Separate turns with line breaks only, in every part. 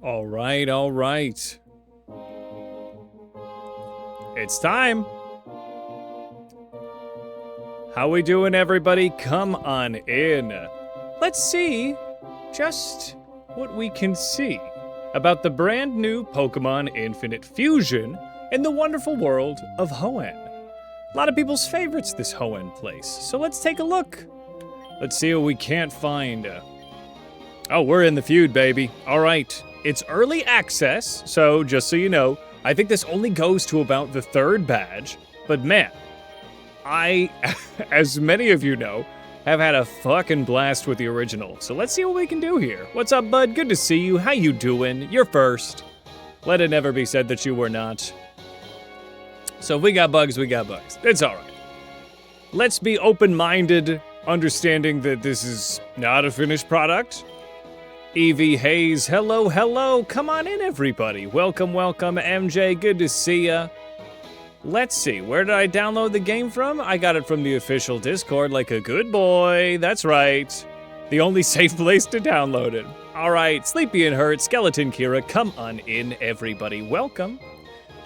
All right, all right. It's time. How we doing, everybody? Come on in. Let's see just what we can see about the brand new Pokemon Infinite Fusion in the wonderful world of Hoenn. A lot of people's favorites, this Hoenn place. So let's take a look. Let's see what we can't find. Oh, we're in the feud, baby. All right. It's early access, so just so you know, I think this only goes to about the 3rd badge. But man, I, as many of you know, have had a fucking blast with the original. So let's see what we can do here. What's up, bud? Good to see you. How you doing? You're first. Let it never be said that you were not. So if we got bugs, we got bugs. It's all right. Let's be open-minded, understanding that this is not a finished product. Evie Hayes, hello, hello. Come on in, everybody. Welcome, welcome, MJ. Good to see ya. Let's see, where did I download the game from? I got it from the official Discord like a good boy. That's right. The only safe place to download it. All right, Sleepy and Hurt, Skeleton Kira, come on in, everybody. Welcome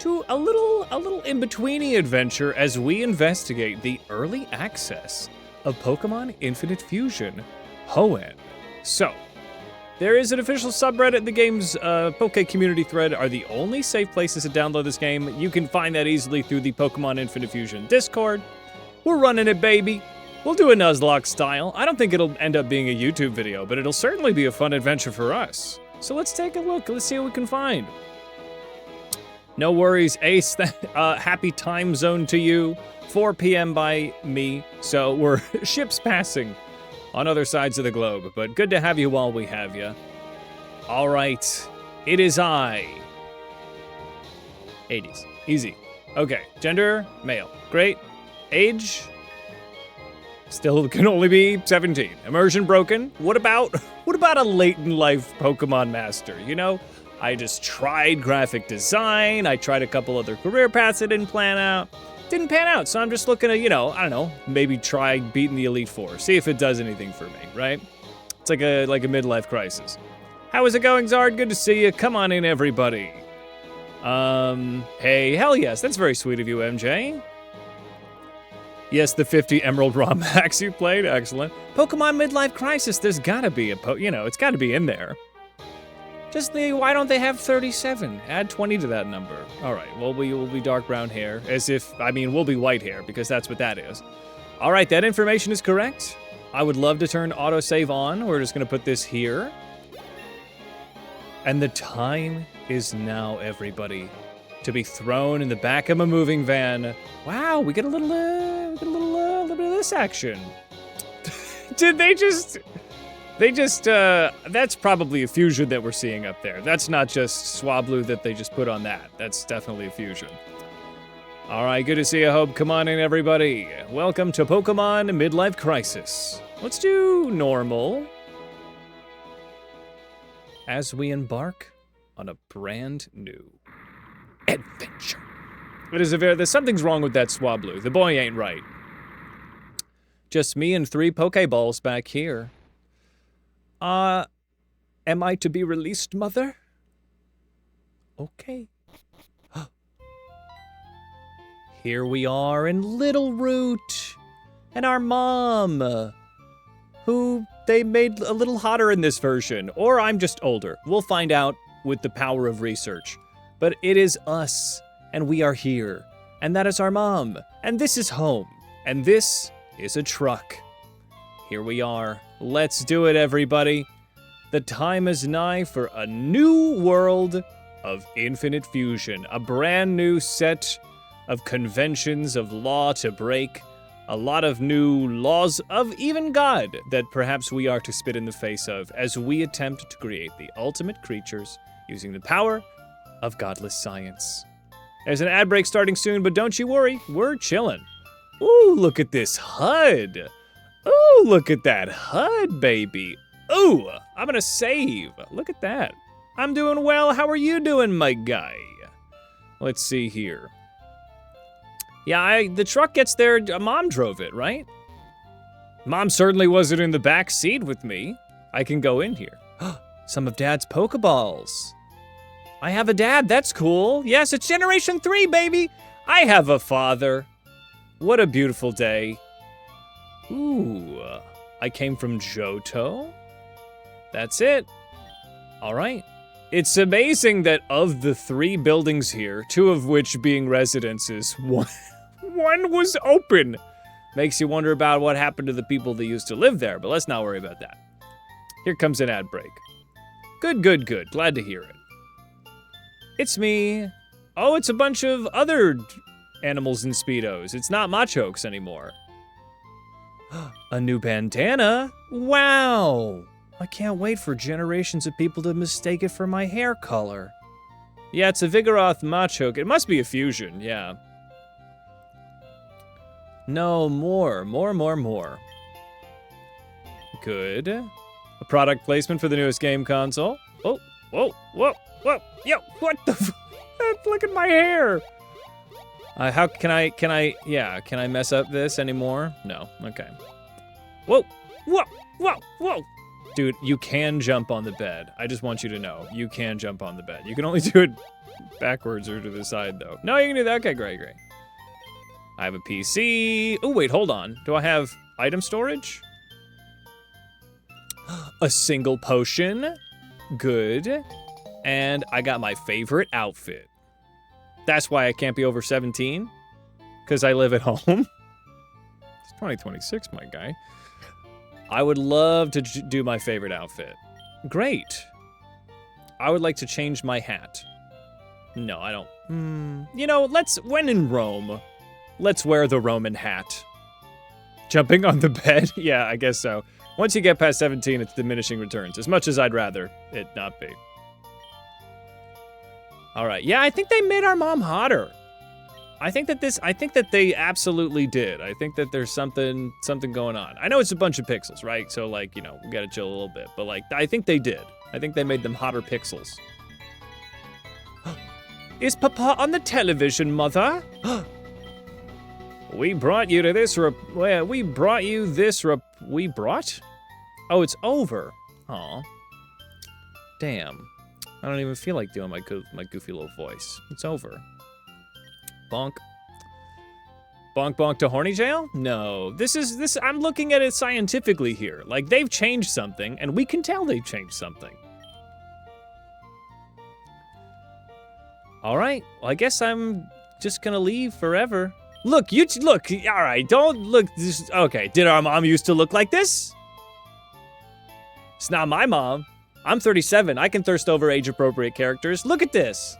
to a little in-betweeny adventure as we investigate the early access of Pokemon Infinite Fusion, Hoenn. So, there is an official subreddit. The game's Poke community thread are the only safe places to download this game. You can find that easily through the Pokemon Infinite Fusion Discord. We're running it, baby. We'll do a Nuzlocke style. I don't think it'll end up being a YouTube video, but it'll certainly be a fun adventure for us. So let's take a look. Let's see what we can find. No worries, Ace. Happy time zone to you. 4 p.m. by me, so we're ships passing on other sides of the globe, but good to have you while we have you. All right, it is I. 80s, easy. Okay, gender, male, great. Age, still can only be 17. Immersion broken. What about a late in life Pokemon master? You know, I just tried graphic design. I tried a couple other career paths that didn't pan out, so I'm just looking to, I don't know, maybe try beating the Elite Four, see if it does anything for me, right? It's like a midlife crisis. How is it going, Zard? Good to see you. Come on in, everybody. Hey, hell yes, that's very sweet of you, MJ. Yes, the 50 Emerald ROM hacks you played, excellent. Pokemon Midlife Crisis, there's gotta be it's gotta be in there. Why don't they have 37? Add 20 to that number. All right, well, we will be dark brown hair, we'll be white hair, because that's what that is. All right, that information is correct. I would love to turn autosave on. We're just gonna put this here. And the time is now, everybody, to be thrown in the back of a moving van. Wow, we get a little bit of this action. Did they just... that's probably a fusion that we're seeing up there. That's not just Swablu that they just put on that. That's definitely a fusion. All right, good to see you, Hope. Come on in, everybody. Welcome to Pokemon Midlife Crisis. Let's do normal as we embark on a brand new adventure. Something's wrong with that Swablu. The boy ain't right. Just me and 3 Pokeballs back here. Am I to be released, Mother? Okay. Here we are in Little Root, and our mom, who they made a little hotter in this version, or I'm just older. We'll find out with the power of research. But it is us, and we are here, and that is our mom, and this is home, and this is a truck. Here we are. Let's do it, everybody. The time is nigh for a new world of Infinite Fusion. A brand new set of conventions of law to break. A lot of new laws of even God that perhaps we are to spit in the face of as we attempt to create the ultimate creatures using the power of godless science. There's an ad break starting soon, but don't you worry, we're chilling. Ooh, look at this HUD. Ooh, look at that HUD, baby. Ooh, I'm gonna save. Look at that. I'm doing well. How are you doing, my guy? Let's see here. Yeah, the truck gets there. Mom drove it, right? Mom certainly wasn't in the back seat with me. I can go in here. Some of Dad's Pokeballs. I have a dad, that's cool. Yes, it's Generation 3, baby. I have a father. What a beautiful day. Ooh, I came from Johto. That's it. All right. It's amazing that of the 3 buildings here, 2 of which being residences, one was open. Makes you wonder about what happened to the people that used to live there, but let's not worry about that. Here comes an ad break. Good, good, good. Glad to hear it. It's me. Oh, it's a bunch of other animals in Speedos. It's not Machokes anymore. A new bandana? Wow. I can't wait for generations of people to mistake it for my hair color. Yeah, it's a Vigoroth Machoke. It must be a fusion, yeah. No, more. Good. A product placement for the newest game console. Oh, whoa. Yo, what the look at my hair. How can I mess up this anymore? No, okay. Whoa. Dude, you can jump on the bed. I just want you to know, you can jump on the bed. You can only do it backwards or to the side, though. No, you can do that. Okay, great. I have a PC. Oh, wait, hold on. Do I have item storage? A single potion. Good. And I got my favorite outfit. That's why I can't be over 17. Because I live at home. It's 2026, my guy. I would love to do my favorite outfit. Great. I would like to change my hat. No, I don't. You know, when in Rome, let's wear the Roman hat. Jumping on the bed? Yeah, I guess so. Once you get past 17, it's diminishing returns, as much as I'd rather it not be. All right. Yeah, I think they made our mom hotter. I think that they absolutely did. I think that there's something going on. I know it's a bunch of pixels, right? So, like, you know, we gotta chill a little bit. But, like, I think they did. I think they made them hotter pixels. Is Papa on the television, Mother? We brought you this? Oh, it's over. Aw. Damn. I don't even feel like doing my goofy little voice. It's over. Bonk. Bonk bonk to horny jail? No. This I'm looking at it scientifically here. Like, they've changed something, and we can tell they've changed something. All right. Well, I guess I'm just gonna leave forever. Look, look. All right, don't look. Okay, did our mom used to look like this? It's not my mom. I'm 37. I can thirst over age-appropriate characters. Look at this.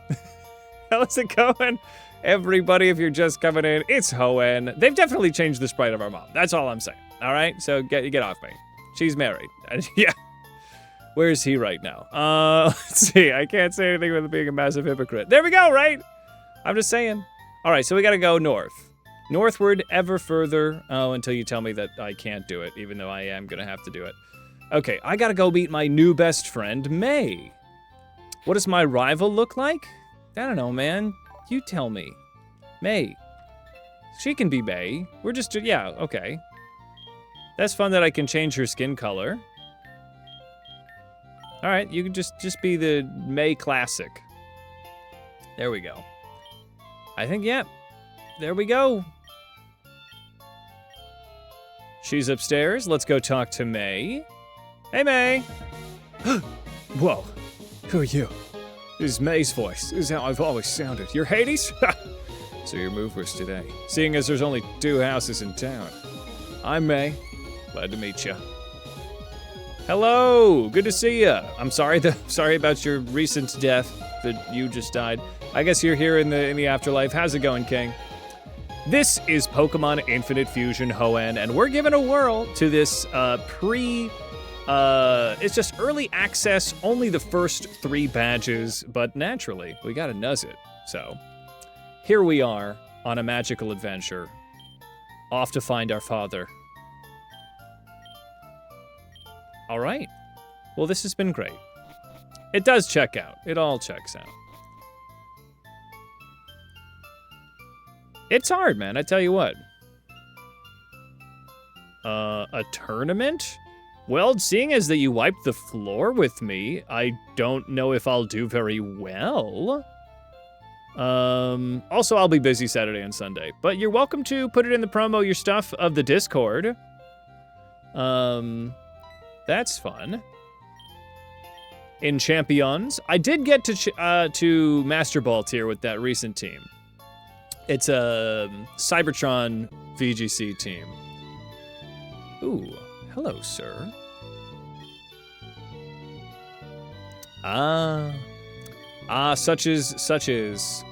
How's it going? Everybody, if you're just coming in, it's Hoenn. They've definitely changed the sprite of our mom. That's all I'm saying. All right? So get off me. She's married. Yeah. Where is he right now? Let's see. I can't say anything without being a massive hypocrite. There we go, right? I'm just saying. All right, so we got to go north. Northward, ever further. Oh, until you tell me that I can't do it, even though I am going to have to do it. Okay, I got to go meet my new best friend, May. What does my rival look like? I don't know, man. You tell me. May. She can be May. We're just, yeah, okay. That's fun that I can change her skin color. All right, you can just be the May Classic. There we go. I think, yeah, there we go. She's upstairs. Let's go talk to May. Hey, May.
Whoa, who are you? This is May's voice. This is how I've always sounded. You're Hades? So your move was today, seeing as there's only 2 houses in town. I'm May. Glad to meet you.
Hello, good to see you. I'm sorry about your recent death, that you just died. I guess you're here in the afterlife. How's it going, King? This is Pokemon Infinite Fusion Hoenn, and we're giving a whirl to this it's just early access, only the first 3 badges, but naturally, we gotta nuzz it. So, here we are on a magical adventure, off to find our father. All right. Well, this has been great. It does check out. It all checks out. It's hard, man. I tell you what. A tournament? Well, seeing as that you wiped the floor with me, I don't know if I'll do very well. Also, I'll be busy Saturday and Sunday, but you're welcome to put it in the promo, your stuff of the Discord. That's fun. In Champions, I did get to Master Ball tier with that recent team. It's a Cybertron VGC team. Ooh, hello, sir. Such is.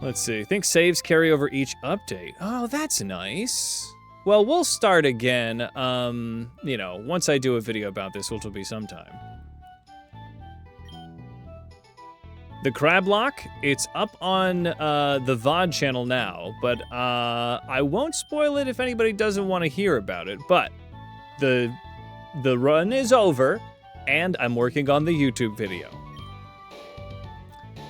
Let's see, think saves carry over each update. Oh, that's nice. Well, we'll start again, you know, once I do a video about this, which will be sometime. The Crab Lock, it's up on the VOD channel now, but I won't spoil it if anybody doesn't want to hear about it, but the run is over, and I'm working on the YouTube video.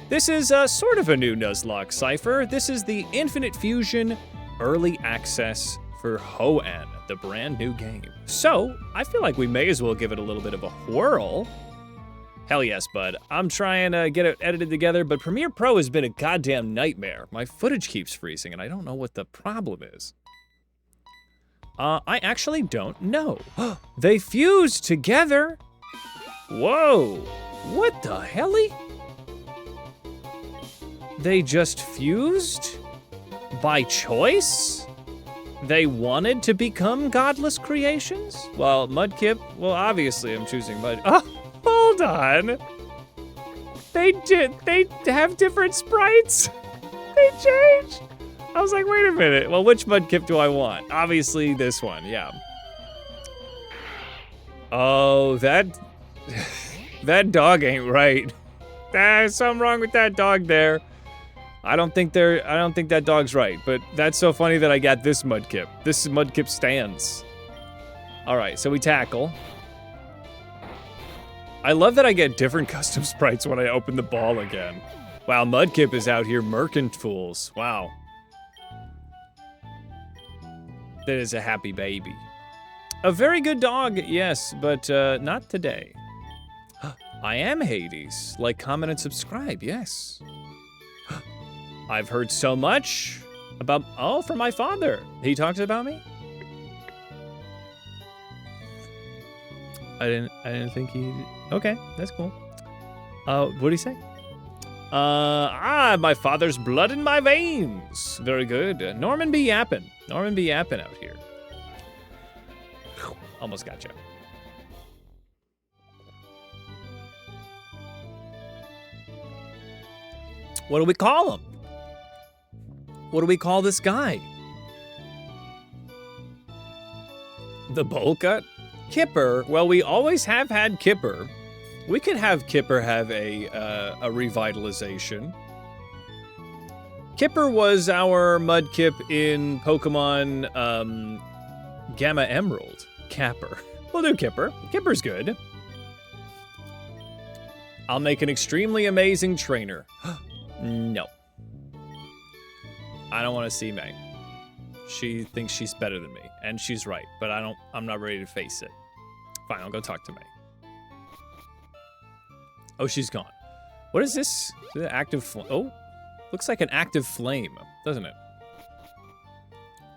This is sort of a new Nuzlocke cipher. This is the Infinite Fusion Early Access for Hoenn, the brand new game. So, I feel like we may as well give it a little bit of a whirl. Hell yes, bud. I'm trying to get it edited together, but Premiere Pro has been a goddamn nightmare. My footage keeps freezing, and I don't know what the problem is. I actually don't know. They fused together? Whoa, what the helly? They just fused? By choice? They wanted to become godless creations? Well, Mudkip, well, obviously I'm choosing Mud. Oh, hold on. They have different sprites? They changed? I was like, wait a minute. Well, which Mudkip do I want? Obviously this one, yeah. Oh, that dog ain't right. There's something wrong with that dog there. I don't think that dog's right, but that's so funny that I got this Mudkip. This Mudkip stands. All right, so we tackle. I love that I get different custom sprites when I open the ball again. Wow, Mudkip is out here murking fools. Wow. That is a happy baby. A very good dog, yes, but not today. I am Hades. Like, comment, and subscribe, yes. I've heard so much about, oh, from my father. He talks about me? I didn't think he, okay, that's cool. What'd he say? My father's blood in my veins. Very good. Norman be yappin'. Norman be yappin' out here. Almost gotcha. What do we call him? What do we call this guy? The bowl cut? Kipper. Well, we always have had Kipper. We could have Kipper have a revitalization. Kipper was our Mudkip in Pokemon Gamma Emerald. Capper. We'll do Kipper. Kipper's good. I'll make an extremely amazing trainer. No. I don't want to see May. She thinks she's better than me, and she's right, but I'm not ready to face it. Fine, I'll go talk to May. Oh, she's gone. What is this? Is it active flame? Oh, looks like an active flame, doesn't it?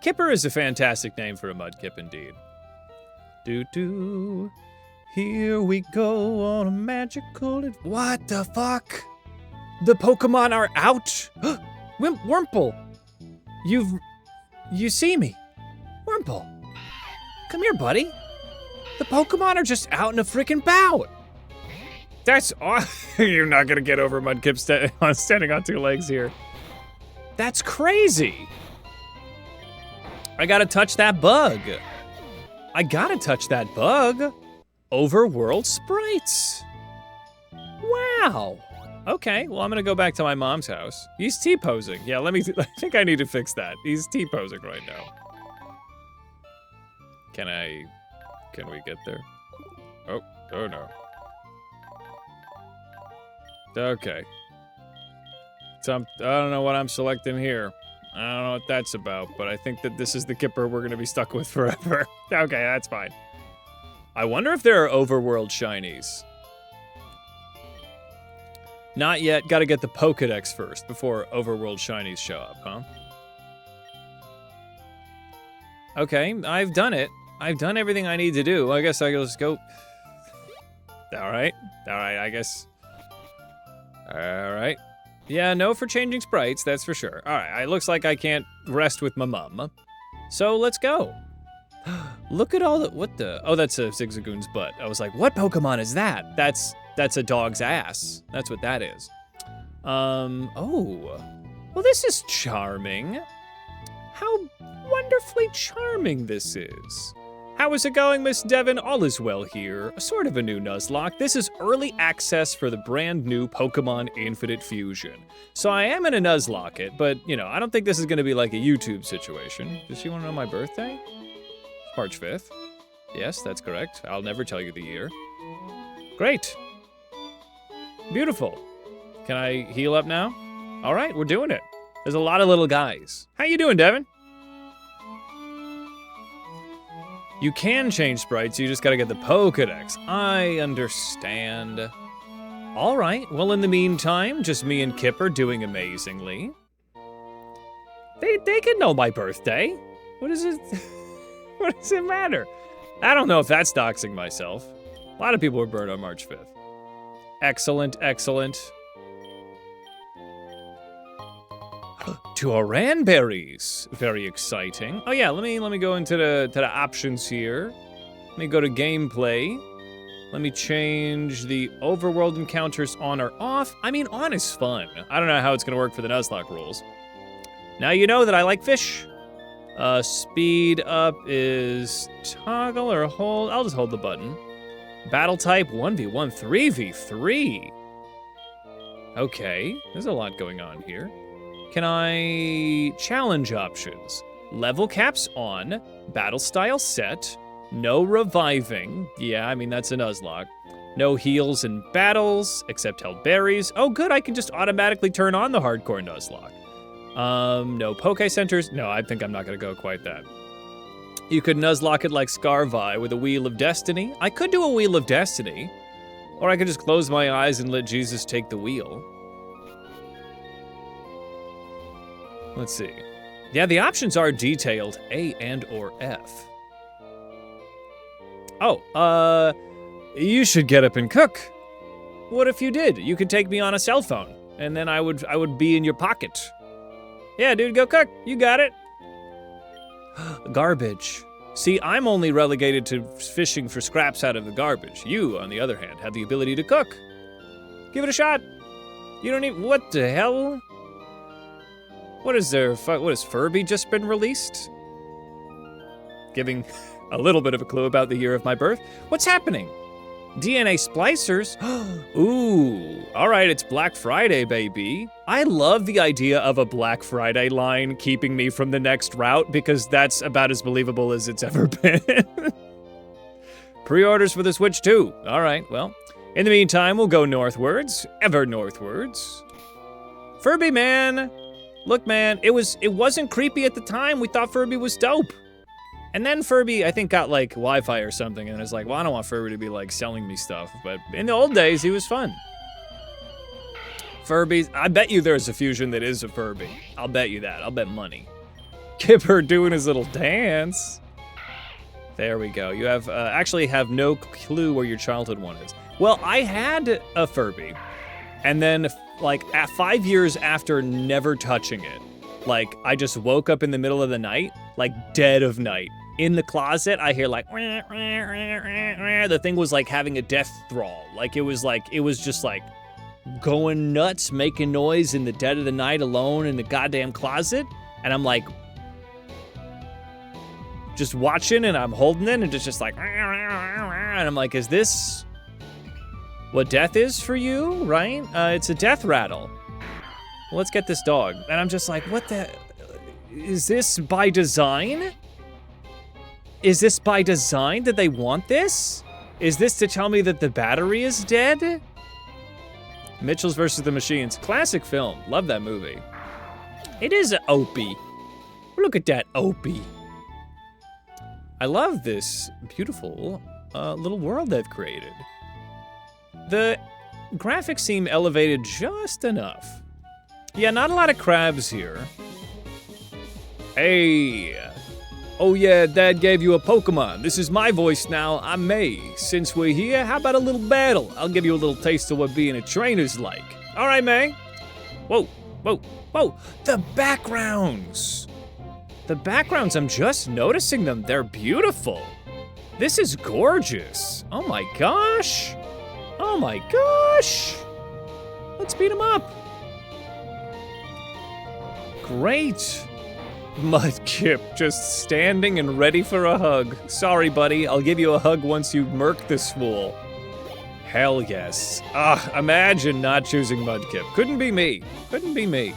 Kipper is a fantastic name for a Mudkip indeed. Doo-doo. Here we go on a magical... What the fuck? The Pokemon are out? Wurmple! You see me. Wurmple. Come here, buddy. The Pokemon are just out in a freaking bout. That's awesome. You're not gonna get over Mudkip standing on two legs here. That's crazy. I gotta touch that bug. I gotta touch that bug. Overworld sprites. Wow. Okay, well, I'm gonna go back to my mom's house. He's T-posing. Yeah, I think I need to fix that. He's T-posing right now. Can we get there? Oh no. Okay. I don't know what I'm selecting here. I don't know what that's about, but I think that this is the Kipper we're gonna be stuck with forever. Okay, that's fine. I wonder if there are overworld shinies. Not yet. Gotta get the Pokedex first before overworld shinies show up, huh? Okay, I've done it. I've done everything I need to do. I guess I can just go. Alright, I guess. Alright. Yeah, no for changing sprites, that's for sure. Alright, it looks like I can't rest with my mum. So let's go. Look at all the, what the, oh, that's a Zigzagoon's butt. I was like, what Pokemon is that? That's a dog's ass. That's what that is. Oh. Well, this is charming. How wonderfully charming this is. How is it going, Miss Devon? All is well here. Sort of a new Nuzlocke. This is early access for the brand new Pokemon Infinite Fusion. So I am gonna Nuzlocke it, but, you know, I don't think this is gonna be like a YouTube situation. Does she wanna know my birthday? March 5th. Yes, that's correct. I'll never tell you the year. Great. Beautiful. Can I heal up now? All right, we're doing it. There's a lot of little guys. How you doing, Devin? You can change sprites, you just gotta get the Pokedex. I understand. All right, well, in the meantime, just me and Kipper doing amazingly. They can know my birthday. What is it? What does it matter? I don't know if that's doxing myself. A lot of people were born on March 5th. Excellent, excellent. Turan berries, very exciting. Oh yeah, let me go into the options here. Let me go to gameplay. Let me change the overworld encounters on or off. I mean, on is fun. I don't know how it's gonna work for the Nuzlocke rules. Now you know that I like fish. Speed up is toggle or hold. I'll just hold the button. Battle type 1v1, 3v3. Okay, there's a lot going on here. Can I challenge options? Level caps on, battle style set, no reviving. Yeah, I mean, that's a Nuzlocke. No heals in battles, except held berries. Oh good, I can just automatically turn on the Hardcore Nuzlocke. No Poke Centers. No, I think I'm not gonna go quite that. You could Nuzlocke it like Scarvi with a Wheel of Destiny. I could do a Wheel of Destiny. Or I could just close my eyes and let Jesus take the wheel. Let's see. Yeah, the options are detailed, A and or F. Oh, you should get up and cook. What if you did? You could take me on a cell phone, and then I would be in your pocket. Yeah, dude, go cook. You got it. Garbage. See, I'm only relegated to fishing for scraps out of the garbage. You, on the other hand, have the ability to cook. Give it a shot. You don't even, what the hell? What is there, what has Furby just been released? Giving a little bit of a clue about the year of my birth. What's happening? DNA splicers? Ooh, all right, it's Black Friday, baby. I love the idea of a Black Friday line keeping me from the next route because that's about as believable as it's ever been. Pre-orders for the Switch too. All right, well, in the meantime, we'll go northwards, ever northwards. Furby man, look man, it wasn't creepy at the time. We thought Furby was dope. And then Furby, I think, got like Wi-Fi or something, and it's like, well, I don't want Furby to be like selling me stuff. But in the old days, he was fun. Furbies, I bet you there's a fusion that is a Furby. I'll bet you that. I'll bet money. Kipper doing his little dance. There we go. You have actually have no clue where your childhood one is. Well, I had a Furby, and then like at 5 years after never touching it, like I just woke up in the middle of the night, like dead of night. In the closet, I hear like, the thing was like having a death thrall. Like it was just like going nuts, making noise in the dead of the night alone in the goddamn closet. And I'm like, just watching and I'm holding it and it's just like, and I'm like, is this what death is for you, right? It's a death rattle. Well, let's get this dog. And I'm just like, what the, is this by design? Is this by design? Did they want this? Is this to tell me that the battery is dead? Mitchell's versus the Machines, classic film, love that movie. It is a Opie. Look at that Opie. I love this beautiful little world they've created. The graphics seem elevated just enough. Yeah, not a lot of crabs here. Hey. Oh yeah, Dad gave you a Pokemon. This is my voice now. I'm May. Since we're here, how about a little battle? I'll give you a little taste of what being a trainer's like. All right, May. Whoa, whoa, whoa. The backgrounds. The backgrounds, I'm just noticing them. They're beautiful. This is gorgeous. Oh my gosh. Oh my gosh. Let's beat him up. Great. Mudkip just standing and ready for a hug. Sorry, buddy. I'll give you a hug once you murk this fool. Hell yes. Imagine not choosing Mudkip. Couldn't be me. Couldn't be me.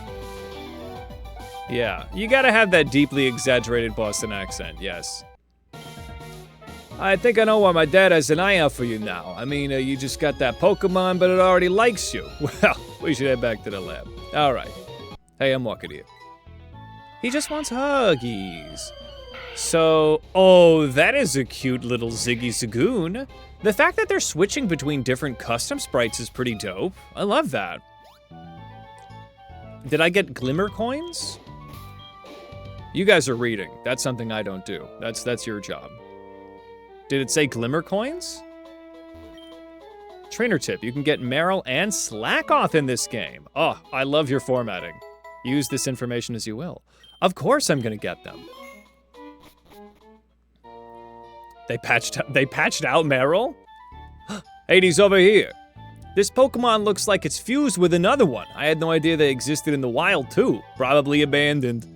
Yeah, you gotta have that deeply exaggerated Boston accent, yes. I think I know why my dad has an eye out for you now. I mean, you just got that Pokemon, but it already likes you. Well, we should head back to the lab. All right. Hey, I'm walking here. He just wants huggies. So, oh, that is a cute little Ziggy Zagoon. The fact that they're switching between different custom sprites is pretty dope. I love that. Did I get Glimmer coins? You guys are reading. That's something I don't do. That's your job. Did it say Glimmer coins? Trainer tip, you can get Meryl and Slackoth in this game. Oh, I love your formatting. Use this information as you will. Of course I'm gonna get them. They patched out Meryl? Hades over here. This Pokemon looks like it's fused with another one. I had no idea they existed in the wild too. Probably abandoned.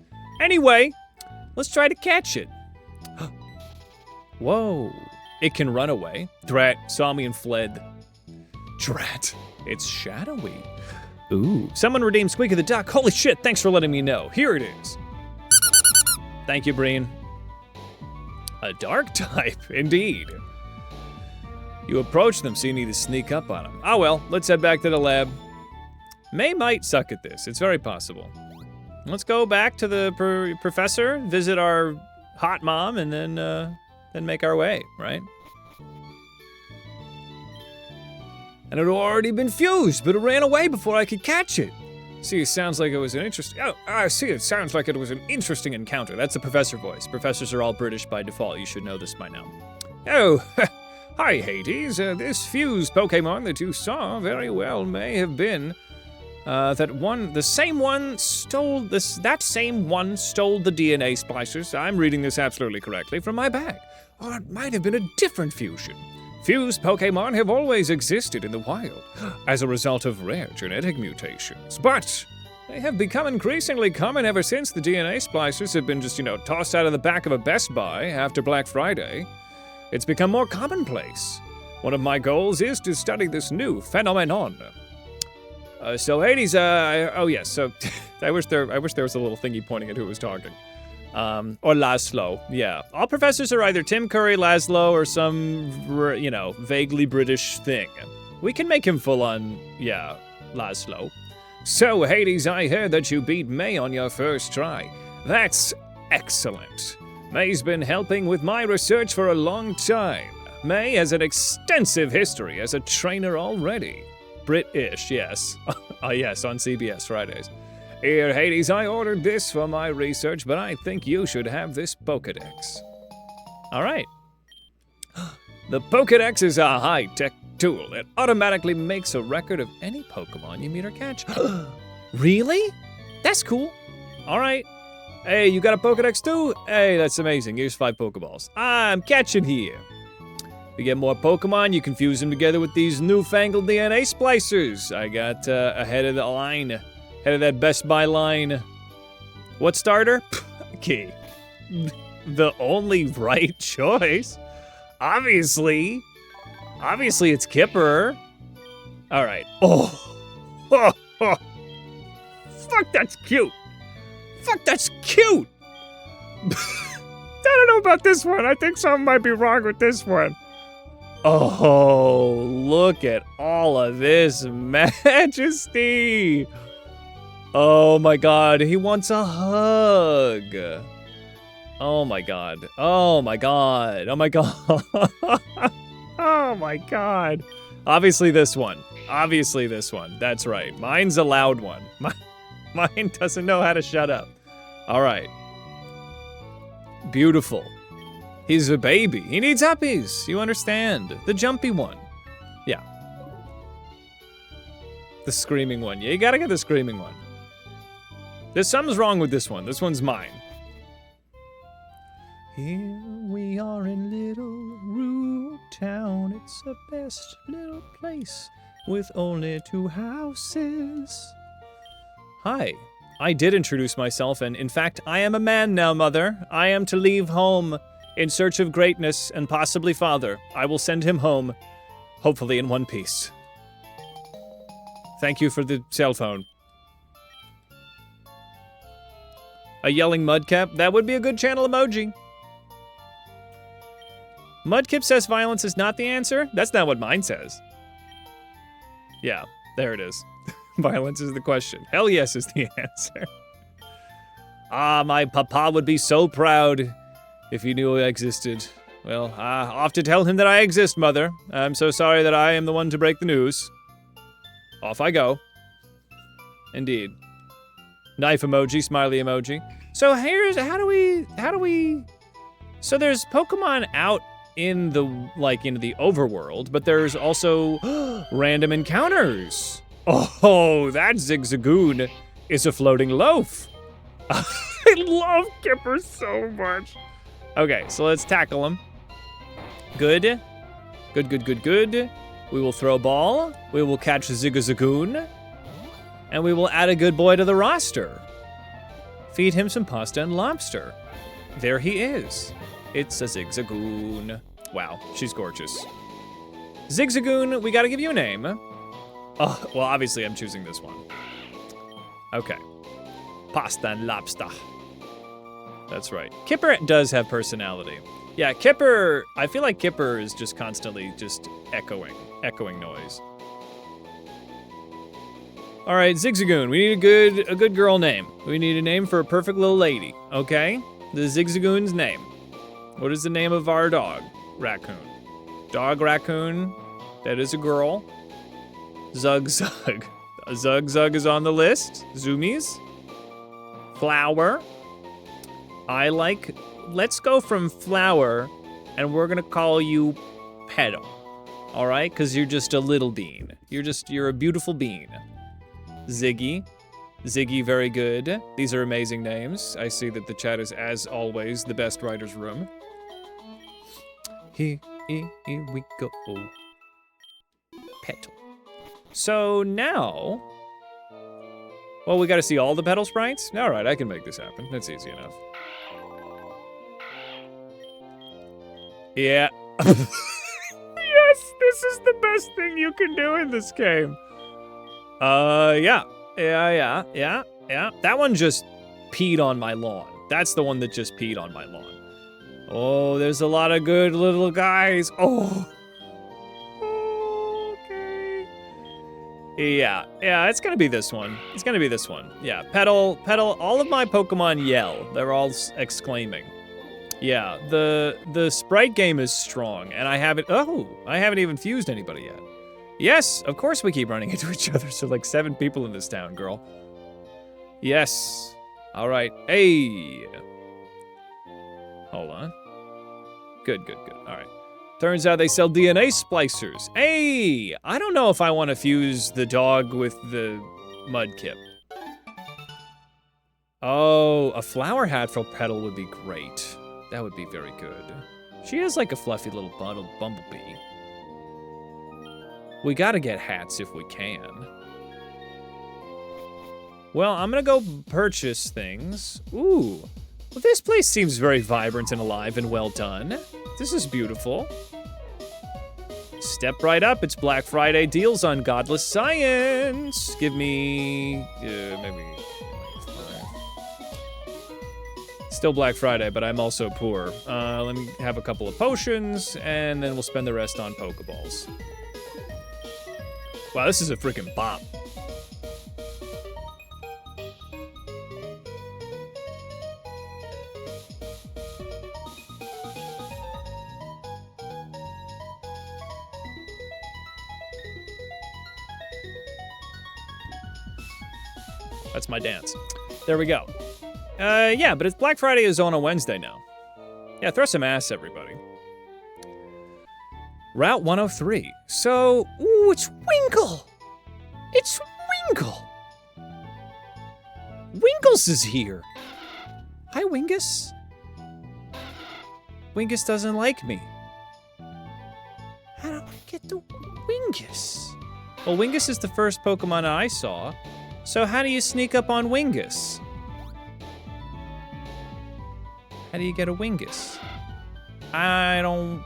Anyway, let's try to catch it. Whoa. It can run away. Drat saw me and fled. Drat. It's shadowy. Ooh. Someone redeemed Squeaky the Duck. Holy shit, thanks for letting me know. Here it is. Thank you, Breen. A dark type, indeed. You approach them, so you need to sneak up on them. Oh well, let's head back to the lab. May might suck at this. It's very possible. Let's go back to the professor, visit our hot mom, and then make our way, right? And it had already been fused, but it ran away before I could catch it. See, it sounds like it was an interesting... Oh, I see, it sounds like it was an interesting encounter. That's the professor voice. Professors are all British by default. You should know this by now. Oh, hi, Hades. This fused Pokemon that you saw very well may have been... that same one stole the DNA splicers. I'm reading this absolutely correctly from my bag. Or it might have been a different fusion. Fused Pokemon have always existed in the wild as a result of rare genetic mutations, but they have become increasingly common ever since the DNA splicers have been just, tossed out of the back of a Best Buy after Black Friday. It's become more commonplace. One of my goals is to study this new phenomenon. So Hades, oh yes, so I wish there was a little thingy pointing at who was talking. Or Laszlo, yeah. All professors are either Tim Curry, Laszlo, or some, vaguely British thing. We can make him full on, yeah, Laszlo. So, Hades, I heard that you beat May on your first try. That's excellent. May's been helping with my research for a long time. May has an extensive history as a trainer already. British, yes. Yes, on CBS Fridays. Here, Hades, I ordered this for my research, but I think you should have this Pokedex. All right. The Pokedex is a high-tech tool. It automatically makes a record of any Pokemon you meet or catch. Really? That's cool. All right. Hey, you got a Pokedex too? Hey, that's amazing. Here's 5 Pokeballs. I'm catching here. You get more Pokemon, you can fuse them together with these newfangled DNA splicers. I got ahead of the line. Head of that Best Buy line. What starter? Okay. The only right choice. Obviously it's Kipper. All right. Oh. Fuck, that's cute. Fuck, that's cute. I don't know about this one. I think something might be wrong with this one. Oh, look at all of this majesty. Oh my god, he wants a hug. Oh my god. Oh my god. Oh my god. Oh my god. Obviously this one. Obviously this one. That's right. Mine's a loud one. Mine doesn't know how to shut up. All right. Beautiful. He's a baby. He needs uppies. You understand. The jumpy one. Yeah. The screaming one. Yeah, you gotta get the screaming one. There's something's wrong with this one. This one's mine. Here we are in Little Root Town. It's the best little place with only 2 houses. Hi. I did introduce myself, and in fact, I am a man now, Mother. I am to leave home in search of greatness and possibly Father. I will send him home, hopefully in one piece. Thank you for the cell phone. A yelling Mudcap? That would be a good channel emoji. Mudkip says violence is not the answer? That's not what mine says. Yeah, there it is. Violence is the question. Hell yes is the answer. Ah, my papa would be so proud if he knew I existed. Well, I'll have to tell him that I exist, Mother. I'm so sorry that I am the one to break the news. Off I go. Indeed. Knife emoji, smiley emoji. So here's, how do we, so there's Pokemon out in the, into the overworld, but there's also random encounters. Oh, that Zigzagoon is a floating loaf. I love Kipper so much. Okay, so let's tackle him. Good. Good. We will throw ball. We will catch Zigzagoon. And we will add a good boy to the roster. Feed him some pasta and lobster. There he is. It's a Zigzagoon. Wow, she's gorgeous. Zigzagoon, we gotta give you a name. Oh, well, obviously I'm choosing this one. Okay. Pasta and lobster. That's right. Kipper does have personality. Yeah, Kipper, I feel like Kipper is just constantly just echoing noise. All right, Zigzagoon, we need a good girl name. We need a name for a perfect little lady, okay? The Zigzagoon's name. What is the name of our dog? Raccoon. Dog Raccoon, that is a girl. Zug. Zug is on the list. Zoomies. Flower. Let's go from Flower, and we're gonna call you Petal. All right, because you're just a little bean. You're a beautiful bean. Ziggy, very good. These are amazing names. I see that the chat is, as always, the best writer's room. Here we go. Petal. So now, well, we gotta see all the Petal sprites? All right, I can make this happen. That's easy enough. Yeah. Yes, this is the best thing you can do in this game. Yeah. That one just peed on my lawn. That's the one that just peed on my lawn. Oh, there's a lot of good little guys. Oh. Okay. Yeah, it's gonna be this one. Yeah, Petal, all of my Pokemon yell. They're all exclaiming. Yeah, the sprite game is strong, and I haven't even fused anybody yet. Yes, of course we keep running into each other, so like 7 people in this town, girl. Yes. All right, hey. Hold on. Good. All right. Turns out they sell DNA splicers. Hey, I don't know if I want to fuse the dog with the Mudkip. Oh, a flower hat for Petal would be great. That would be very good. She is like a fluffy little bumblebee. We gotta get hats if we can. Well, I'm gonna go purchase things. Ooh, well, this place seems very vibrant and alive and well done. This is beautiful. Step right up, it's Black Friday deals on Godless Science. Give me, maybe. Still Black Friday, but I'm also poor. Let me have a couple of potions, and then we'll spend the rest on Pokeballs. Wow, this is a freaking bop. That's my dance. There we go. Yeah, but it's Black Friday is on a Wednesday now. Yeah, throw some ass, everybody. Route 103. So, ooh, it's Winkle. It's Winkle. Winkles is here. Hi, Wingus. Wingus doesn't like me. How do I get to Wingus? Well, Wingus is the first Pokemon I saw. So how do you sneak up on Wingus? How do you get a Wingus? I don't...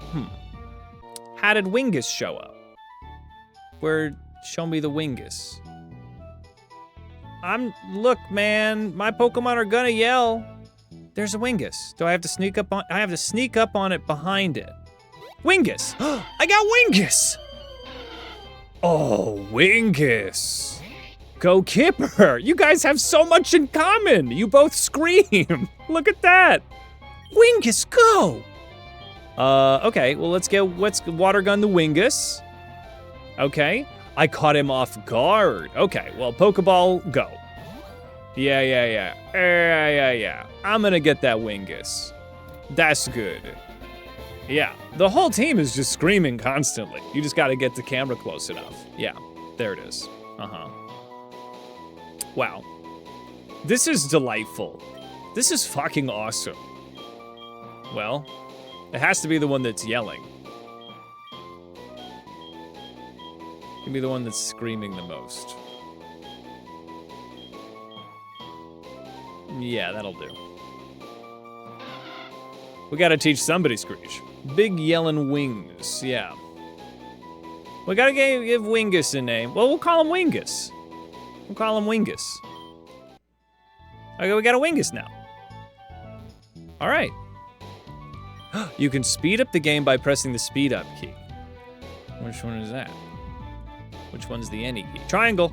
How did Wingus show up? Show me the Wingus. Look, man, my Pokemon are gonna yell. There's a Wingus. Do I have to sneak up on, I have to sneak up on it behind it. Wingus! I got Wingus! Oh, Wingus. Go Kipper! You guys have so much in common! You both scream! Look at that! Wingus, go! Okay, well let's water gun the Wingus. Okay, I caught him off guard. Okay, well, Pokeball, go. Yeah. I'm gonna get that Wingus. That's good. Yeah, the whole team is just screaming constantly. You just gotta get the camera close enough. Yeah, there it is. Wow. This is delightful. This is fucking awesome. Well, it has to be the one that's yelling. It can be the one that's screaming the most. Yeah, that'll do. We gotta teach somebody Screech. Big yelling wings, yeah. We gotta give Wingus a name. Well, we'll call him Wingus. We'll call him Wingus. Okay, we got a Wingus now. All right. You can speed up the game by pressing the speed up key. Which one is that? Which one's the any key? Triangle.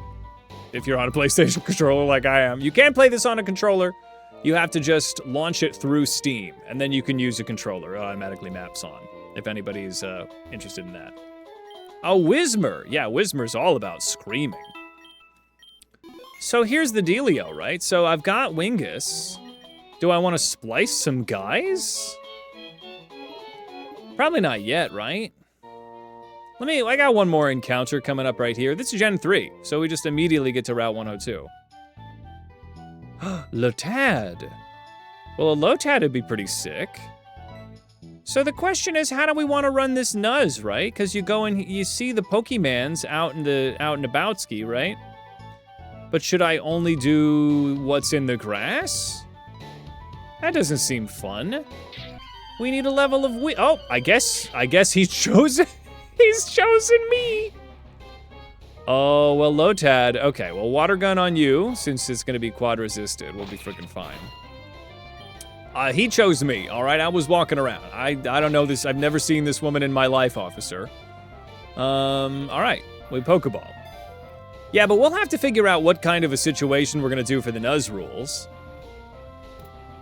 If you're on a PlayStation controller like I am. You can't play this on a controller. You have to just launch it through Steam, and then you can use a controller. It automatically maps on, if anybody's interested in that. Oh, Whismer. Yeah, Whismer's all about screaming. So here's the dealio, right? So I've got Wingus. Do I want to splice some guys? Probably not yet, right? I got one more encounter coming up right here. This is Gen 3, so we just immediately get to Route 102. Lotad. Well, a Lotad would be pretty sick. So the question is, how do we want to run this Nuz, right? Because you go and you see the Pokemans out in Abowski, right? But should I only do what's in the grass? That doesn't seem fun. We need a level of oh, I guess he's chosen. He's chosen me. Oh, well, Lotad. Okay, well, water gun on you, since it's gonna be quad resisted. We'll be freaking fine. He chose me, all right? I was walking around. I don't know this. I've never seen this woman in my life, officer. All right, we Pokeball. Yeah, but we'll have to figure out what kind of a situation we're gonna do for the Nuz rules.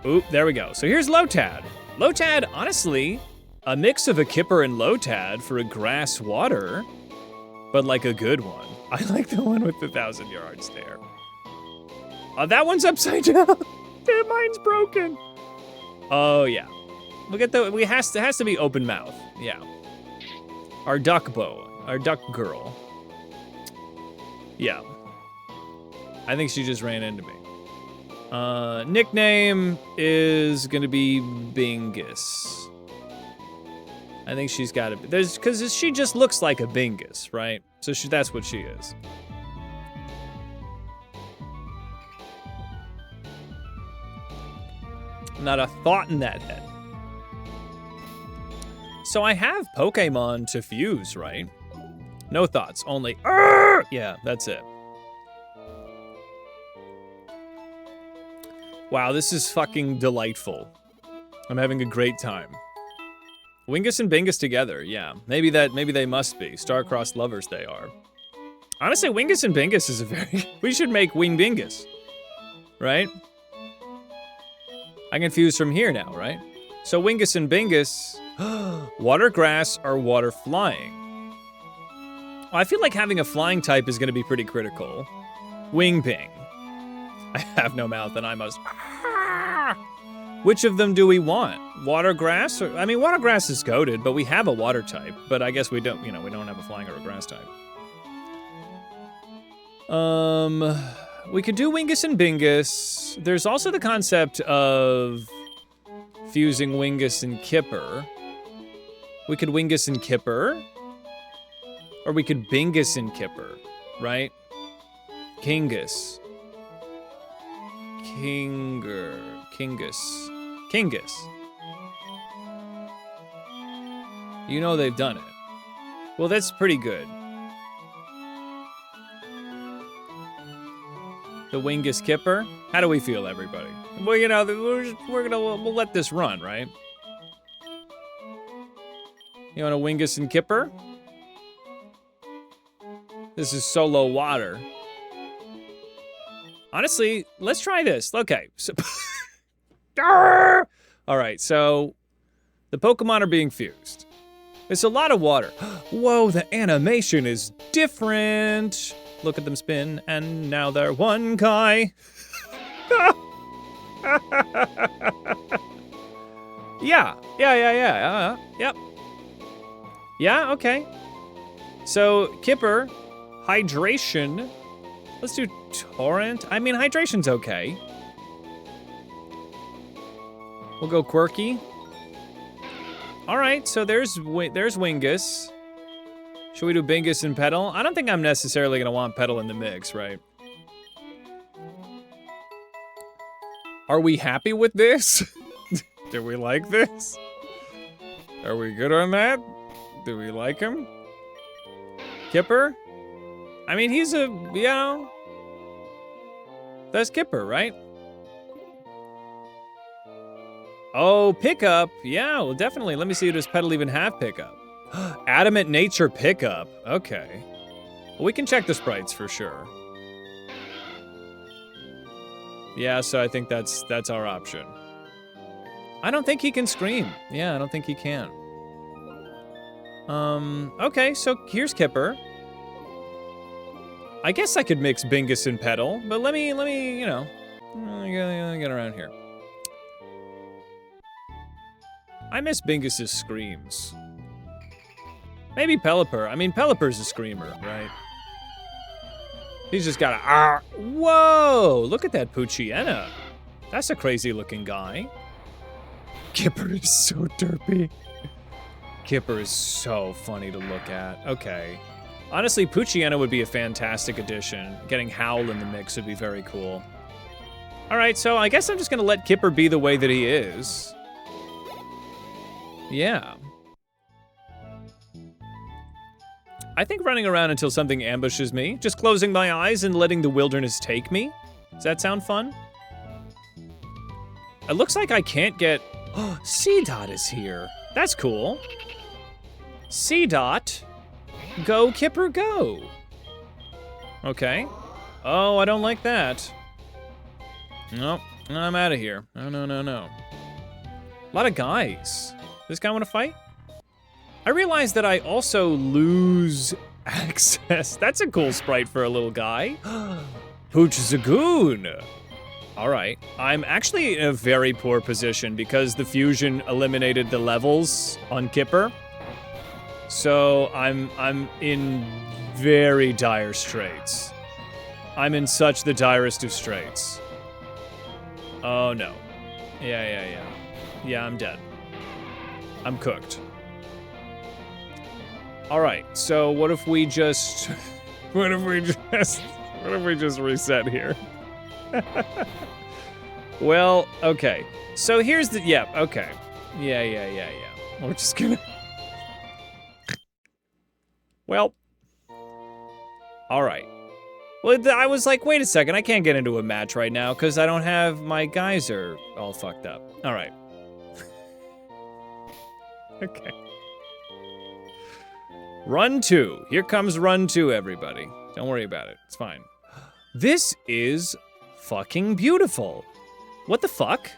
Oop, there we go. So here's Lotad. Lotad, honestly, a mix of a Kipper and Lotad for a grass water, but like a good one. I like the one with the 1,000-yard stare. That one's upside down. Damn, mine's broken. Oh yeah, it has to be open mouth. Yeah. Our duck girl. Yeah. I think she just ran into me. Nickname is gonna be Bingus. I think she's gotta be, because she just looks like a Bingus, right? So that's what she is. Not a thought in that head. So I have Pokemon to fuse, right? No thoughts, only, yeah, that's it. Wow, this is fucking delightful. I'm having a great time. Wingus and Bingus together, yeah. Maybe they must be. Star-crossed lovers they are. Honestly, Wingus and Bingus is a very... We should make Wing Bingus. Right? I can fuse from here now, right? So Wingus and Bingus... water grass or water flying? Well, I feel like having a flying type is going to be pretty critical. Wing Ping. I have no mouth and I must. Which of them do we want? Water grass? I mean, water grass is goated, but we have a water type. But I guess we don't, we don't have a flying or a grass type. We could do Wingus and Bingus. There's also the concept of fusing Wingus and Kipper. We could Wingus and Kipper. Or we could Bingus and Kipper, right? Kingus. Kingus. You know they've done it. Well, that's pretty good. The Wingus Kipper? How do we feel, everybody? Well, we'll let this run, right? You want a Wingus and Kipper? This is solo water. Honestly, let's try this. Okay, so... All right, so the Pokemon are being fused. It's a lot of water. Whoa, the animation is different. Look at them spin, and now they're one Kai. Yeah. Yep. Yeah, okay. So, Kipper, hydration. Let's do Torrent. I mean, hydration's okay. We'll go Quirky. All right, so there's Wingus. Should we do Bingus and Petal? I don't think I'm necessarily gonna want Petal in the mix, right? Are we happy with this? Do we like this? Are we good on that? Do we like him? Kipper? I mean, he's a, that's Kipper, right? Oh, pickup. Yeah, well, definitely. Let me see, does Petal even have pickup? Adamant Nature pickup. Okay. Well, we can check the sprites for sure. Yeah, so I think that's our option. I don't think he can scream. Yeah, I don't think he can. Okay, so here's Kipper. I guess I could mix Bingus and Petal, but let me, let me get around here. I miss Bingus's screams. Maybe Pelipper. I mean, Pelipper's a screamer, right? He's just got a whoa! Look at that Poochyena. That's a crazy looking guy. Kipper is so derpy. Kipper is so funny to look at. Okay. Honestly, Poochyena would be a fantastic addition. Getting Howl in the mix would be very cool. All right, so I guess I'm just gonna let Kipper be the way that he is. Yeah. I think running around until something ambushes me, just closing my eyes and letting the wilderness take me. Does that sound fun? It looks like I can't get... Oh, C-Dot is here. That's cool. C-Dot. Go, Kipper, go. Okay. Oh, I don't like that. Nope. I'm out of here. No. A lot of guys. This guy want to fight? I realized that I also lose access. That's a cool sprite for a little guy. Pooch Zagoon. All right, I'm actually in a very poor position because the fusion eliminated the levels on Kipper. So I'm in very dire straits. I'm in such the direst of straits. Oh no. Yeah. Yeah, I'm dead. I'm cooked. All right, so what if we just reset here? Well, okay. So here's the, okay. Yeah. We're just gonna, well, all right. Well, I was like, wait a second, I can't get into a match right now because I don't have, my guys are all fucked up. All right. Okay. Run 2. Here comes Run 2, everybody. Don't worry about it. It's fine. This is fucking beautiful. What the fuck?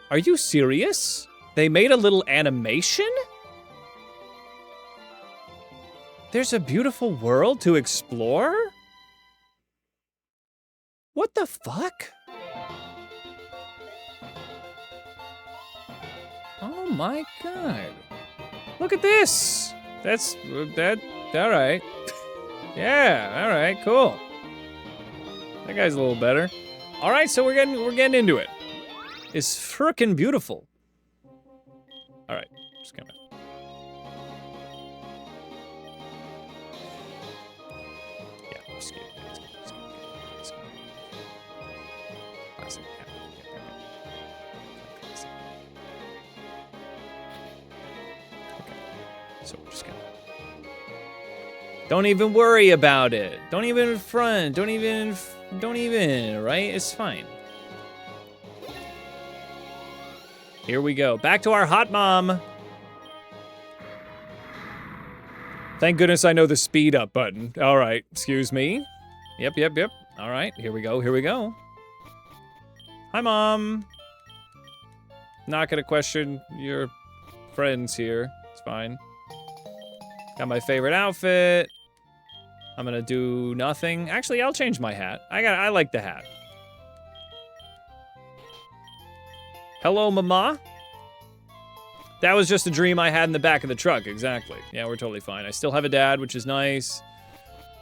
Are you serious? They made a little animation? There's a beautiful world to explore? What the fuck? Oh my god. Look at this. That, all right. Yeah, all right, cool. That guy's a little better. All right, so we're getting into it. It's frickin' beautiful. All right, just gonna. Yeah, just kidding. So we're just gonna. Don't even worry about it. Don't even front. Don't even, right? It's fine. Here we go. Back to our hot mom. Thank goodness I know the speed up button. All right, excuse me. Yep. All right, here we go. Hi, Mom. Not gonna question your friends here. It's fine. Got my favorite outfit. I'm gonna do nothing. Actually, I'll change my hat. I like the hat. Hello, Mama. That was just a dream I had in the back of the truck, exactly. Yeah, we're totally fine. I still have a dad, which is nice.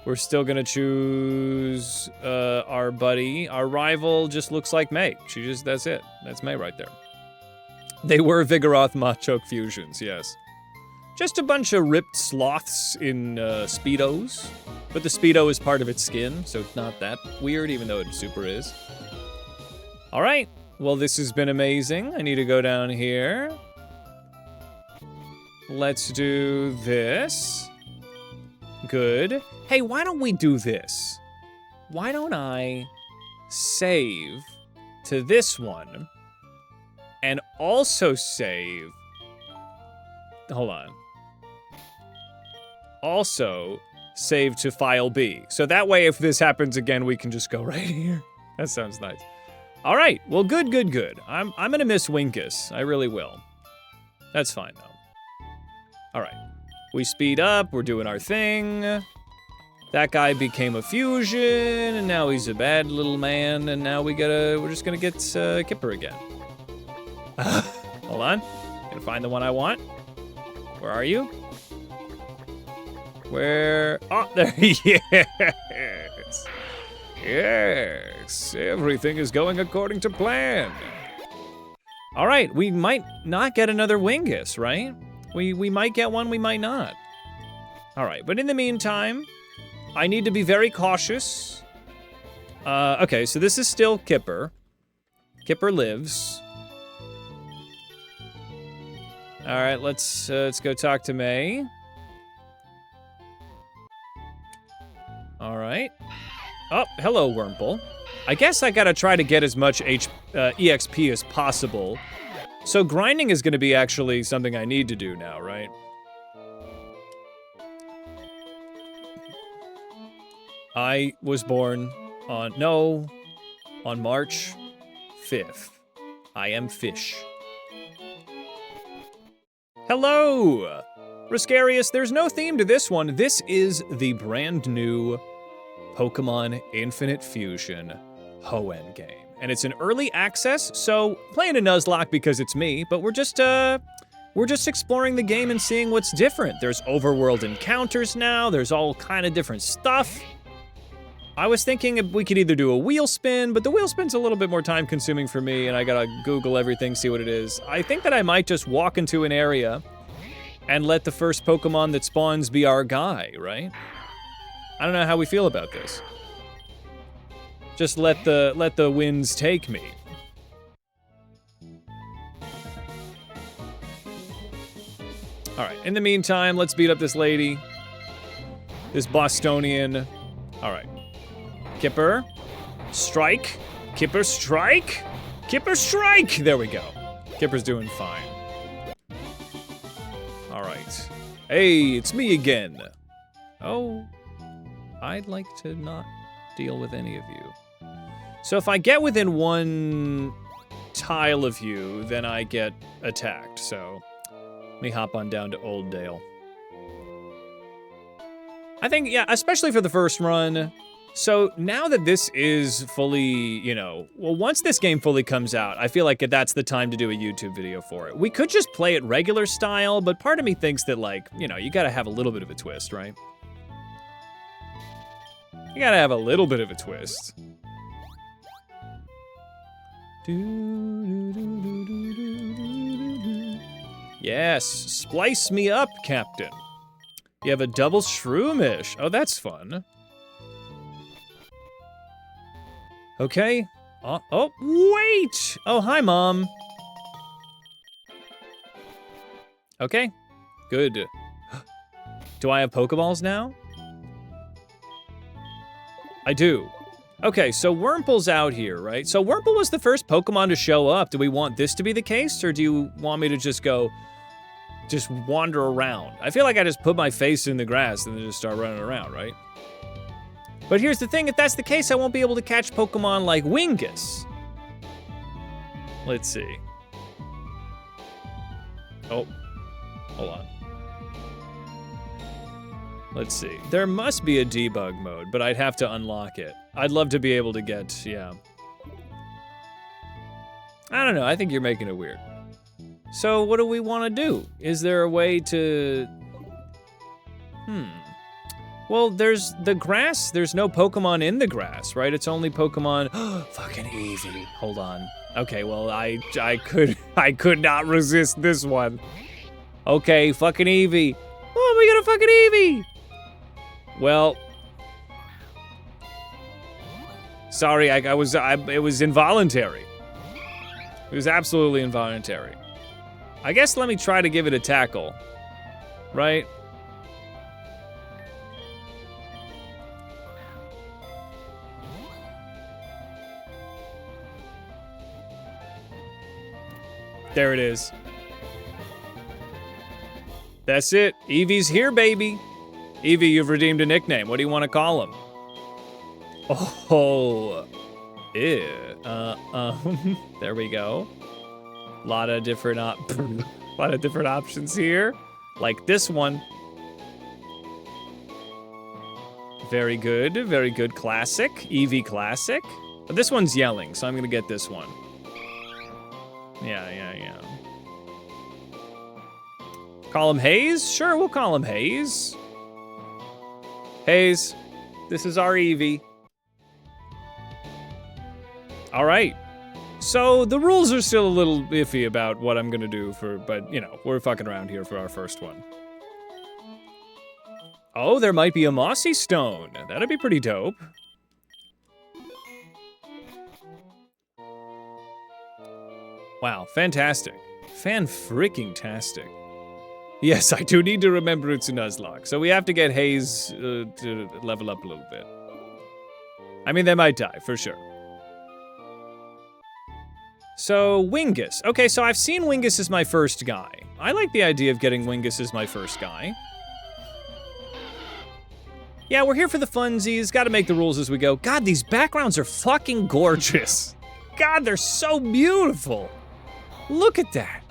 We're still gonna choose our buddy. Our rival just looks like May. That's it. That's May right there. They were Vigoroth Machoke fusions, yes. Just a bunch of ripped sloths in Speedos. But the Speedo is part of its skin, so it's not that weird, even though it super is. All right, well, this has been amazing. I need to go down here. Let's do this. Good. Hey, why don't we do this? Why don't I save to this one and also save... Hold on. Also save to file B. So that way, if this happens again, we can just go right here. That sounds nice. All right, well, good. I'm gonna miss Winkus. I really will. That's fine, though. All right, we speed up, we're doing our thing. That guy became a fusion, and now he's a bad little man, and now we're just gonna get Kipper again. Hold on, gonna find the one I want. Where are you? Where? Oh, there he is. Yes, everything is going according to plan. All right, we might not get another Wingus, right? We might get one, we might not. All right, but in the meantime, I need to be very cautious. Okay, so this is still Kipper. Kipper lives. All right, let's go talk to May. All right. Oh, hello, Wurmple. I guess I gotta try to get as much EXP as possible. So grinding is gonna be actually something I need to do now, right? I was born on March 5th. I am fish. Hello! Riscarius, there's no theme to this one. This is the brand new Pokemon Infinite Fusion Hoenn game. And it's an early access, so playing a Nuzlocke because it's me, but we're just exploring the game and seeing what's different. There's overworld encounters now, there's all kind of different stuff. I was thinking we could either do a wheel spin, but the wheel spin's a little bit more time consuming for me and I gotta Google everything, see what it is. I think that I might just walk into an area and let the first Pokemon that spawns be our guy, right? I don't know how we feel about this. Just let the winds take me. All right, in the meantime, let's beat up this lady. This Bostonian. All right. Kipper, strike. Kipper, strike. Kipper, strike. There we go. Kipper's doing fine. All right. Hey, it's me again. Oh, I'd like to not deal with any of you. So if I get within one tile of you, then I get attacked. So let me hop on down to Old Dale. I think, yeah, especially for the first run, So now that this is fully, you know, well, once this game fully comes out, I feel like that's the time to do a YouTube video for it. We could just play it regular style, but part of me thinks that, like, you know, you gotta have a little bit of a twist, right? You gotta have a little bit of a twist. Yes, splice me up, Captain. You have a double shroomish. Oh, that's fun. Okay. Oh, wait! Oh, hi, Mom. Okay, good. Do I have Pokeballs now? I do. Okay, so Wurmple's out here, right? So Wurmple was the first Pokemon to show up. Do we want this to be the case, or do you want me to just wander around? I feel like I just put my face in the grass and then just start running around, right? But here's the thing, if that's the case, I won't be able to catch Pokemon like Wingus. Let's see. Oh, hold on. Let's see. There must be a debug mode, but I'd have to unlock it. I'd love to be able to get, yeah. I don't know, I think you're making it weird. So what do we want to do? Is there a way to... Well, there's the grass. There's no Pokemon in the grass, right? It's only Pokemon... Fucking Eevee. Hold on. Okay, well, I could not resist this one. Okay, fucking Eevee. Oh, we got a fucking Eevee! Well... Sorry, it was involuntary. It was absolutely involuntary. I guess let me try to give it a tackle. Right? There it is. That's it. Eevee's here, baby. Eevee, you've redeemed a nickname. What do you want to call him? Oh, ew. There we go. Lot of different options here, like this one. Very good. Classic, Eevee classic. But this one's yelling, so I'm gonna get this one. Yeah. Call him Hayes? Sure, we'll call him Hayes. Hayes, this is our Eevee. All right. So the rules are still a little iffy about what I'm gonna do but you know, we're fucking around here for our first one. Oh, there might be a Mossy Stone. That'd be pretty dope. Wow, fantastic. Fan-freaking-tastic. Yes, I do need to remember it's a Nuzlocke, so we have to get Hayes to level up a little bit. I mean, they might die, for sure. So, Wingus. Okay, so I've seen Wingus as my first guy. I like the idea of getting Wingus as my first guy. Yeah, we're here for the funsies. Gotta make the rules as we go. God, these backgrounds are fucking gorgeous. God, they're so beautiful. Look at that.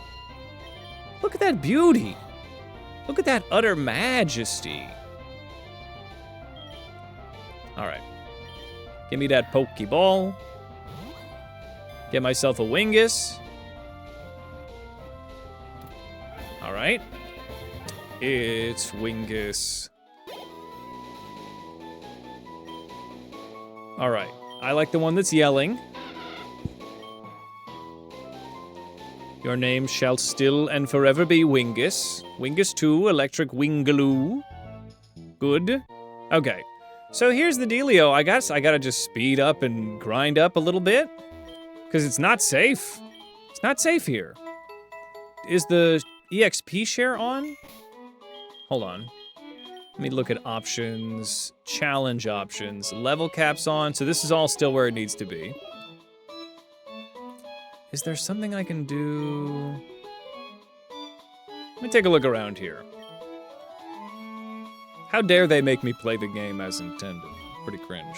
Look at that beauty. Look at that utter majesty. All right. Give me that Pokeball. Get myself a Wingus. All right. It's Wingus. All right. I like the one that's yelling. Your name shall still and forever be Wingus. Wingus 2, Electric Wingaloo. Good. Okay. So here's the dealio. I guess I gotta just speed up and grind up a little bit. Because it's not safe. It's not safe here. Is the EXP share on? Hold on. Let me look at options. Challenge options. Level caps on. So this is all still where it needs to be. Is there something I can do? Let me take a look around here. How dare they make me play the game as intended? Pretty cringe.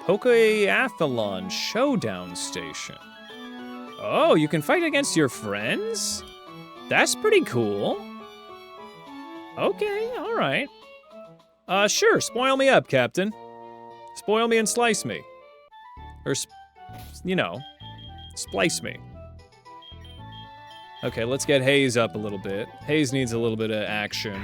Pokeathlon Showdown Station. Oh, you can fight against your friends? That's pretty cool. Okay, all right. Sure, spoil me up, Captain. Spoil me and slice me. Or, you know, splice me. Okay, let's get Hayes up a little bit. Hayes needs a little bit of action.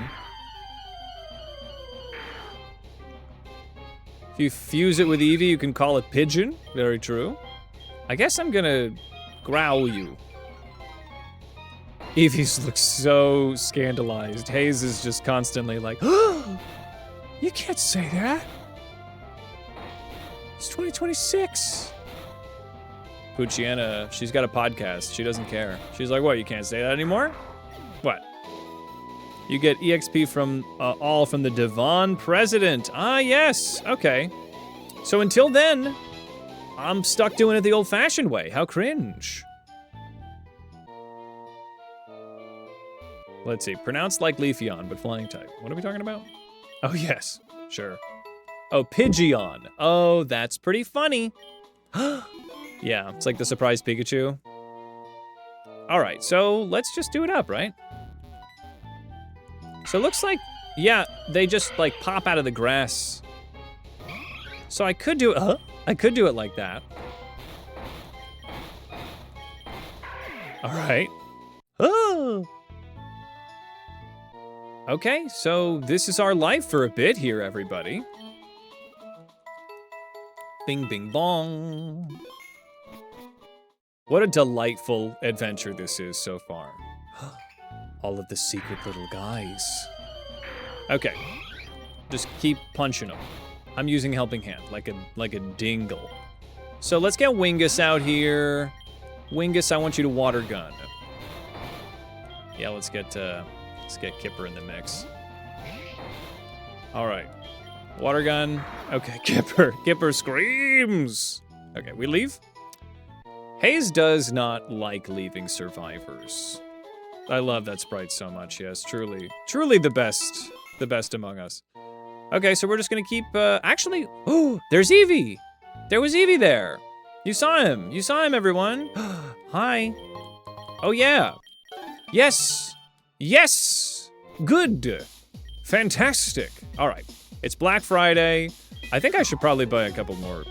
If you fuse it with Eevee, you can call it Pigeon. Very true. I guess I'm gonna growl you. Eevee looks so scandalized. Hayes is just constantly like, oh, you can't say that. It's 2026. Pucciana, she's got a podcast. She doesn't care. She's like, what, you can't say that anymore? What? You get EXP from all from the Devon President. Ah, yes. Okay. So until then, I'm stuck doing it the old-fashioned way. How cringe. Let's see. Pronounced like Leafeon, but flying type. What are we talking about? Oh, yes. Sure. Oh, Pidgeon. Oh, that's pretty funny. Yeah, it's like the surprise Pikachu. All right, so let's just do it up, right? So it looks like, yeah, they just like pop out of the grass. So I could do it, I could do it like that. All right. Oh. Okay, so this is our life for a bit here, everybody. Bing, bing, bong. What a delightful adventure this is so far. All of the secret little guys. Okay, just keep punching them. I'm using Helping Hand, like a dingle. So let's get Wingus out here. Wingus, I want you to water gun. Yeah, let's get Kipper in the mix. All right, water gun. Okay, Kipper screams. Okay, we leave. Hayes does not like leaving survivors. I love that sprite so much, yes, truly the best among us. Okay, so we're just gonna keep, actually, oh, there's Eevee. There was Eevee there. You saw him, everyone. Hi. Oh yeah. Yes, good, fantastic. All right, it's Black Friday. I think I should probably buy a couple more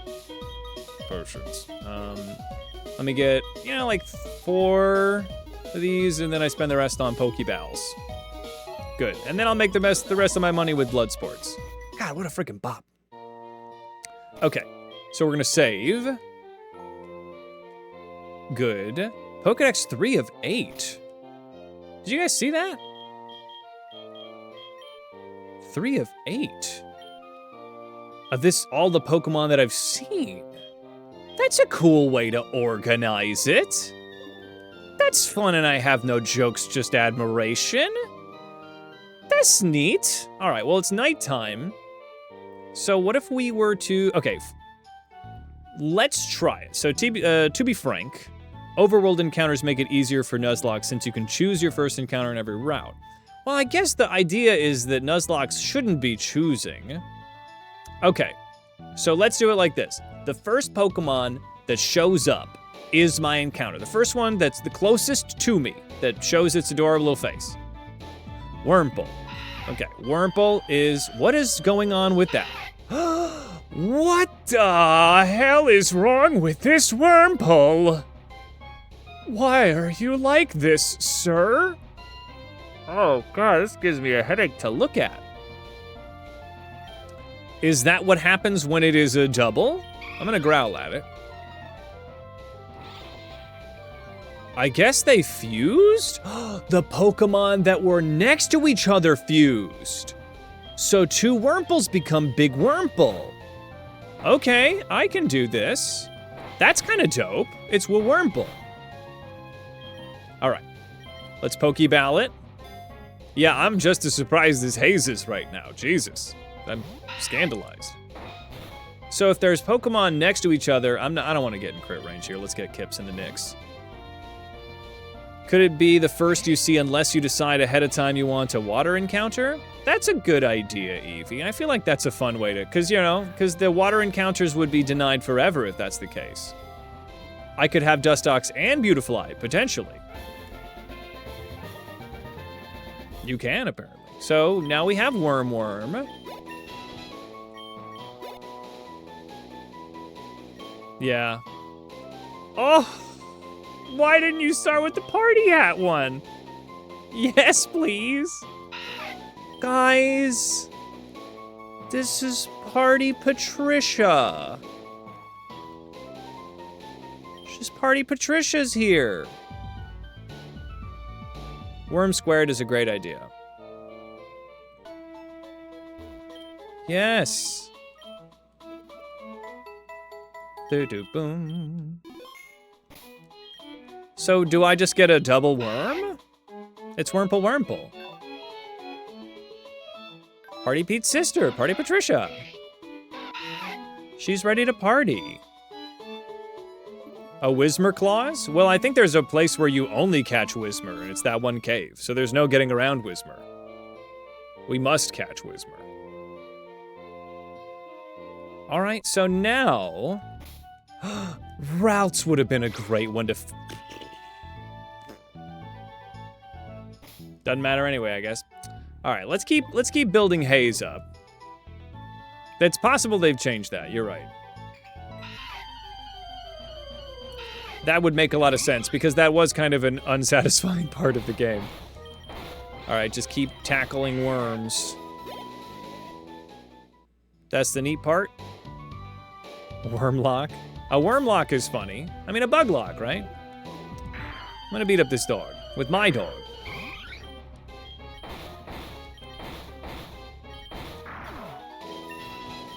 potions. Let me get, like 4 of these, and then I spend the rest on Pokeballs. Good, and then I'll make the rest of my money with blood sports. God, what a freaking bop. Okay, so we're gonna save. Good. Pokedex 3 of 8. Did you guys see that? 3 of 8. Of this, all the Pokemon that I've seen. That's a cool way to organize it. That's fun, and I have no jokes, just admiration. That's neat. All right, well, it's nighttime. So what if we were to, okay, let's try it. So to be frank, overworld encounters make it easier for Nuzlocke since you can choose your first encounter in every route. Well, I guess the idea is that Nuzlocke shouldn't be choosing. Okay, so let's do it like this. The first Pokemon that shows up is my encounter. The first one that's the closest to me, that shows its adorable little face. Wurmple. Okay, Wurmple is, what is going on with that? What the hell is wrong with this Wurmple? Why are you like this, sir? Oh God, this gives me a headache to look at. Is that what happens when it is a double? I'm gonna growl at it. I guess they fused? The Pokemon that were next to each other fused. So 2 Wurmples become Big Wurmple. Okay, I can do this. That's kind of dope. It's Wurmple. All right, let's Pokeball it. Yeah, I'm just as surprised as Hayes is right now. Jesus, I'm scandalized. So if there's Pokemon next to each other, I don't want to get in crit range here. Let's get Kips in the mix. Could it be the first you see unless you decide ahead of time you want a water encounter? That's a good idea, Eevee. I feel like that's a fun way to, because the water encounters would be denied forever if that's the case. I could have Dustox and Beautifly, potentially. You can, apparently. So now we have Worm. Yeah. Oh! Why didn't you start with the party hat one? Yes, please. Guys. This is Party Patricia. She's Party Patricia's here. Worm Squared is a great idea. Yes. Do-do-boom. So do I just get a double worm? It's Wurmple Wurmple. Party Pete's sister, Party Patricia. She's ready to party. A Whismer Claws? Well, I think there's a place where you only catch Whismer, and it's that one cave, so there's no getting around Whismer. We must catch Whismer. All right, so now... Routes would have been a great one to... Doesn't matter anyway, I guess. All right, let's keep building Haze up. It's possible they've changed that, you're right. That would make a lot of sense, because that was kind of an unsatisfying part of the game. All right, just keep tackling worms. That's the neat part. Wormlock. A wormlock is funny. I mean, a bug lock, right? I'm gonna beat up this dog with my dog.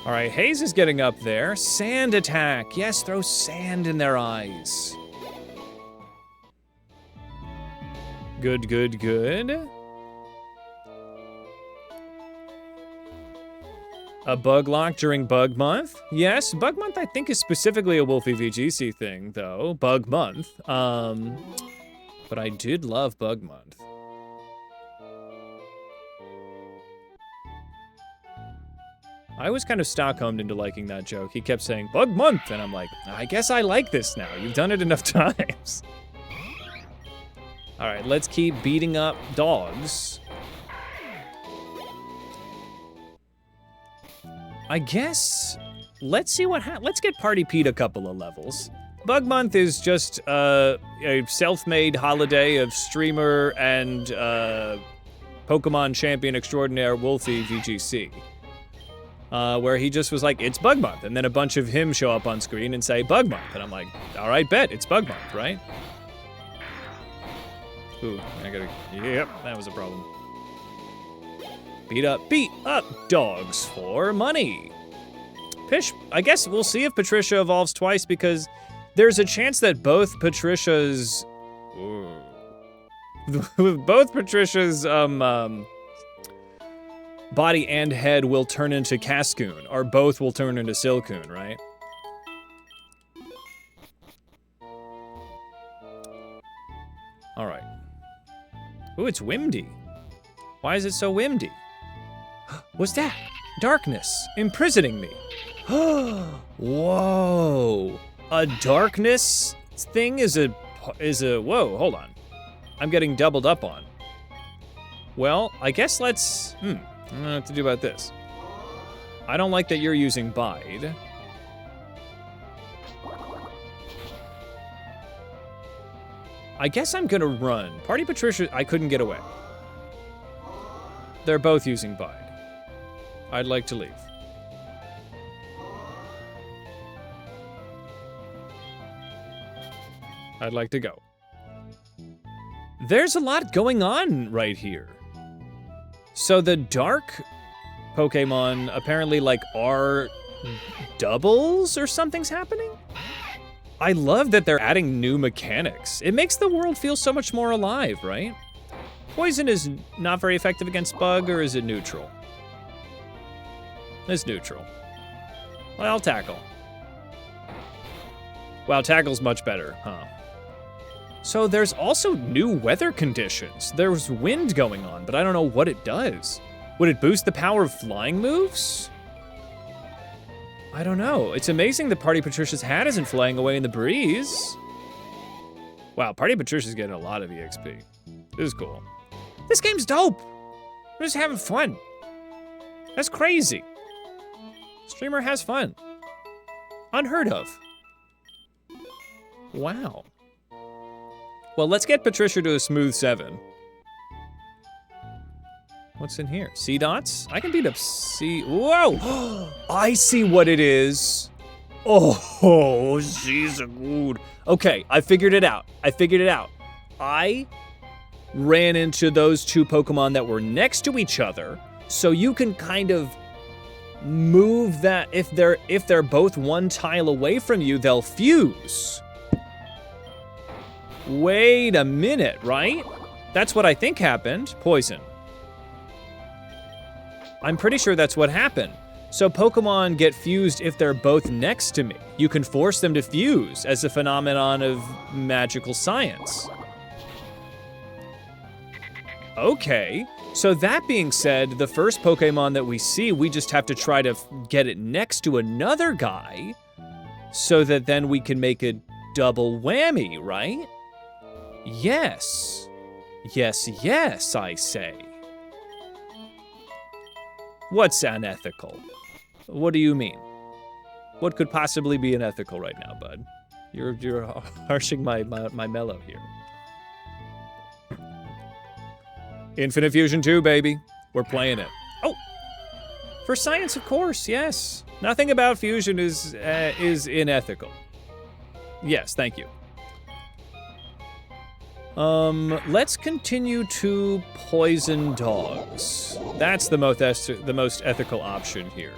All right, Haze is getting up there. Sand attack. Yes, throw sand in their eyes. Good, good, good. A bug lock during Bug Month? Yes, Bug Month I think is specifically a Wolfie VGC thing, though. Bug Month. But I did love Bug Month. I was kind of Stockholmed into liking that joke. He kept saying, Bug Month, and I'm like, I guess I like this now. You've done it enough times. All right, let's keep beating up dogs. I guess, let's see what happens. Let's get Party Pete a couple of levels. Bug Month is just a self-made holiday of streamer and Pokemon champion extraordinaire Wolfie VGC. Where he just was like, it's Bug Month, and then a bunch of him show up on screen and say Bug Month, and I'm like, all right, bet, it's Bug Month, right? Ooh, yep, that was a problem. Beat up dogs for money. I guess we'll see if Patricia evolves twice, because there's a chance that both Patricia's, body and head will turn into Cascoon, or both will turn into Silcoon, right? All right. Ooh, it's windy. Why is it so windy? What's that? Darkness imprisoning me. Whoa. A darkness thing is a, whoa, hold on. I'm getting doubled up on. Well, I guess let's, I don't know what to do about this. I don't like that you're using Bide. I guess I'm gonna run. Party Patricia, I couldn't get away. They're both using Bide. I'd like to leave. I'd like to go. There's a lot going on right here. So the dark Pokemon apparently like are doubles or something's happening? I love that they're adding new mechanics. It makes the world feel so much more alive, right? Poison is not very effective against Bug, or is it neutral? It's neutral. Well, Tackle. Wow, Tackle's much better, huh? So there's also new weather conditions. There's wind going on, but I don't know what it does. Would it boost the power of flying moves? I don't know. It's amazing that Party Patricia's hat isn't flying away in the breeze. Wow, Party Patricia's getting a lot of EXP. This is cool. This game's dope. We're just having fun. That's crazy. Streamer has fun. Unheard of. Wow. Well, let's get Patricia to a smooth 7. What's in here? Sea dots? I can beat up sea... Whoa! I see what it is. Oh, she's a good... Okay, I figured it out. I ran into those 2 Pokemon that were next to each other, so you can kind of move that. If they're both 1 tile away from you, they'll fuse. Wait a minute, right? That's what I think happened. Poison. I'm pretty sure that's what happened. So Pokemon get fused if they're both next to me. You can force them to fuse as a phenomenon of magical science. Okay, so that being said, the first Pokemon that we see, we just have to try to get it next to another guy so that then we can make a double whammy, right? Yes. Yes, I say. What's unethical? What do you mean? What could possibly be unethical right now, bud? You're harshing my mellow here. Infinite Fusion 2, baby. We're playing it. Oh! For science, of course, yes. Nothing about fusion is unethical. Yes, thank you. Let's continue to poison dogs. That's the most ethical option here.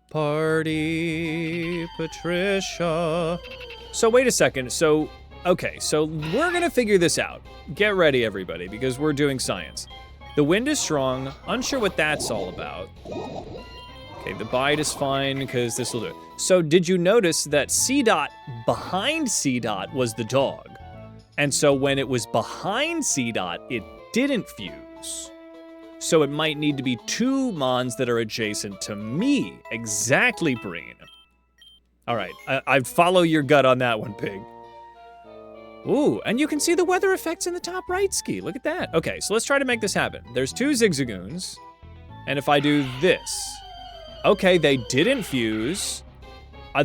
Party, Patricia. So wait a second. So, okay, so we're gonna figure this out. Get ready, everybody, because we're doing science. The wind is strong. Unsure what that's all about. Okay, the bite is fine, because this will do it. So did you notice that C-Dot behind C-Dot was the dog? And so when it was behind C-Dot, it didn't fuse. So it might need to be 2 Mons that are adjacent to me. Exactly, Breen. All right, I follow your gut on that one, Pig. Ooh, and you can see the weather effects in the top right, Ski. Look at that. Okay, so let's try to make this happen. There's 2 Zigzagoons, and if I do this... Okay, they didn't fuse.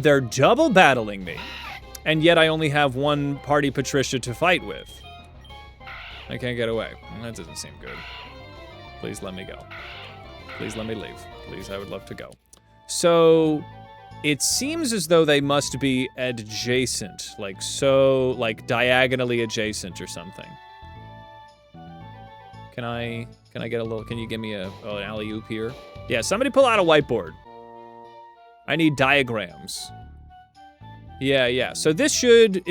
They're double battling me. And yet I only have 1 Party Patricia to fight with. I can't get away. That doesn't seem good. Please let me go. Please let me leave. Please, I would love to go. So, it seems as though they must be adjacent. Like diagonally adjacent or something. Can I get a little, can you give me an alley-oop here? Yeah, somebody pull out a whiteboard. I need diagrams. Yeah. So this should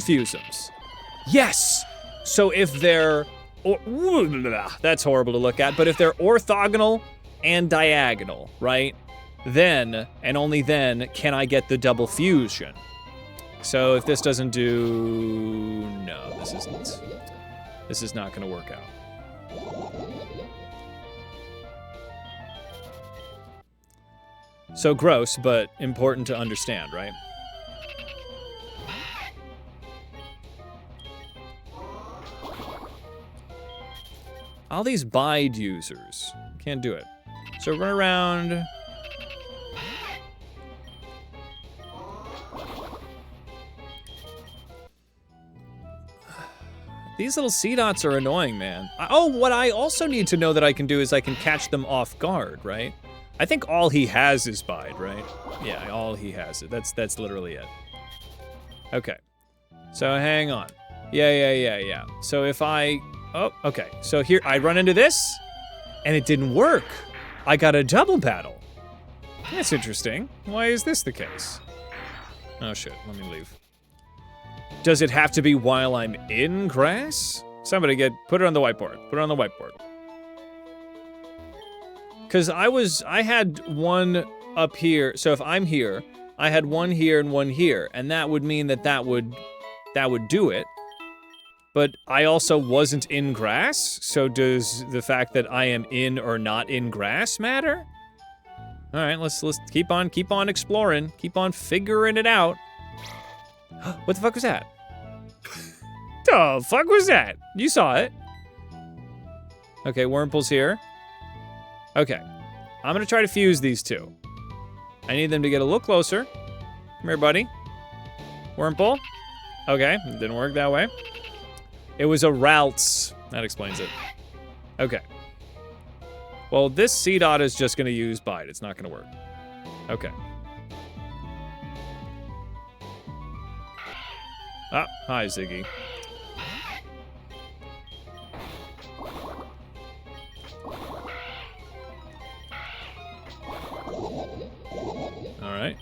fuse them. Yes! So if they're, that's horrible to look at, but if they're orthogonal and diagonal, right? Then, and only then, can I get the double fusion. So if this doesn't do, no, this is not gonna work out. So gross, but important to understand, right? All these bide users. Can't do it. So run around. These little C-Dots are annoying, man. Oh, what I also need to know that I can do is I can catch them off guard, right? I think all he has is bide, right? Yeah, all he has. That's literally it. Okay. So hang on. Yeah. So if I... Oh, okay. So here, I run into this, and it didn't work. I got a double battle. That's interesting. Why is this the case? Oh, shit. Let me leave. Does it have to be while I'm in grass? Somebody put it on the whiteboard. Put it on the whiteboard. Because I had one up here. So if I'm here, I had one here and one here. And that would mean that would do it. But I also wasn't in grass. So does the fact that I am in or not in grass matter? All right, let's keep on exploring. Keep on figuring it out. What the fuck was that? The fuck was that? You saw it. Okay, Wurmple's here. Okay, I'm gonna try to fuse these 2. I need them to get a little closer. Come here, buddy. Wurmple. Okay, it didn't work that way. It was a Ralts. That explains it. Okay. Well, this C-Dot is just gonna use Bite. It's not gonna work. Okay. Ah, hi, Ziggy. Alright.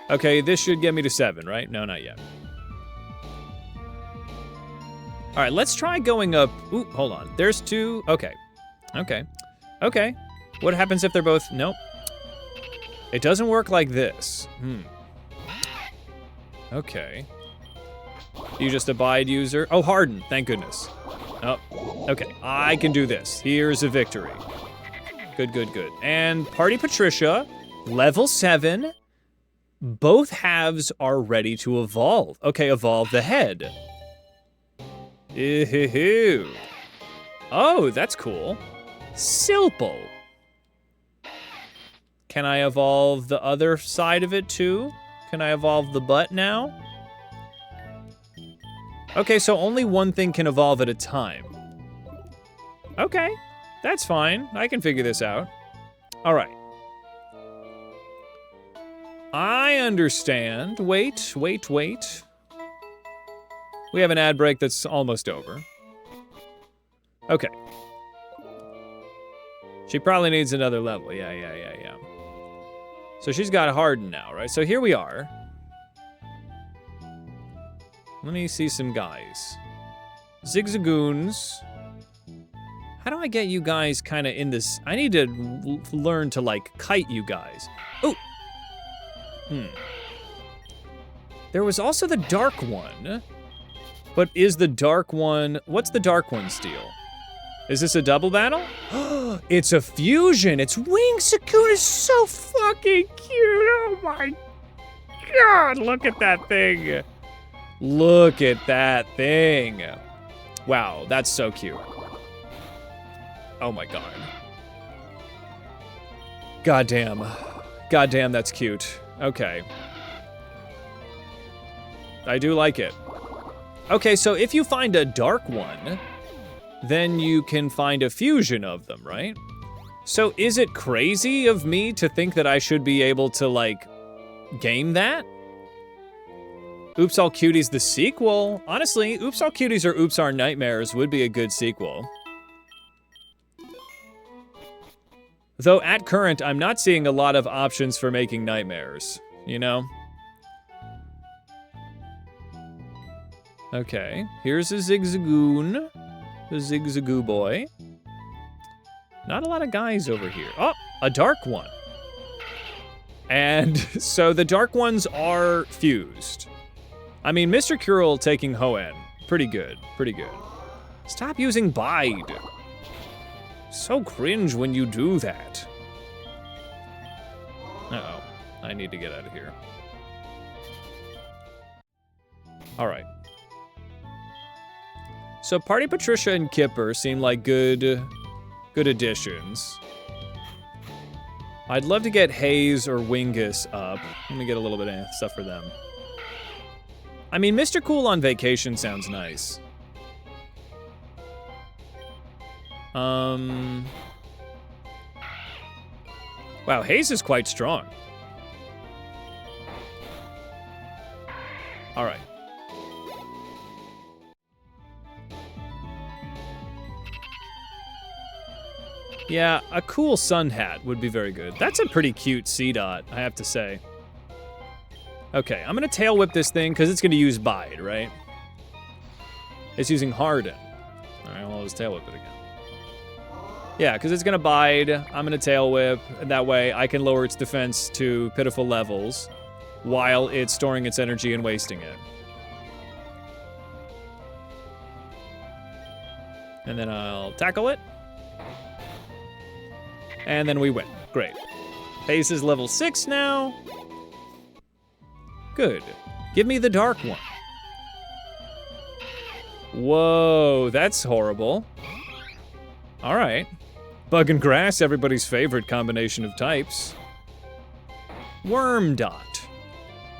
Okay, this should get me to 7, right? No, not yet. Alright, let's try going up. Ooh, hold on. There's 2. Okay. Okay. Okay. What happens if they're both... Nope. It doesn't work like this. Okay. You just abide user. Oh, harden. Thank goodness. Oh, okay. I can do this. Here's a victory. Good, good, good. And Party Patricia, level 7. Both halves are ready to evolve. Okay, evolve the head. Ew. Oh, that's cool. Silple. Can I evolve the other side of it too? Can I evolve the butt now? Okay, so only one thing can evolve at a time. Okay, that's fine. I can figure this out. All right. I understand. Wait, wait, wait. We have an ad break that's almost over. Okay. She probably needs another level. Yeah. So she's got hardened now, right? So here we are. Let me see some guys. Zigzagoons. How do I get you guys kind of in this? I need to learn to, like, kite you guys. Oh! There was also the dark one. But is the dark one... What's the dark one's deal? Is this a double battle? It's a fusion! It's Wing Suicune is so fucking cute! Oh my god! Look at that thing! Look at that thing! Wow, that's so cute. Oh my god. Goddamn. Goddamn, that's cute. Okay. I do like it. Okay, so if you find a dark one, then you can find a fusion of them, right? So is it crazy of me to think that I should be able to, like, game that? Oops All Cuties the sequel? Honestly, Oops All Cuties or Oops Our Nightmares would be a good sequel. Though at current, I'm not seeing a lot of options for making nightmares, you know? Okay, here's a Zigzagoon. The Zigzagoo boy. Not a lot of guys over here. Oh, a dark one. And so the dark ones are fused. I mean, Mr. Curl taking Hoenn. Pretty good, pretty good. Stop using Bide. So cringe when you do that. Uh-oh, I need to get out of here. All right. So Party Patricia and Kipper seem like good additions. I'd love to get Haze or Wingus up. Let me get a little bit of stuff for them. I mean, Mr. Cool on vacation sounds nice. Wow, Haze is quite strong. All right. Yeah, a cool sun hat would be very good. That's a pretty cute C-Dot, I have to say. Okay, I'm gonna tail whip this thing because it's gonna use Bide, right? It's using Harden. All right, well, I'll just tail whip it again. Yeah, because it's gonna Bide. I'm gonna tail whip, and that way I can lower its defense to pitiful levels while it's storing its energy and wasting it. And then I'll tackle it. And then we win. Great. Haze is level 6 now. Good. Give me the dark one. Whoa, that's horrible. All right. Bug and grass, everybody's favorite combination of types. Worm Dot.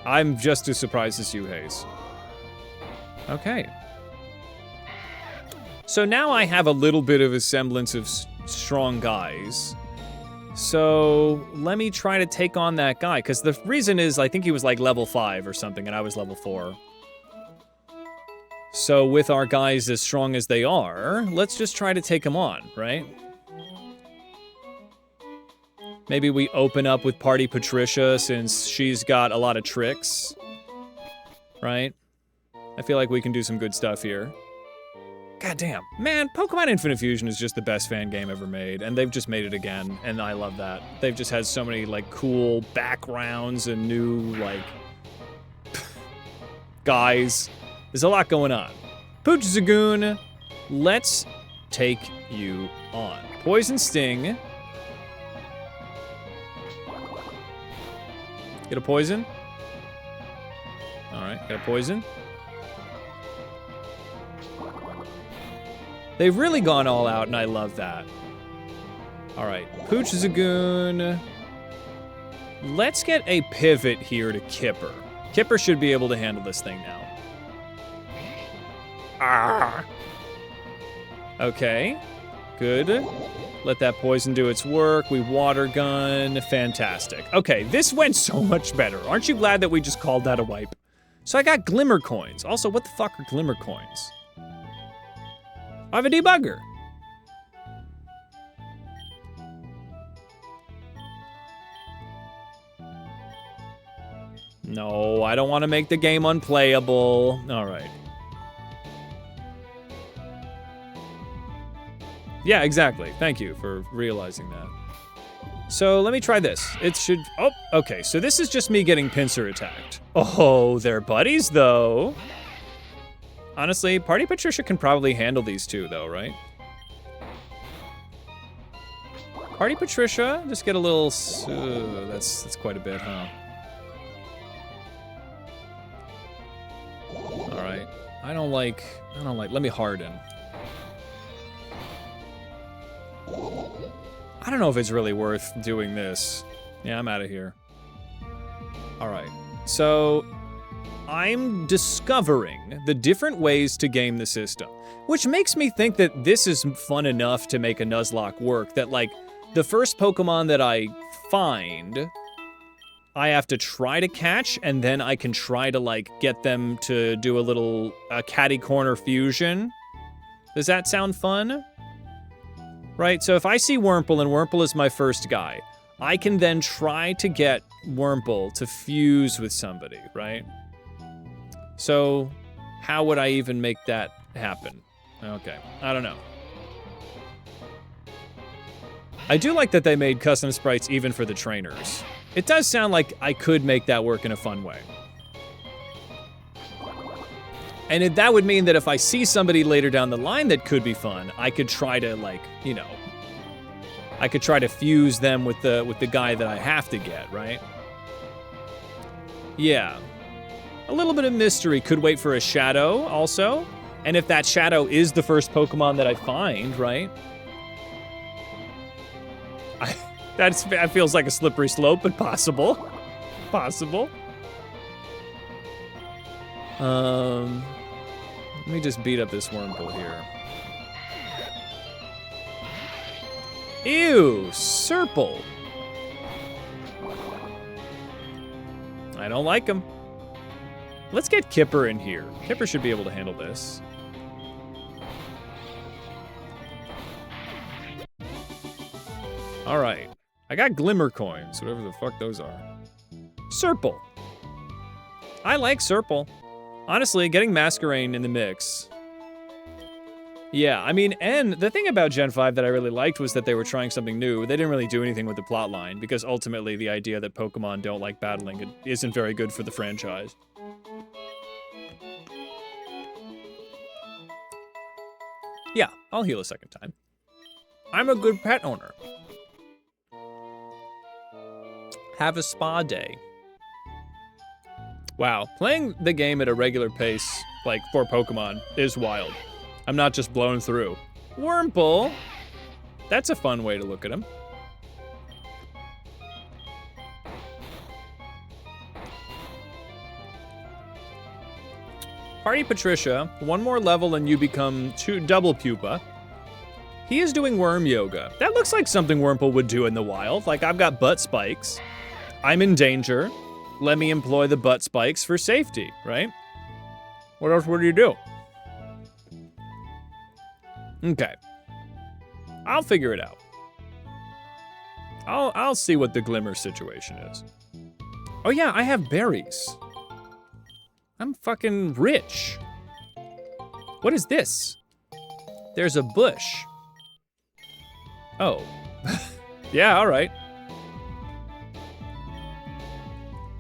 I'm just as surprised as you, Hayes. Okay. So now I have a little bit of a semblance of strong guys. So let me try to take on that guy, because the reason is I think he was like level 5 or something, and I was level 4. So with our guys as strong as they are, let's just try to take him on, right? Maybe we open up with Party Patricia since she's got a lot of tricks, right? I feel like we can do some good stuff here. God damn. Man, Pokemon Infinite Fusion is just the best fan game ever made, and they've just made it again, and I love that. They've just had so many, like, cool backgrounds and new, like, guys. There's a lot going on. Pooch Zagoon, let's take you on. Poison Sting. Get a poison. Alright, got a poison. They've really gone all out, and I love that. Alright, Pooch Zagoon. Let's get a pivot here to Kipper. Kipper should be able to handle this thing now. Ah. Okay, good. Let that poison do its work. We water gun. Fantastic. Okay, this went so much better. Aren't you glad that we just called that a wipe? So I got Glimmer Coins. Also, what the fuck are Glimmer Coins? I have a debugger. No, I don't want to make the game unplayable. All right. Yeah, exactly. Thank you for realizing that. So let me try this. It should, oh, okay. So this is just me getting pincer attacked. Oh, they're buddies though. Honestly, Party Patricia can probably handle these two though, right? Party Patricia, just get a little, that's quite a bit, huh? All right, I don't like, let me harden. I don't know if it's really worth doing this. Yeah, I'm out of here. All right, so I'm discovering the different ways to game the system, which makes me think that this is fun enough to make a Nuzlocke work, that like the first Pokemon that I find, I have to try to catch, and then I can try to like get them to do a little catty corner fusion. Does that sound fun? Right, so if I see Wurmple and Wurmple is my first guy, I can then try to get Wurmple to fuse with somebody, right? So how would I even make that happen? Okay, I don't know. I do like that they made custom sprites even for the trainers. It does sound like I could make that work in a fun way. And that would mean that if I see somebody later down the line that could be fun, I could try to, like, you know, I could try to fuse them with the guy that I have to get, right? Yeah. A little bit of mystery. Could wait for a shadow also. And if that shadow is the first Pokemon that I find, right? That feels like a slippery slope, but possible. Possible. Let me just beat up this Wurmple here. Ew, Serple. I don't like him. Let's get Kipper in here. Kipper should be able to handle this. All right. I got Glimmer Coins, whatever the fuck those are. Serple. I like Serple. Honestly, getting Masquerain in the mix. Yeah, I mean, and the thing about Gen 5 that I really liked was that they were trying something new. They didn't really do anything with the plotline, because ultimately the idea that Pokemon don't like battling isn't very good for the franchise. Yeah, I'll heal a second time. I'm a good pet owner. Have a spa day. Wow, playing the game at a regular pace, like, for Pokemon, is wild. I'm not just blown through. Wurmple! That's a fun way to look at him. Party Patricia, one more level and you become double pupa. He is doing worm yoga. That looks like something Wurmple would do in the wild. Like, I've got butt spikes. I'm in danger. Let me employ the butt spikes for safety, right? What else would you do? Okay. I'll figure it out. I'll see what the Glimmer situation is. Oh yeah, I have berries. I'm fucking rich. What is this? There's a bush. Oh. Yeah, all right.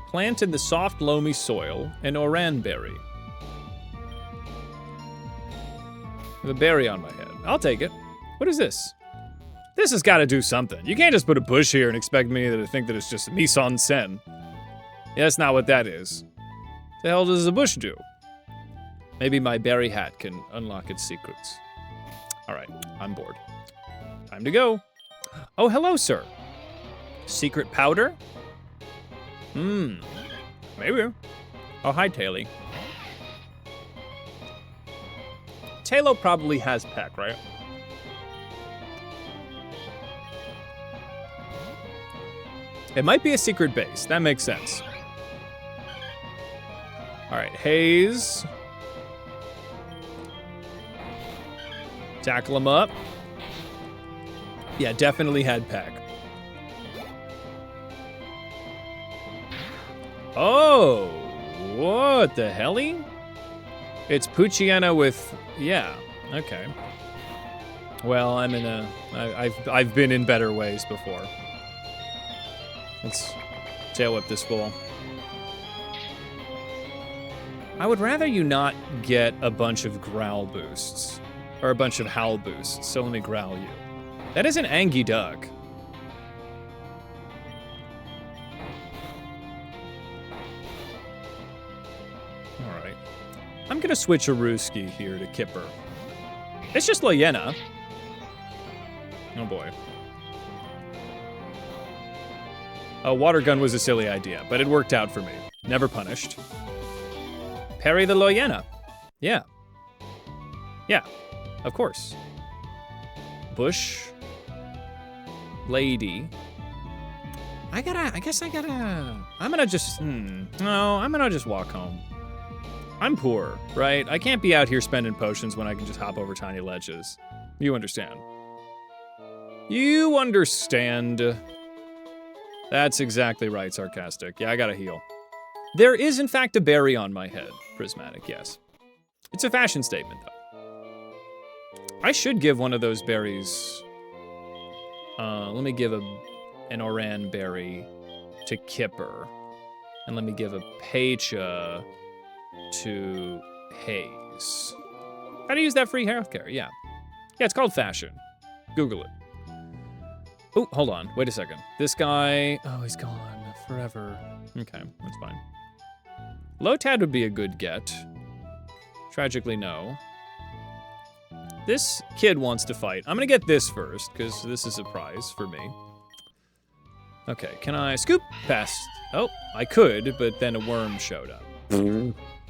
Plant in the soft, loamy soil an oran berry. With a berry on my head. I'll take it. What is this? This has got to do something. You can't just put a bush here and expect me to think that it's just mise-en-scène. Yeah, that's not what that is. What the hell does a bush do? Maybe my berry hat can unlock its secrets. All right, I'm bored. Time to go. Oh, hello, sir. Secret powder? Maybe. Oh, hi, Taily. Tailo probably has Peck, right? It might be a secret base. That makes sense. All right, Haze. Tackle him up. Yeah, definitely had Peck. Oh, what the helly? It's Poochyena with, yeah, okay. Well, I'm in a, I've been in better ways before. Let's tail whip this fool. I would rather you not get a bunch of growl boosts, or a bunch of howl boosts, so let me growl you. That is an Angie duck. All right. I'm gonna switch a Rooski here to Kipper. It's just Loyena. Oh boy. A water gun was a silly idea, but it worked out for me. Never punished. Parry the Loyena. Yeah. Yeah, of course. Bush. Lady. I'm gonna just walk home. I'm poor, right? I can't be out here spending potions when I can just hop over tiny ledges. You understand. You understand. That's exactly right, sarcastic. Yeah, I gotta heal. There is, in fact, a berry on my head. Prismatic, yes. It's a fashion statement, though. I should give one of those berries... let me give an Oran berry to Kipper. And let me give a Pecha to Haze. How to use that free healthcare, yeah. Yeah, it's called fashion. Google it. Oh, hold on, wait a second. This guy, oh, he's gone forever. Okay, that's fine. Lotad would be a good get. Tragically, no. This kid wants to fight. I'm gonna get this first, because this is a prize for me. Okay, can I scoop past? Oh, I could, but then a worm showed up.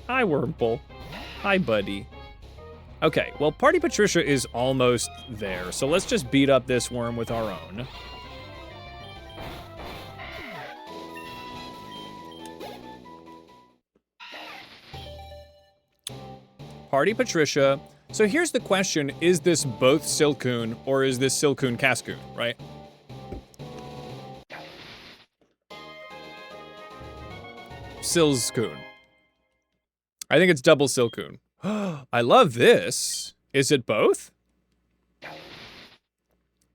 Hi, Wurmple. Hi, buddy. Okay, well, Party Patricia is almost there, so let's just beat up this worm with our own. Party Patricia. So here's the question, is this both Silcoon or is this Silcoon Cascoon, right? Silcoon. I think it's double Silcoon. I love this. Is it both?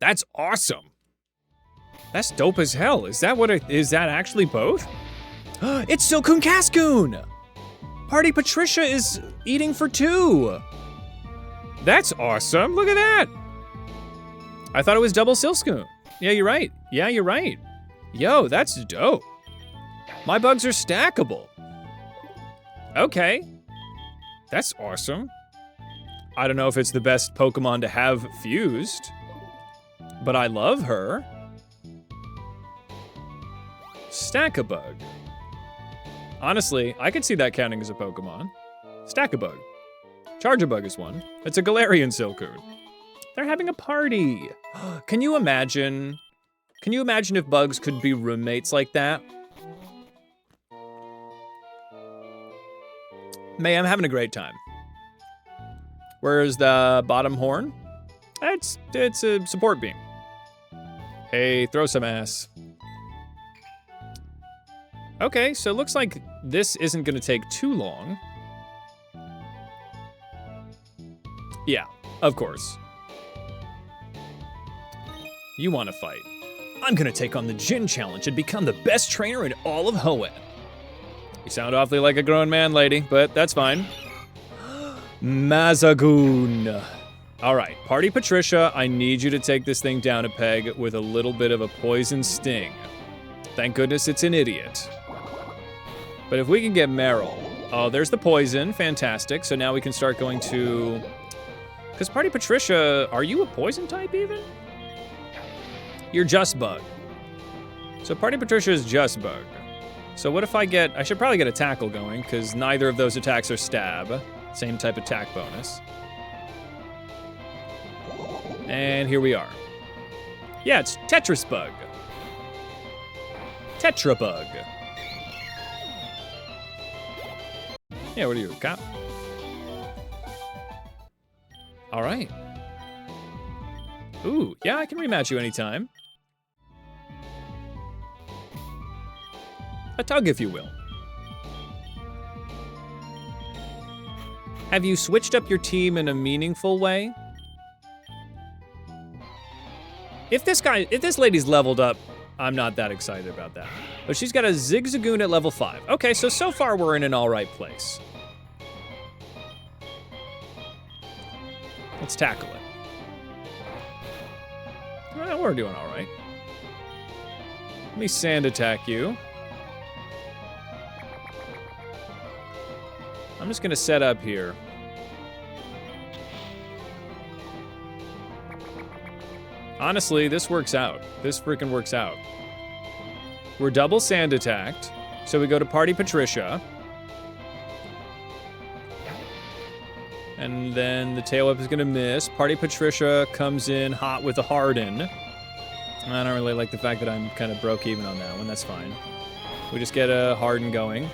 That's awesome. That's dope as hell. Is that what is that actually both? It's Silcoon Cascoon! Party Patricia is eating for two. That's awesome. Look at that. I thought it was double Silcoon. Yeah, you're right. Yeah, you're right. Yo, that's dope. My bugs are stackable. Okay. That's awesome. I don't know if it's the best Pokemon to have fused, but I love her. Stack-a-bug. Honestly, I could see that counting as a Pokemon. Stack-a-bug. Charge-a-bug is one. It's a Galarian Silcoon. They're having a party. Can you imagine? Can you imagine if bugs could be roommates like that? May, I'm having a great time. Where's the bottom horn? It's a support beam. Hey, throw some ass. Okay, so it looks like this isn't gonna take too long. Yeah, of course. You wanna fight. I'm gonna take on the gym challenge and become the best trainer in all of Hoenn. You sound awfully like a grown man, lady, but that's fine. Mazagoon. All right, Party Patricia, I need you to take this thing down a peg with a little bit of a poison sting. Thank goodness it's an idiot. But if we can get Meryl. Oh, there's the poison, fantastic. So now we can start going to, because Party Patricia, are you a poison type even? You're just bug. So Party Patricia is just bug. So what if I should probably get a tackle going, because neither of those attacks are stab. Same type attack bonus. And here we are. Yeah, it's Tetris Bug. Tetra Bug. Yeah, what are you, a cop? All right. Ooh, yeah, I can rematch you anytime. A tug, if you will. Have you switched up your team in a meaningful way? If this lady's leveled up, I'm not that excited about that. But she's got a Zigzagoon at level 5. Okay, so far we're in an all right place. Let's tackle it. Well, we're doing all right. Let me sand attack you. I'm just gonna set up here. Honestly, this works out. This freaking works out. We're double sand attacked, so we go to Party Patricia. And then the tail whip is gonna miss. Party Patricia comes in hot with a Harden. I don't really like the fact that I'm kind of broke even on that one, that's fine. We just get a Harden going.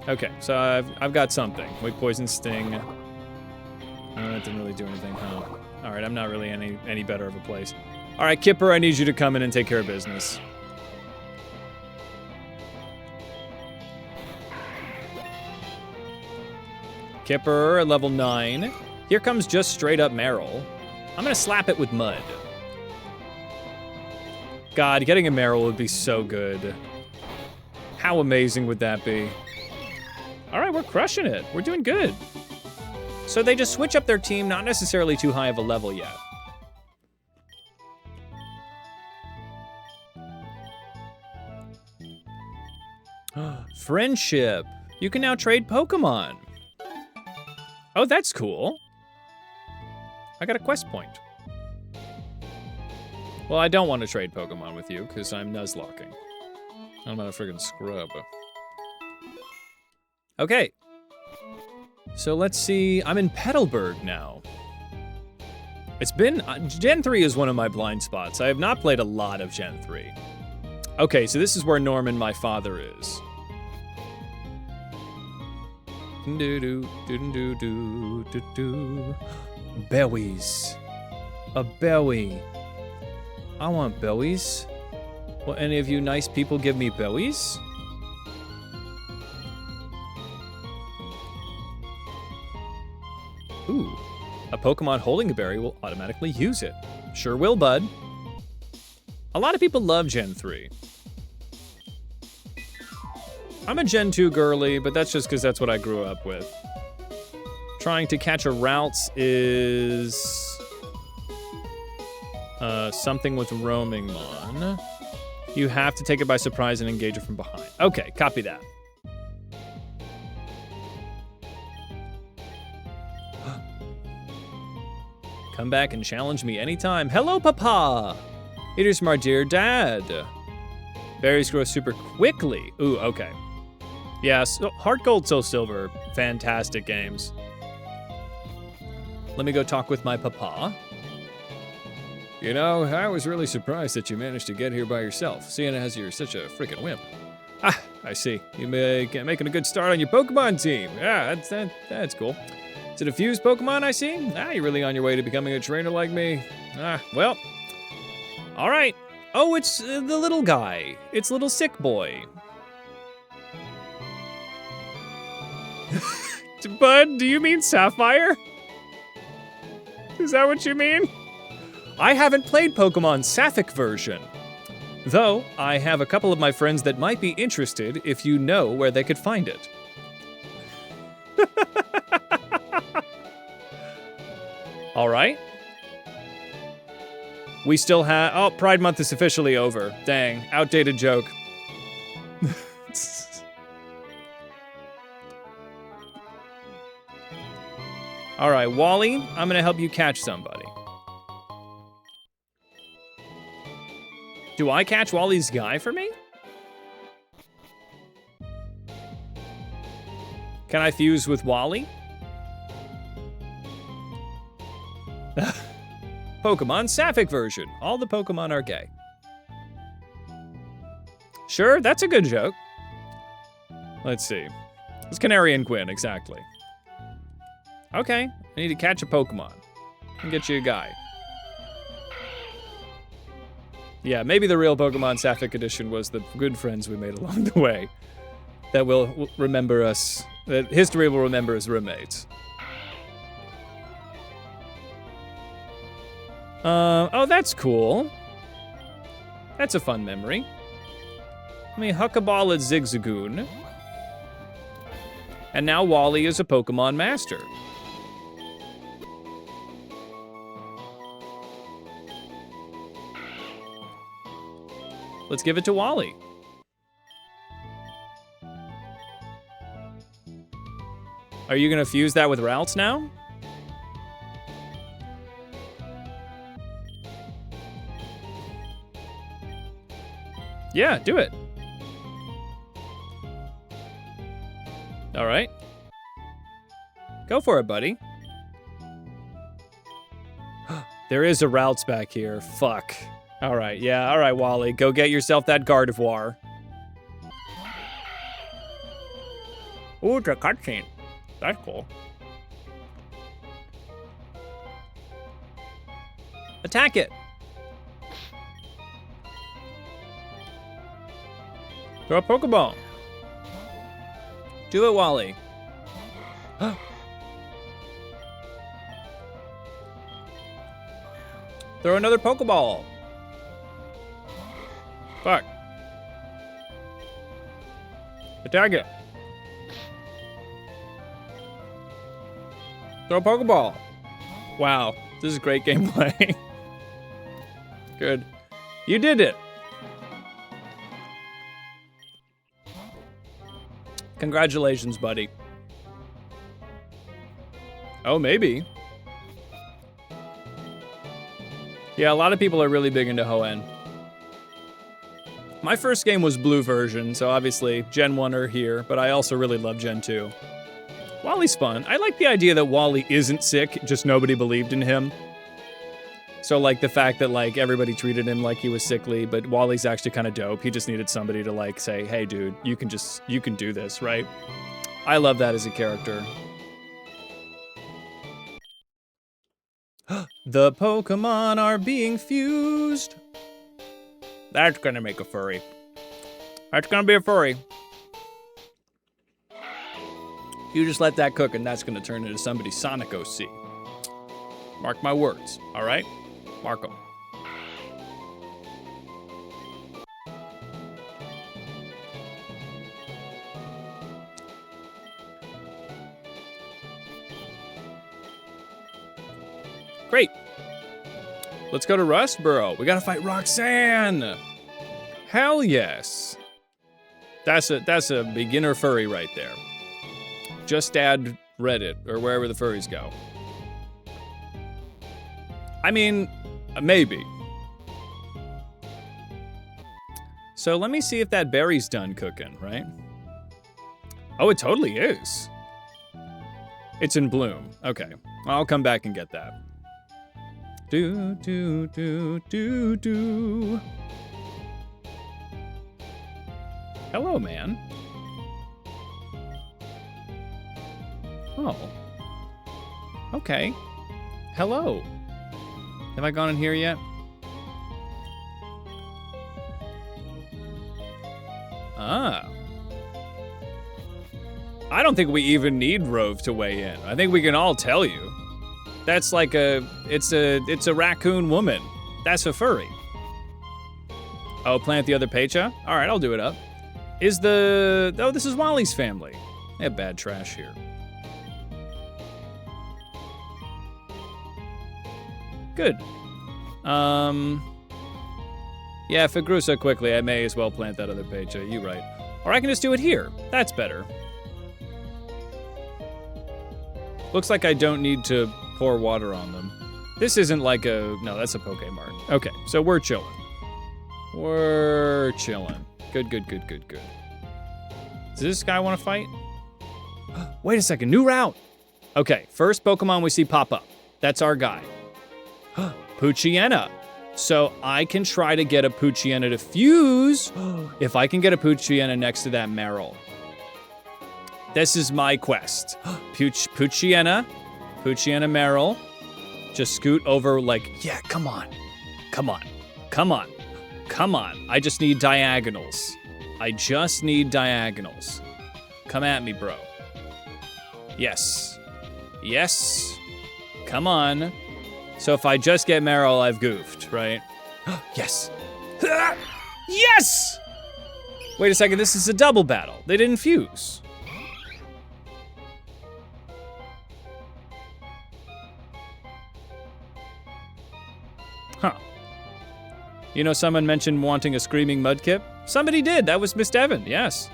Okay, so I've got something. Wait, Poison Sting. Oh, that didn't really do anything, huh? All right, I'm not really any better of a place. All right, Kipper, I need you to come in and take care of business. Kipper at level 9. Here comes just straight up Meryl. I'm gonna slap it with mud. God, getting a Meryl would be so good. How amazing would that be? All right, we're crushing it. We're doing good. So they just switch up their team, not necessarily too high of a level yet. Friendship. You can now trade Pokemon. Oh, that's cool. I got a quest point. Well, I don't want to trade Pokemon with you, because I'm Nuzlocking. I'm not a friggin' scrub. Okay. So let's see, I'm in Petalburg now. It's been, Gen 3 is one of my blind spots. I have not played a lot of Gen 3. Okay, so this is where Norman, my father, is. Berries. A berry. I want berries. Will any of you nice people give me berries? Ooh, a Pokemon holding a berry will automatically use it. Sure will, bud. A lot of people love Gen 3. I'm a Gen 2 girly, but that's just because that's what I grew up with. Trying to catch a Routes is something with roaming mon. You have to take it by surprise and engage it from behind. Okay, copy that. Come back and challenge me anytime. Hello, Papa! It is my dear dad. Berries grow super quickly. Ooh, okay. Yeah, so Heart Gold, Soul Silver, fantastic games. Let me go talk with my papa.
You know, I was really surprised that you managed to get here by yourself, seeing as you're such a freaking wimp. Ah, I see. You making a good start on your Pokemon team. Yeah, that's cool. Is it a fused Pokemon I see? Ah, you're really on your way to becoming a trainer like me. Ah, well.
All right. Oh, it's the little guy. It's little sick boy. Bud, do you mean Sapphire? Is that what you mean? I haven't played Pokemon Sapphic version. Though, I have a couple of my friends that might be interested if you know where they could find it. All right. We still have... Oh, Pride Month is officially over. Dang, outdated joke. All right, Wally, I'm gonna help you catch somebody. Do I catch Wally's guy for me? Can I fuse with Wally? Pokemon Sapphic version. All the Pokemon are gay. Sure, that's a good joke. Let's see. It's Canary and Quinn, exactly. Okay, I need to catch a Pokemon. And get you a guy. Yeah, maybe the real Pokemon Sapphic Edition was the good friends we made along the way. That will remember us, that history will remember as roommates. Oh, that's cool. That's a fun memory. Let me huck a ball at Zigzagoon. And now Wally is a Pokemon master. Let's give it to Wally. Are you gonna fuse that with Ralts now? Yeah, do it. All right. Go for it, buddy. There is a Ralts back here. Fuck. All right, yeah, all right, Wally. Go get yourself that Gardevoir. Ooh, it's a cutscene. That's cool. Attack it. Throw a Pokeball. Do it, Wally. Throw another Pokeball. Fuck. Attack it. Throw a Pokeball. Wow, this is great gameplay. Good. You did it. Congratulations, buddy. Oh, maybe. Yeah, a lot of people are really big into Hoenn. My first game was Blue version, so obviously Gen 1 are here, but I also really love Gen 2. Wally's fun. I like the idea that Wally isn't sick, just nobody believed in him. So like the fact that like everybody treated him like he was sickly, but Wally's actually kind of dope. He just needed somebody to like say, hey dude, you can do this, right? I love that as a character. The Pokemon are being fused. That's gonna make a furry. That's gonna be a furry. You just let that cook and that's gonna turn into somebody's Sonic OC. Mark my words, all right? Mark them. Great. Let's go to Rustboro. We gotta fight Roxanne. Hell yes. That's a beginner furry right there. Just add Reddit or wherever the furries go. I mean, maybe. So let me see if that berry's done cooking, right? Oh, it totally is. It's in bloom. Okay. I'll come back and get that. Do, do, do, do, do. Hello, man. Oh. Okay. Hello. Have I gone in here yet? Ah. I don't think we even need Rove to weigh in. I think we can all tell you. That's like it's a raccoon woman. That's a furry. Oh, plant the other pecha? All right, I'll do it up. Oh, this is Wally's family. They have bad trash here. Good. Yeah, if it grew so quickly, I may as well plant that other pecha. You're right. Or I can just do it here. That's better. Looks like I don't need to pour water on them. This isn't like no, that's a Pokemart. Okay, so we're chilling. We're chilling. Good. Does this guy want to fight? Wait a second, new route. Okay, first Pokemon we see pop up. That's our guy. Poochyena. So I can try to get a Poochyena to fuse if I can get a Poochyena next to that Marill. This is my quest. Poochyena Marill. Just scoot over like, yeah, come on. I just need diagonals. Come at me, bro. Yes. Come on. So if I just get Marill, I've goofed, right? Yes. Yes! Wait a second, this is a double battle. They didn't fuse. Huh. You know, someone mentioned wanting a screaming Mudkip? Somebody did, that was Miss Devon, yes.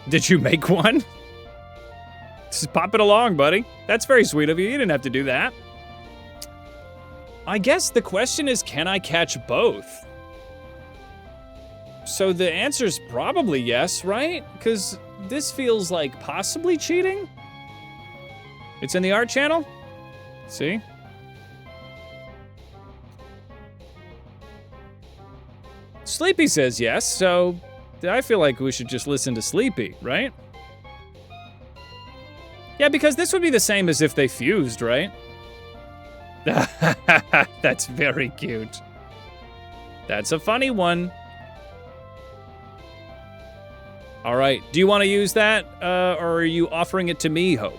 Did you make one? Just pop it along, buddy. That's very sweet of you, you didn't have to do that. I guess the question is, can I catch both? So the answer's probably yes, right? Because this feels like possibly cheating. It's in the art channel? See? Sleepy says yes, so I feel like we should just listen to Sleepy, right? Yeah, because this would be the same as if they fused, right? That's very cute. That's a funny one. All right, do you want to use that, or are you offering it to me, Hope?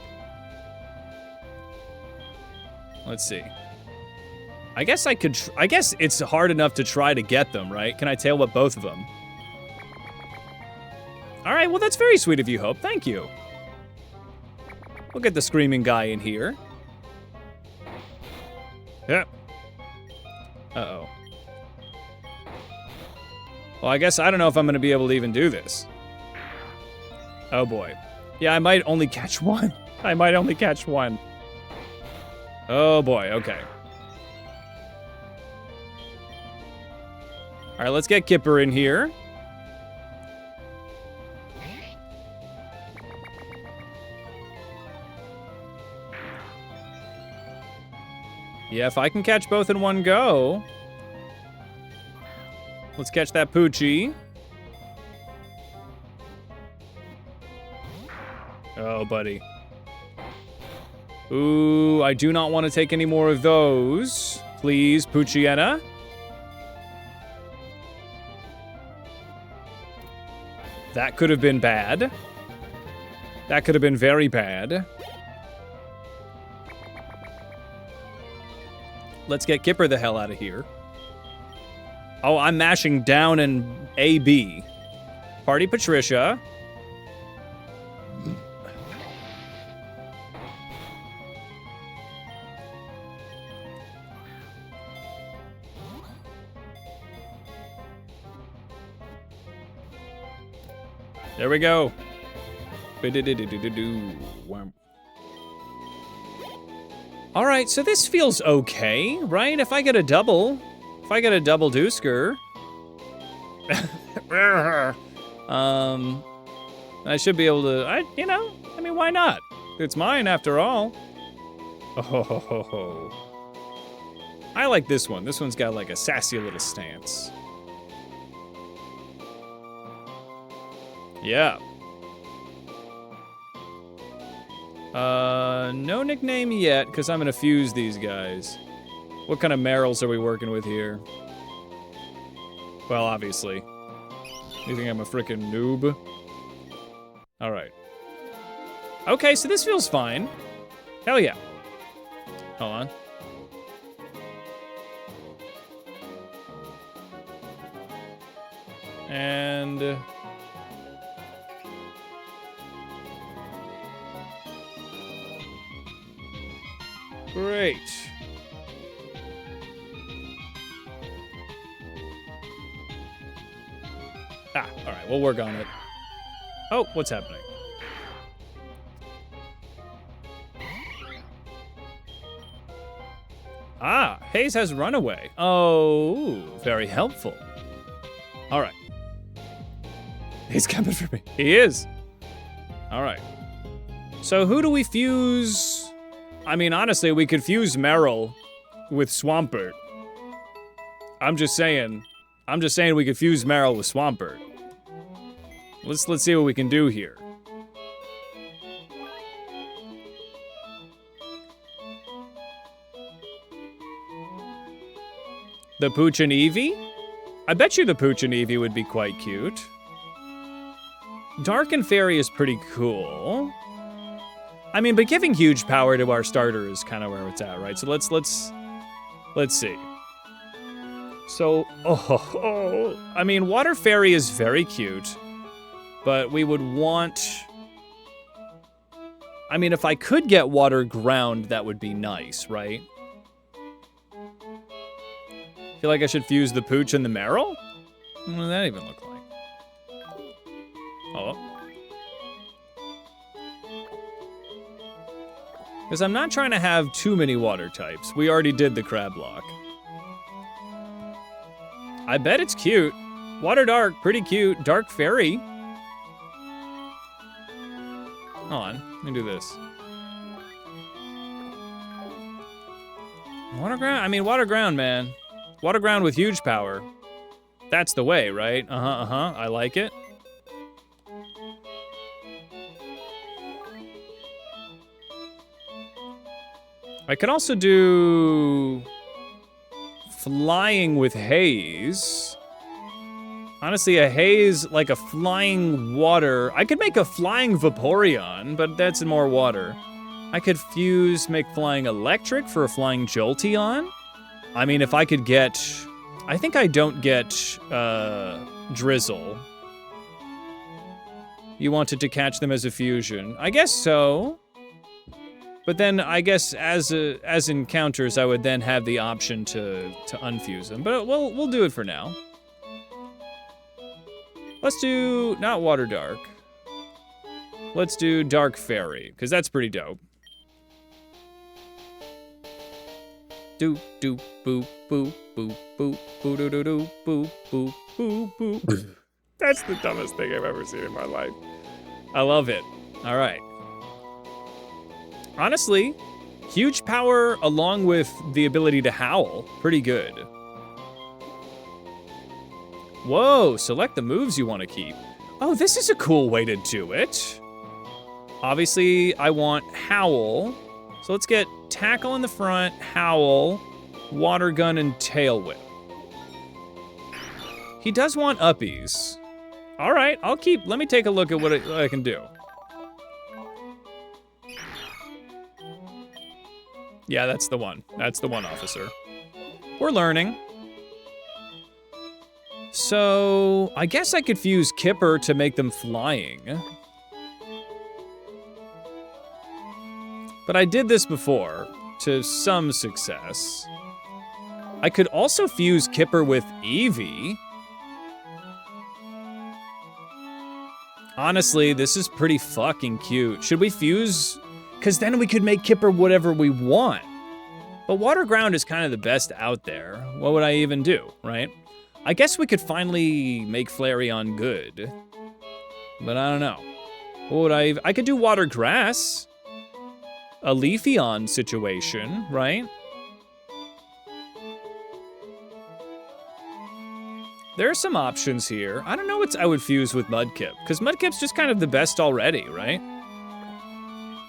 Let's see. I guess I could, I guess it's hard enough to try to get them, right? Can I tail whip both of them? All right, well, that's very sweet of you, Hope. Thank you. We'll get the screaming guy in here. Yep. Uh-oh. Well, I guess I don't know if I'm going to be able to even do this. Oh, boy. Yeah, I might only catch one. Oh, boy. Okay. All right, let's get Kipper in here. Yeah, if I can catch both in one go. Let's catch that Poochie. Oh, buddy. Ooh, I do not want to take any more of those. Please, Poochyena. That could have been bad. That could have been very bad. Let's get Kipper the hell out of here. Oh, I'm mashing down and AB. Party Patricia. There we go. All right, so this feels okay, right? If I get a double Doosker. I should be able to, I mean, why not? It's mine after all. Oh, ho, ho, ho, ho. I like this one. This one's got like a sassy little stance. Yeah. No nickname yet, because I'm gonna fuse these guys. What kind of Merrills are we working with here? Well, obviously. You think I'm a frickin' noob? Alright. Okay, so this feels fine. Hell yeah. Hold on. And... great. Alright, we'll work on it. Oh, what's happening? Hayes has runaway. Oh, very helpful. Alright. He's coming for me. He is. Alright. So who do we fuse? I mean, honestly, we could fuse Merrill with Swampert. I'm just saying we could fuse Merrill with Swampert. Let's see what we can do here. The Pooch and Eevee? I bet you the Pooch and Eevee would be quite cute. Dark and Fairy is pretty cool. I mean, but giving huge power to our starter is kind of where it's at, right? So let's see. So, I mean, Water Fairy is very cute, but we would want... I mean, if I could get Water Ground, that would be nice, right? Feel like I should fuse the Pooch and the Merrill? What does that even look like? Oh. Because I'm not trying to have too many water types. We already did the Crablock. I bet it's cute. Water Dark, pretty cute. Dark Fairy. Hold on, let me do this. Water Ground? I mean, Water Ground, man. Water Ground with huge power. That's the way, right? I like it. I could also do flying with Haze. Honestly, a Haze, like a flying water. I could make a flying Vaporeon, but that's more water. I could make flying electric for a flying Jolteon. I mean, if I could get... I think I don't get Drizzle. You wanted to catch them as a fusion. I guess so. But then I guess as encounters, I would then have the option to unfuse them. But we'll do it for now. Let's do not Water Dark. Let's do Dark Fairy, because that's pretty dope. Do do boo boo boo boo boo do do do boo boo boo boo. That's the dumbest thing I've ever seen in my life. I love it. All right. Honestly, huge power along with the ability to howl. Pretty good. Whoa, select the moves you want to keep. Oh, this is a cool way to do it. Obviously, I want Howl. So let's get Tackle in the front, Howl, Water Gun, and Tail Whip. He does want uppies. All right, let me take a look at what I can do. Yeah, that's the one. That's the one, officer. We're learning. So, I guess I could fuse Kipper to make them flying. But I did this before, to some success. I could also fuse Kipper with Eevee. Honestly, this is pretty fucking cute. Should we fuse? Because then we could make Kipper whatever we want. But Water Ground is kind of the best out there. What would I even do, right? I guess we could finally make Flareon good. But I don't know. What would I could do water grass. A Leafeon situation, right? There are some options here. I don't know what I would fuse with Mudkip, because Mudkip's just kind of the best already, right?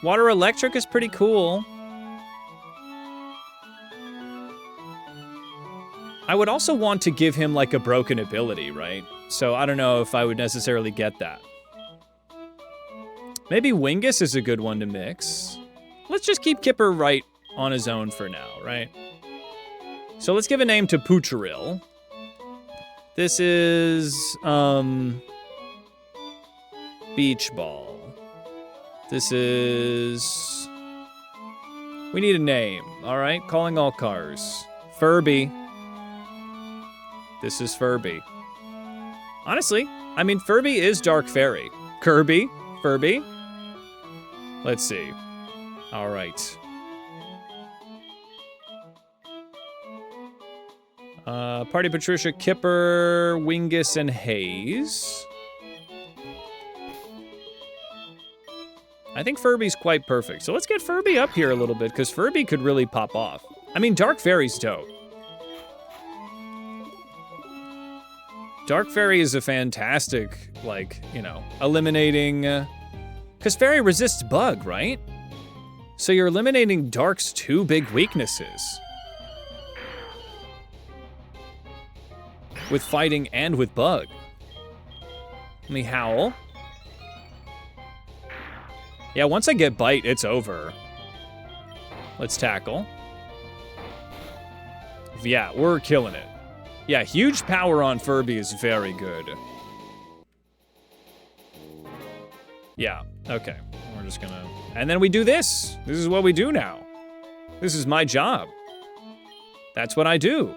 Water Electric is pretty cool. I would also want to give him like a broken ability, right? So I don't know if I would necessarily get that. Maybe Wingus is a good one to mix. Let's just keep Kipper right on his own for now, right? So let's give a name to Poocherill. This is, Beach Ball. This is... We need a name, all right? Calling all cars. Furby. This is Furby. Honestly, I mean, Furby is Dark Fairy. Kirby, Furby. Let's see. All right. Party Patricia, Kipper, Wingus, and Hayes. I think Furby's quite perfect. So let's get Furby up here a little bit, because Furby could really pop off. I mean, Dark Fairy's dope. Dark Fairy is a fantastic, like, you know, eliminating... Because Fairy resists Bug, right? So you're eliminating Dark's two big weaknesses. With fighting and with Bug. Let me howl. Yeah, once I get Bite, it's over. Let's tackle. Yeah, we're killing it. Yeah, huge power on Furby is very good. Yeah, okay. We're just gonna... And then we do this. This is what we do now. This is my job. That's what I do.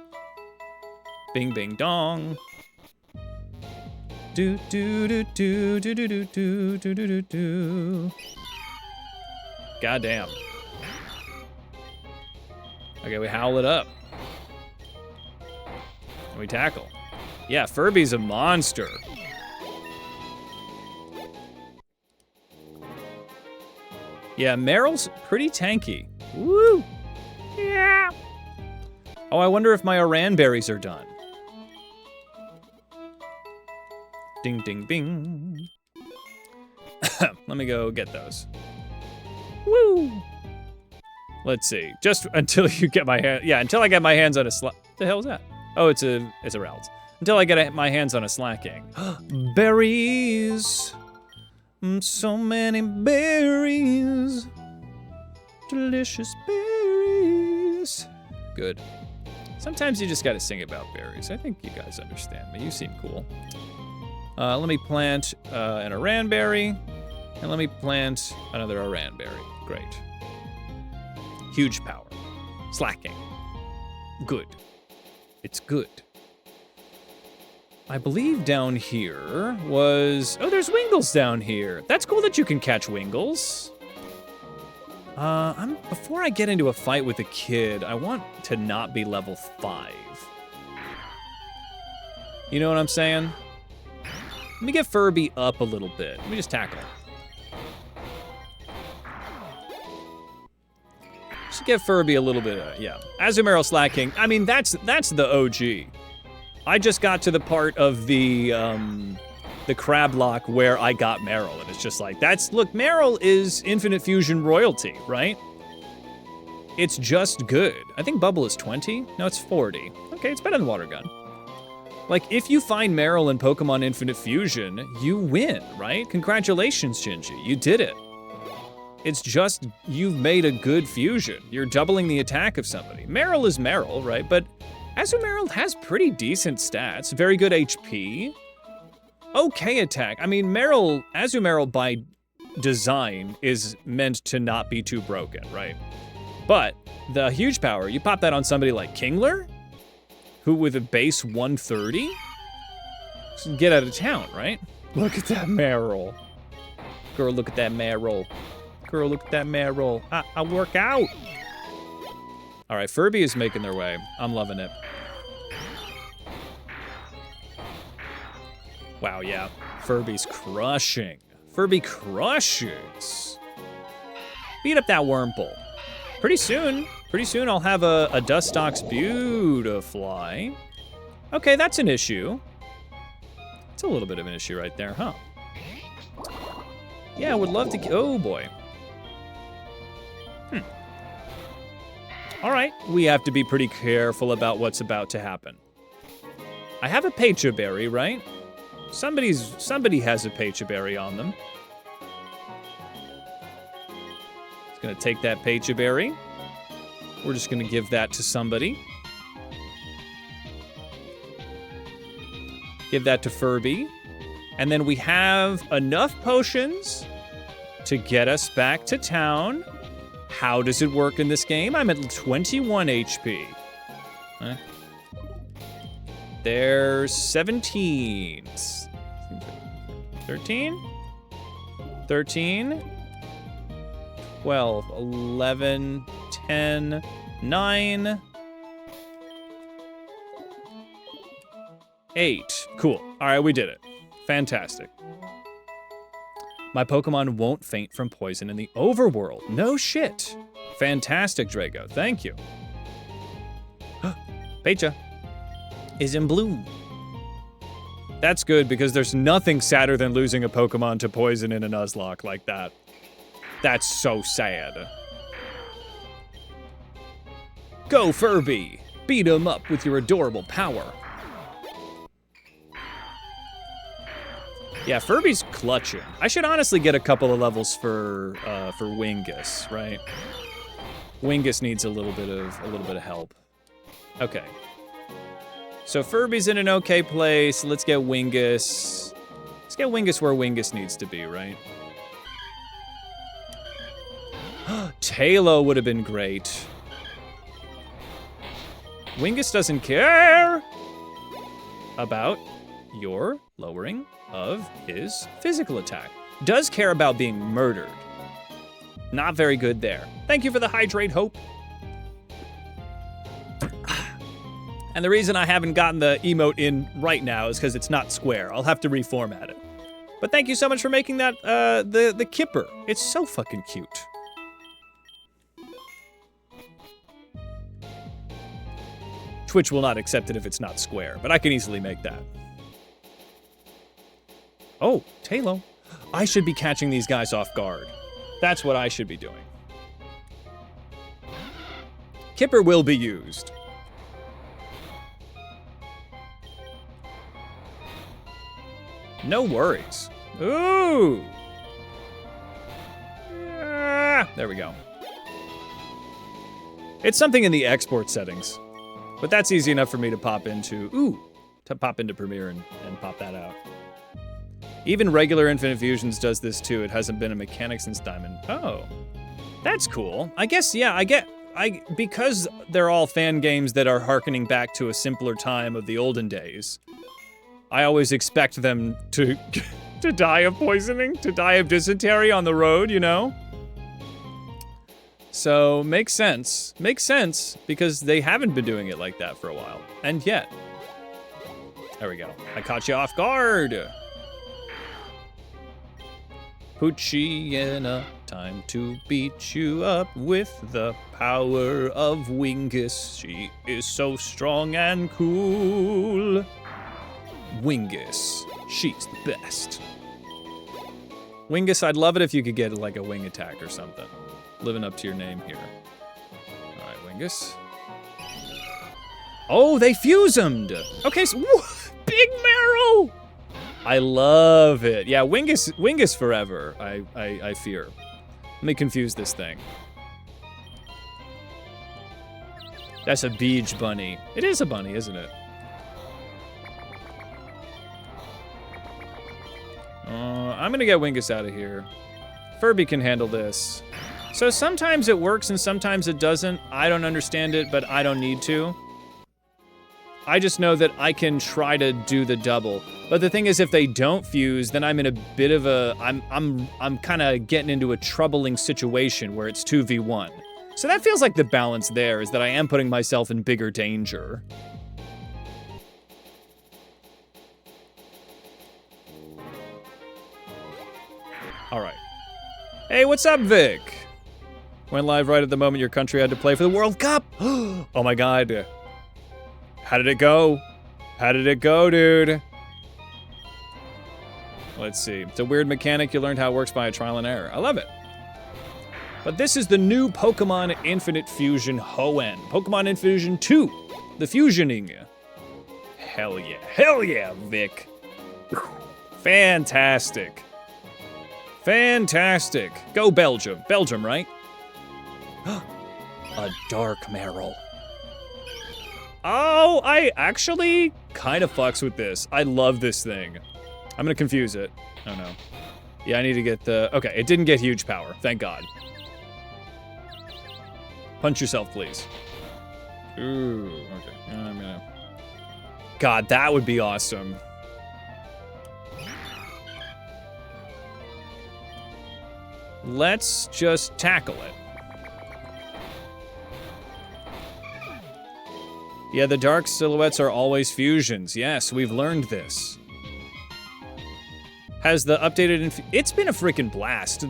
Bing, bing, dong. Do, do, do, do, do, do, do, do, do, do, do. Goddamn. Okay, we howl it up. And we tackle. Yeah, Furby's a monster. Yeah, Meryl's pretty tanky. Woo! Yeah! Oh, I wonder if my Oran berries are done. Ding, ding, bing. Let me go get those. Woo! Let's see. Just until you get my hand... Yeah, until I get my hands on a What the hell is that? Oh, it's a Rowlet. Until I get my hands on a Slacking. Berries! So many berries. Delicious berries. Good. Sometimes you just gotta sing about berries. I think you guys understand me. You seem cool. Let me plant an Oranberry. And let me plant another Oranberry. Great. Huge power. Slacking. Good. It's good. I believe down here was... Oh, there's Wingles down here. That's cool that you can catch Wingles. Before I get into a fight with a kid, I want to not be level 5. You know what I'm saying? Let me get Furby up a little bit. Let me just tackle. Just get Furby a little bit, yeah. Azumarill Slacking. I mean, that's the OG. I just got to the part of the Crablock where I got Meryl, and it's just like, look, Meryl is Infinite Fusion royalty, right? It's just good. I think Bubble is 20? No, it's 40. Okay, it's better than Water Gun. Like, if you find Meryl in Pokemon Infinite Fusion, you win, right? Congratulations, Shinji, you did it. It's just, you've made a good fusion. You're doubling the attack of somebody. Meryl is Meryl, right? But Azumarill has pretty decent stats. Very good HP. Okay attack. I mean, Azumarill by design is meant to not be too broken, right? But the huge power, you pop that on somebody like Kingler, who with a base 130, get out of town, right? Look at that Meryl. Girl, look at that Meryl. Girl, look at that Meryl. I work out. All right, Furby is making their way. I'm loving it. Wow, yeah. Furby's crushing. Furby crushes. Beat up that Wurmple. Pretty soon I'll have a Dustox Beautifly. Okay, that's an issue. It's a little bit of an issue right there, huh? Yeah, I would love to, oh boy. All right, we have to be pretty careful about what's about to happen. I have a Pecha Berry, right? Somebody has a Pecha Berry on them. It's gonna take that Pecha Berry. We're just gonna give that to somebody. Give that to Furby. And then we have enough potions to get us back to town. How does it work in this game? I'm at 21 HP. Huh? There's 17. 13? 13? 12, 11, 10, 9, 8. Cool. All right, we did it. Fantastic. My Pokemon won't faint from poison in the overworld. No shit. Fantastic, Drago. Thank you. Pecha is in blue. That's good because there's nothing sadder than losing a Pokemon to poison in a Nuzlocke like that. That's so sad. Go, Furby. Beat him up with your adorable power. Yeah, Furby's clutching. I should honestly get a couple of levels for Wingus, right? Wingus needs a little bit of help. Okay. So Furby's in an okay place. Let's get Wingus. Let's get Wingus where Wingus needs to be, right? Tailo would have been great. Wingus doesn't care about your lowering of his physical attack. Does care about being murdered. Not very good there. Thank you for the hydrate, Hope. And the reason I haven't gotten the emote in right now is because it's not square. I'll have to reformat it. But thank you so much for making that the Kipper. It's so fucking cute. Twitch will not accept it if it's not square, but I can easily make that. Oh, Tailo. I should be catching these guys off guard. That's what I should be doing. Kipper will be used. No worries. Ooh! Ah, there we go. It's something in the export settings. But that's easy enough for me to pop into, Premiere and pop that out. Even regular Infinite Fusions does this too. It hasn't been a mechanic since Diamond. Oh, that's cool. I guess, yeah, because they're all fan games that are hearkening back to a simpler time of the olden days, I always expect them to die of poisoning, to die of dysentery on the road, you know? So, makes sense. Makes sense, because they haven't been doing it like that for a while. And yet. There we go. I caught you off guard. Poochyena, time to beat you up with the power of Wingus. She is so strong and cool. Wingus, she's the best. Wingus, I'd love it if you could get like a wing attack or something. Living up to your name here. All right, Wingus. Oh, they fuse-emed. Okay, so big marrow. I love it. Yeah, Wingus forever. I fear. Let me confuse this thing. That's a beach bunny. It is a bunny, isn't it? I'm gonna get Wingus out of here. Furby can handle this. So sometimes it works and sometimes it doesn't. I don't understand it, but I don't need to. I just know that I can try to do the double. But the thing is, if they don't fuse, then I'm in a bit of a, I'm kind of getting into a troubling situation where it's 2v1. So that feels like the balance there is that I am putting myself in bigger danger. All right. Hey, what's up, Vic? Went live right at the moment your country had to play for the World Cup. Oh my God. How did it go? How did it go, dude? Let's see. It's a weird mechanic. You learned how it works by a trial and error. I love it. But this is the new Pokemon Infinite Fusion Hoenn. Pokemon Infusion 2. The fusioning. Hell yeah. Hell yeah, Vic. Fantastic. Fantastic. Go Belgium. Belgium, right? A Dark Meryl. Oh, I actually kind of fucks with this. I love this thing. I'm gonna confuse it. Oh no. Yeah, I need to get the... Okay, it didn't get huge power. Thank God. Punch yourself, please. Ooh, okay. I'm gonna... God, that would be awesome. Let's just tackle it. Yeah, the dark silhouettes are always fusions. Yes, we've learned this. Has the updated... It's been a freaking blast.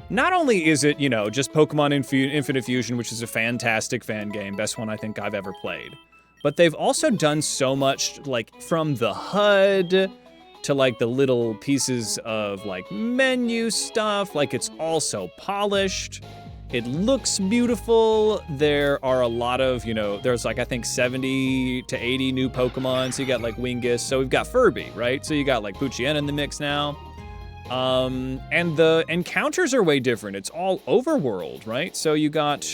Not only is it, you know, just Pokemon Infinite Fusion, which is a fantastic fan game, best one I think I've ever played, but they've also done so much, like, from the HUD to, like, the little pieces of, like, menu stuff. Like, it's all so polished. It looks beautiful. There are a lot of, you know, there's, like, I think 70 to 80 new Pokemon. So you got, like, Wingus. So we've got Furby, right? So you got, like, Poochyena in the mix now. And the encounters are way different. It's all overworld, right? So you got...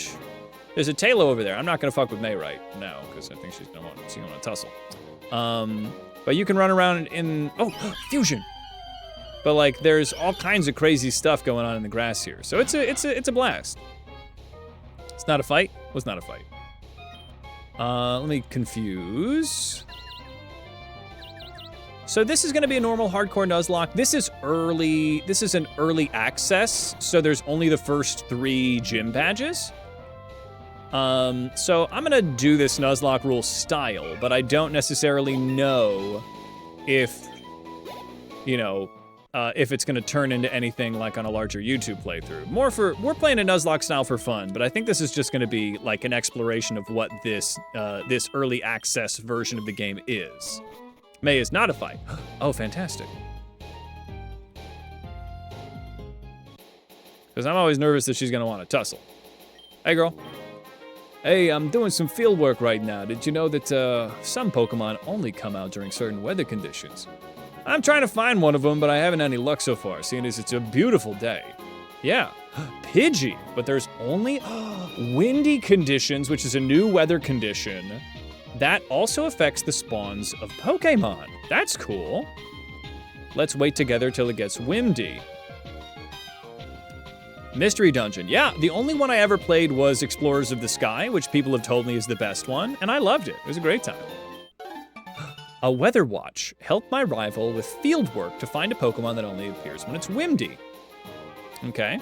There's a Tailo over there. I'm not gonna fuck with May right now, because I think she's gonna want to tussle. But you can run around in... Oh, fusion! But, like, there's all kinds of crazy stuff going on in the grass here. So it's a blast. It's not a fight? Was not a fight. Let me confuse. So this is gonna be a normal Hardcore Nuzlocke. This is early, this is an early access, so there's only the first 3 gym badges. So I'm gonna do this Nuzlocke rule style, but I don't necessarily know if, you know, if it's gonna turn into anything like on a larger YouTube playthrough. We're playing a Nuzlocke style for fun, but I think this is just gonna be like an exploration of what this early access version of the game is. May is not a fight. Oh, fantastic. Because I'm always nervous that she's gonna want to tussle. Hey, girl. Hey, I'm doing some field work right now. Did you know that some Pokemon only come out during certain weather conditions? I'm trying to find one of them, but I haven't had any luck so far, seeing as it's a beautiful day. Yeah, Pidgey, but there's only windy conditions, which is a new weather condition. That also affects the spawns of Pokemon. That's cool. Let's wait together till it gets windy. Mystery Dungeon. Yeah, the only one I ever played was Explorers of the Sky, which people have told me is the best one, and I loved it. It was a great time. A Weather Watch. Help my rival with field work to find a Pokemon that only appears when it's windy. Okay.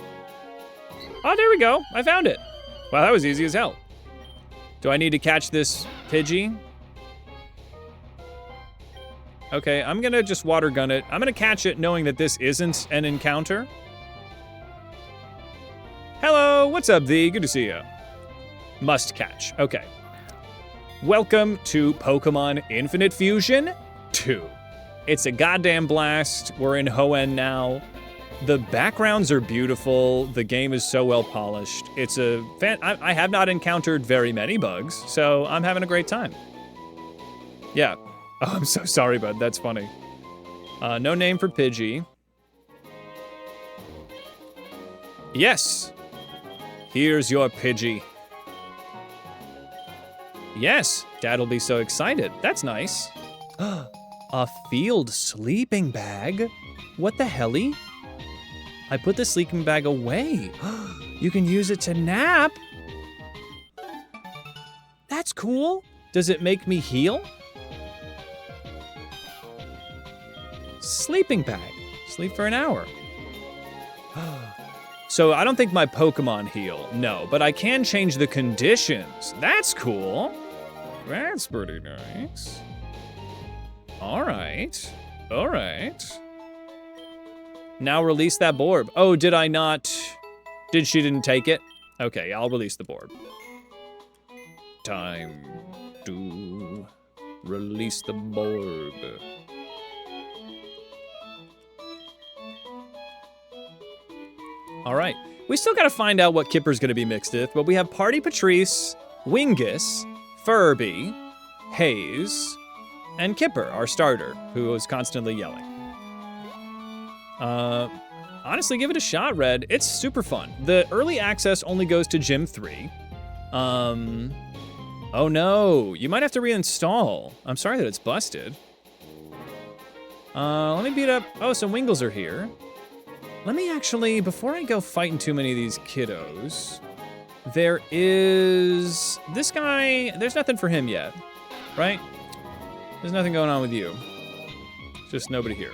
Oh, there we go. I found it. Wow, that was easy as hell. Do I need to catch this Pidgey? Okay, I'm gonna just water gun it. I'm gonna catch it knowing that this isn't an encounter. Hello, what's up, V? Good to see you. Must catch, okay. Welcome to Pokemon Infinite Fusion 2. It's a goddamn blast. We're in Hoenn now. The backgrounds are beautiful. The game is so well polished. It's a I have not encountered very many bugs, so I'm having a great time. Yeah. Oh, I'm so sorry, bud. That's funny. No name for Pidgey. Yes. Here's your Pidgey. Yes. Dad'll be so excited. That's nice. A field sleeping bag? What the helly? I put the sleeping bag away. You can use it to nap. That's cool. Does it make me heal? Sleeping bag. Sleep for an hour. So I don't think my Pokemon heal. No, but I can change the conditions. That's cool. That's pretty nice. All right. All right. Now release that Borb. Oh, did I not? She didn't take it? Okay, I'll release the Borb. Time to release the Borb. All right, we still gotta find out what Kipper's gonna be mixed with, but we have Party Patrice, Wingus, Furby, Haze, and Kipper, our starter, who is constantly yelling. Honestly, give it a shot, Red. It's super fun. The early access only goes to Gym 3. Oh no, you might have to reinstall. I'm sorry that it's busted. Let me beat up, oh, some Wingles are here. Let me actually, before I go fighting too many of these kiddos, there is this guy, there's nothing for him yet, right? There's nothing going on with you. Just nobody here.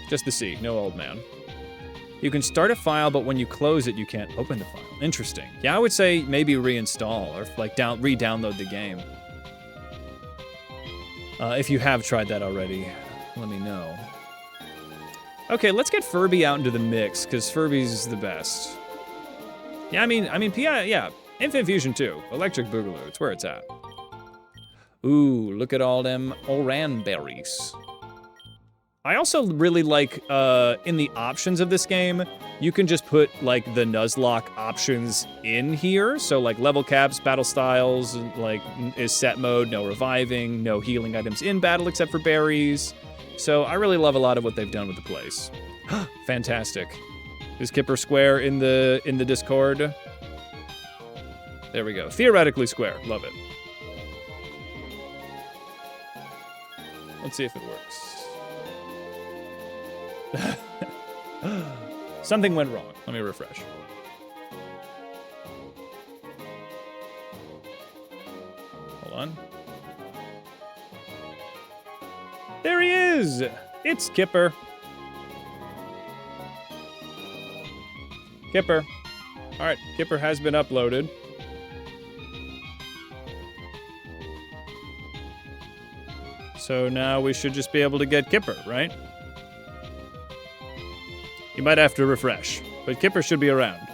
Just the C, no old man. You can start a file, but when you close it, you can't open the file. Interesting. Yeah, I would say maybe reinstall or like re-download the game. If you have tried that already, let me know. Okay, let's get Furby out into the mix, because Furby's the best. Yeah, I mean, PI, yeah. Infinite Fusion 2, Electric Boogaloo, it's where it's at. Ooh, look at all them Oran berries. I also really like, in the options of this game, you can just put, like, the Nuzlocke options in here. So, like, level caps, battle styles, like, is set mode, no reviving, no healing items in battle except for berries. So I really love a lot of what they've done with the place. Fantastic. Is Kipper square in the Discord? There we go. Theoretically square. Love it. Let's see if it works. Something went wrong. Let me refresh. Hold on. There he is! It's Kipper. Kipper. All right, Kipper has been uploaded. So now we should just be able to get Kipper, right? You might have to refresh, but Kipper should be around.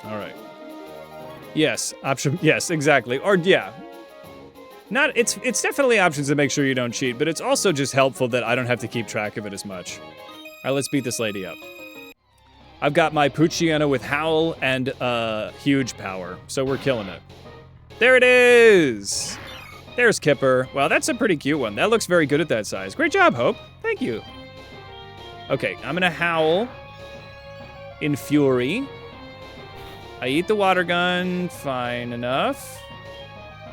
All right. Yes, option, yes, exactly. Or yeah. Not, it's definitely options to make sure you don't cheat, but it's also just helpful that I don't have to keep track of it as much. All right, let's beat this lady up. I've got my Poochyena with Howl and huge power, so we're killing it. There it is! There's Kipper. Wow, that's a pretty cute one. That looks very good at that size. Great job, Hope. Thank you. Okay, I'm gonna Howl in Fury. I eat the water gun, fine enough.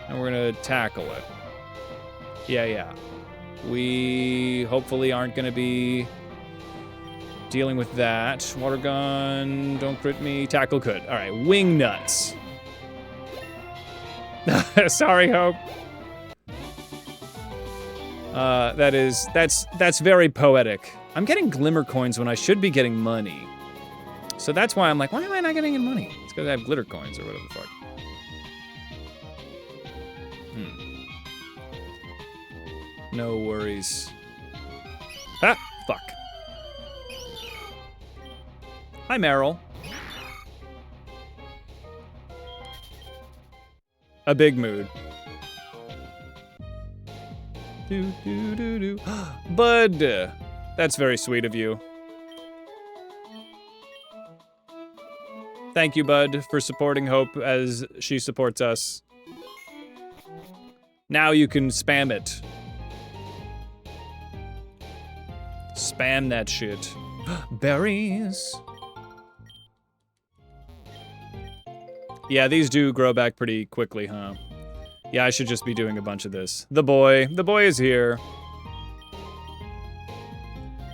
And we're gonna tackle it. Yeah. We hopefully aren't gonna be dealing with that. Water gun, don't crit me. Tackle could. All right, wing nuts. Sorry, Hope. That's very poetic. I'm getting glimmer coins when I should be getting money. So that's why I'm like, why am I not getting any money? It's because I have glitter coins or whatever the fuck. No worries. Ah, fuck. Hi, Meryl. A big mood. Bud, that's very sweet of you. Thank you, Bud, for supporting Hope as she supports us. Now you can spam it. Spam that shit. Berries. Yeah, these do grow back pretty quickly, huh? Yeah, I should just be doing a bunch of this. The boy is here.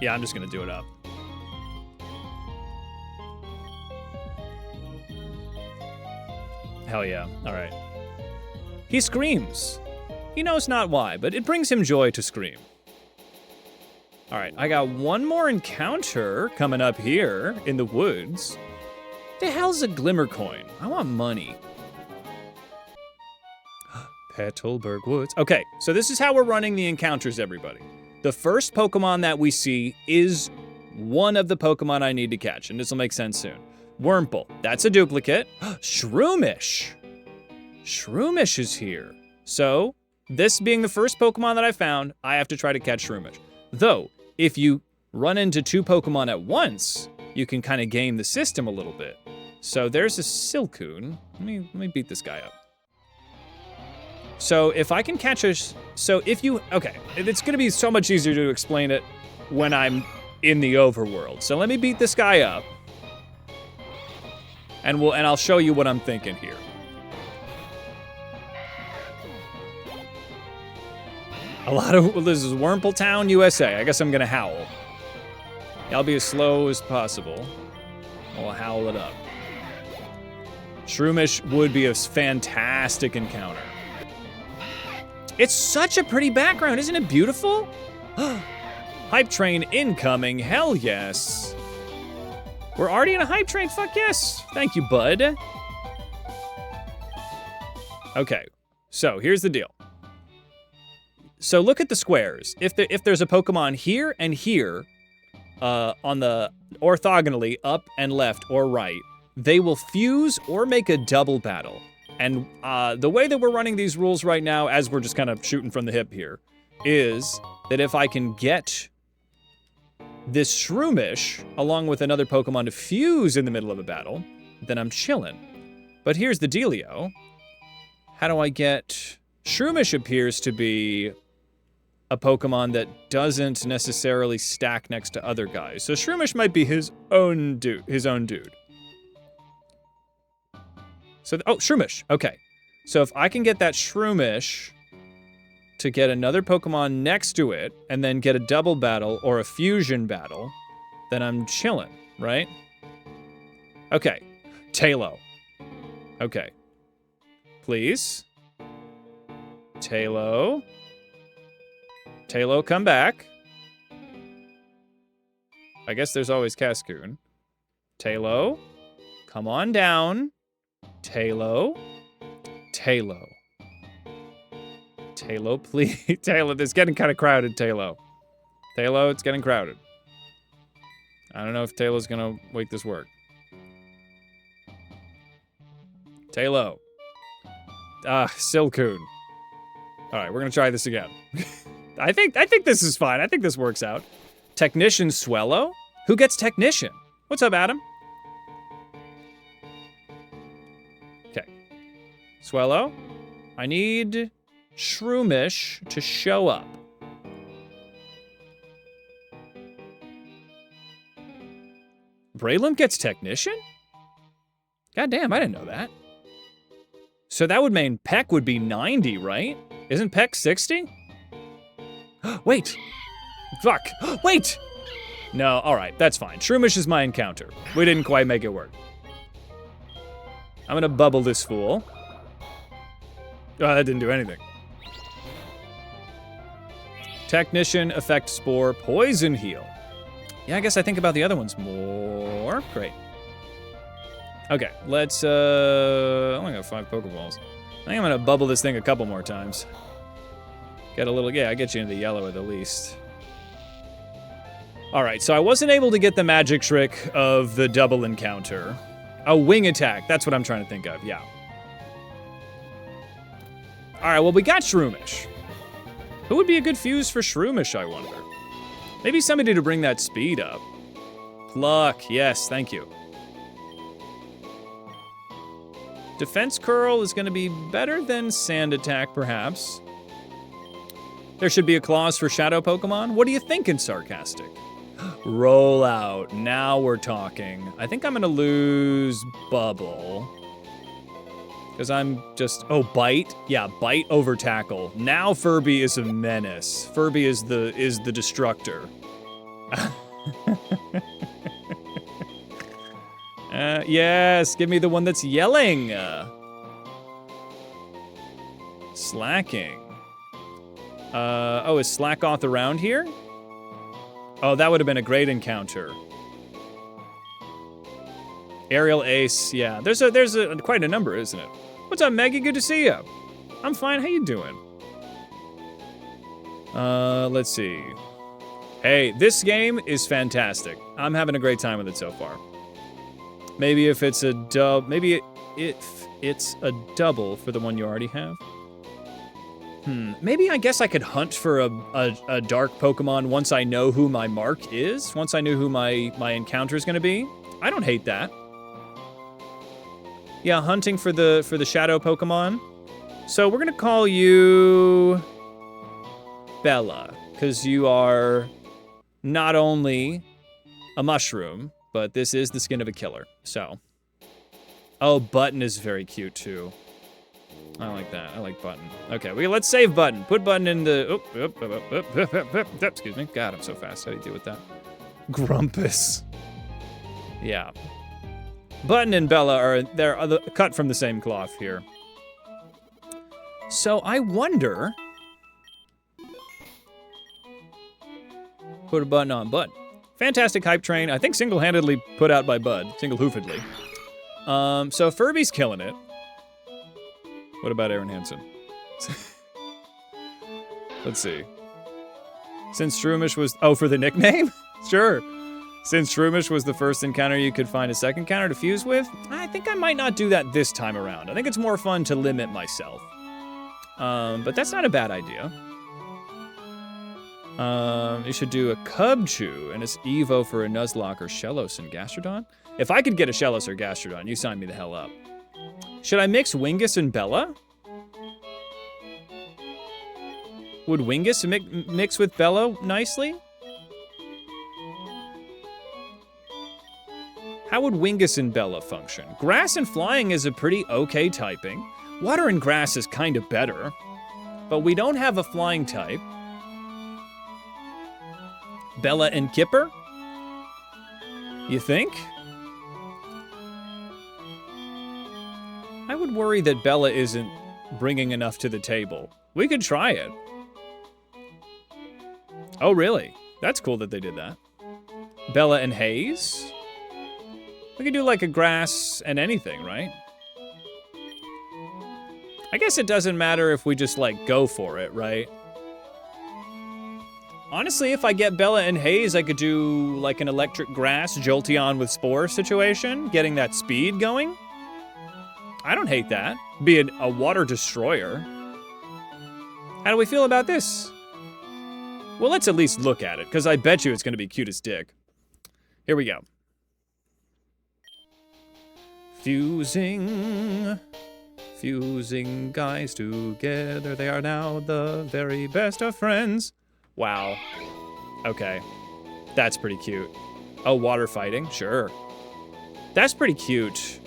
Yeah, I'm just gonna do it up. Hell yeah, all right. He screams. He knows not why, but it brings him joy to scream. All right, I got one more encounter coming up here in the woods. The hell's a glimmer coin? I want money. Petalburg Woods. Okay, so this is how we're running the encounters, everybody. The first Pokemon that we see is one of the Pokemon I need to catch, and this will make sense soon. Wurmple, that's a duplicate. Shroomish. Shroomish is here. So, this being the first Pokemon that I found, I have to try to catch Shroomish. Though, if you run into 2 Pokemon at once, you can kind of game the system a little bit. So there's a Silcoon. Let me beat this guy up. So if I can catch a, okay, it's gonna be so much easier to explain it when I'm in the overworld. So let me beat this guy up, and I'll show you what I'm thinking here. This is Wurmple Town, USA. I guess I'm gonna howl. I'll be as slow as possible. I'll howl it up. Shroomish would be a fantastic encounter. It's such a pretty background, isn't it beautiful? Hype train incoming, hell yes. We're already in a hype train, fuck yes. Thank you, bud. Okay, so here's the deal. So look at the squares. If there's a Pokemon here and here, on the orthogonally up and left or right, they will fuse or make a double battle. And the way that we're running these rules right now, as we're just kind of shooting from the hip here, is that if I can get this Shroomish along with another Pokemon to fuse in the middle of a battle, then I'm chillin'. But here's the dealio. How do I get... Shroomish appears to be a Pokemon that doesn't necessarily stack next to other guys. So Shroomish might be his own dude. So, Shroomish, okay. So if I can get that Shroomish to get another Pokemon next to it, and then get a double battle or a fusion battle, then I'm chillin', right? Okay, Tailo. Okay. Please. Tailo. Tailo, come back. I guess there's always Cascoon. Tailo, come on down. Tailo. Tailo. Tailo, please. Tailo, it's getting kind of crowded, Tailo. Tailo, it's getting crowded. I don't know if Tailo's gonna make this work. Tailo. Silcoon. All right, we're gonna try this again. I think this is fine. I think this works out. Technician Swellow? Who gets Technician? What's up, Adam? Okay. Swellow, I need Shroomish to show up. Breloom gets Technician? God damn, I didn't know that. So that would mean Peck would be 90, right? Isn't Peck 60? Wait. Fuck. Wait! No, alright, that's fine. Shroomish is my encounter. We didn't quite make it work. I'm gonna bubble this fool. Oh, that didn't do anything. Technician, Effect Spore, Poison Heal. Yeah, I guess I think about the other ones more. Great. Okay, let's, I only got 5 Pokeballs. I think I'm gonna bubble this thing a couple more times. Get a little, yeah, I get you into the yellow at the least. All right, so I wasn't able to get the magic trick of the double encounter. A wing attack, that's what I'm trying to think of, yeah. All right, well, we got Shroomish. Who would be a good fuse for Shroomish, I wonder? Maybe somebody to bring that speed up. Pluck, yes, thank you. Defense Curl is gonna be better than Sand Attack, perhaps. There should be a clause for Shadow Pokemon. What are you thinking, Sarcastic? Roll out, now we're talking. I think I'm gonna lose Bubble. Because I'm just, oh, Bite? Yeah, Bite over Tackle. Now Furby is a menace. Furby is the destructor. Yes, give me the one that's yelling. Slacking. Oh, is Slackoth around here? Oh, that would have been a great encounter. Aerial Ace, yeah. There's quite a number, isn't it? What's up, Maggie? Good to see you. I'm fine. How you doing? Let's see. Hey, this game is fantastic. I'm having a great time with it so far. Maybe if it's a maybe if it's a double for the one you already have. Maybe I guess I could hunt for a dark Pokemon once I know who my mark is. Once I knew who my encounter is going to be. I don't hate that. Yeah, hunting for the shadow Pokemon. So we're going to call you Bella, because you are not only a mushroom, but this is the skin of a killer. So, oh, Button is very cute too. I like that. I like Button. Okay, let's save Button. Put Button in the... excuse me. God, I'm so fast. How do you deal with that? Grumpus. Yeah. Button and Bella are cut from the same cloth here. So I wonder... Put a button on Button. Fantastic hype train. I think single-handedly put out by Bud. Single-hoofedly. So Furby's killing it. What about Aaron Hansen? Let's see. Since Shroomish was... Oh, for the nickname? Sure. Since Shroomish was the first encounter you could find a second counter to fuse with, I think I might not do that this time around. I think it's more fun to limit myself. But that's not a bad idea. You should do a Cubchoo and its Evo for a Nuzlocke or Shellos and Gastrodon. If I could get a Shellos or Gastrodon, you sign me the hell up. Should I mix Wingus and Bella? Would Wingus mix with Bella nicely? How would Wingus and Bella function? Grass and Flying is a pretty okay typing. Water and Grass is kind of better. But we don't have a flying type. Bella and Kipper? You think? I would worry that Bella isn't bringing enough to the table. We could try it. Oh, really? That's cool that they did that. Bella and Haze? We could do like a grass and anything, right? I guess it doesn't matter if we just like go for it, right? Honestly, if I get Bella and Haze, I could do like an electric grass Jolteon with Spore situation, getting that speed going. I don't hate that. Be a water destroyer. How do we feel about this? Well, let's at least look at it, because I bet you it's going to be cute as dick. Here we go. Fusing guys together. They are now the very best of friends. Wow. Okay. That's pretty cute. Oh, water fighting? Sure. That's pretty cute.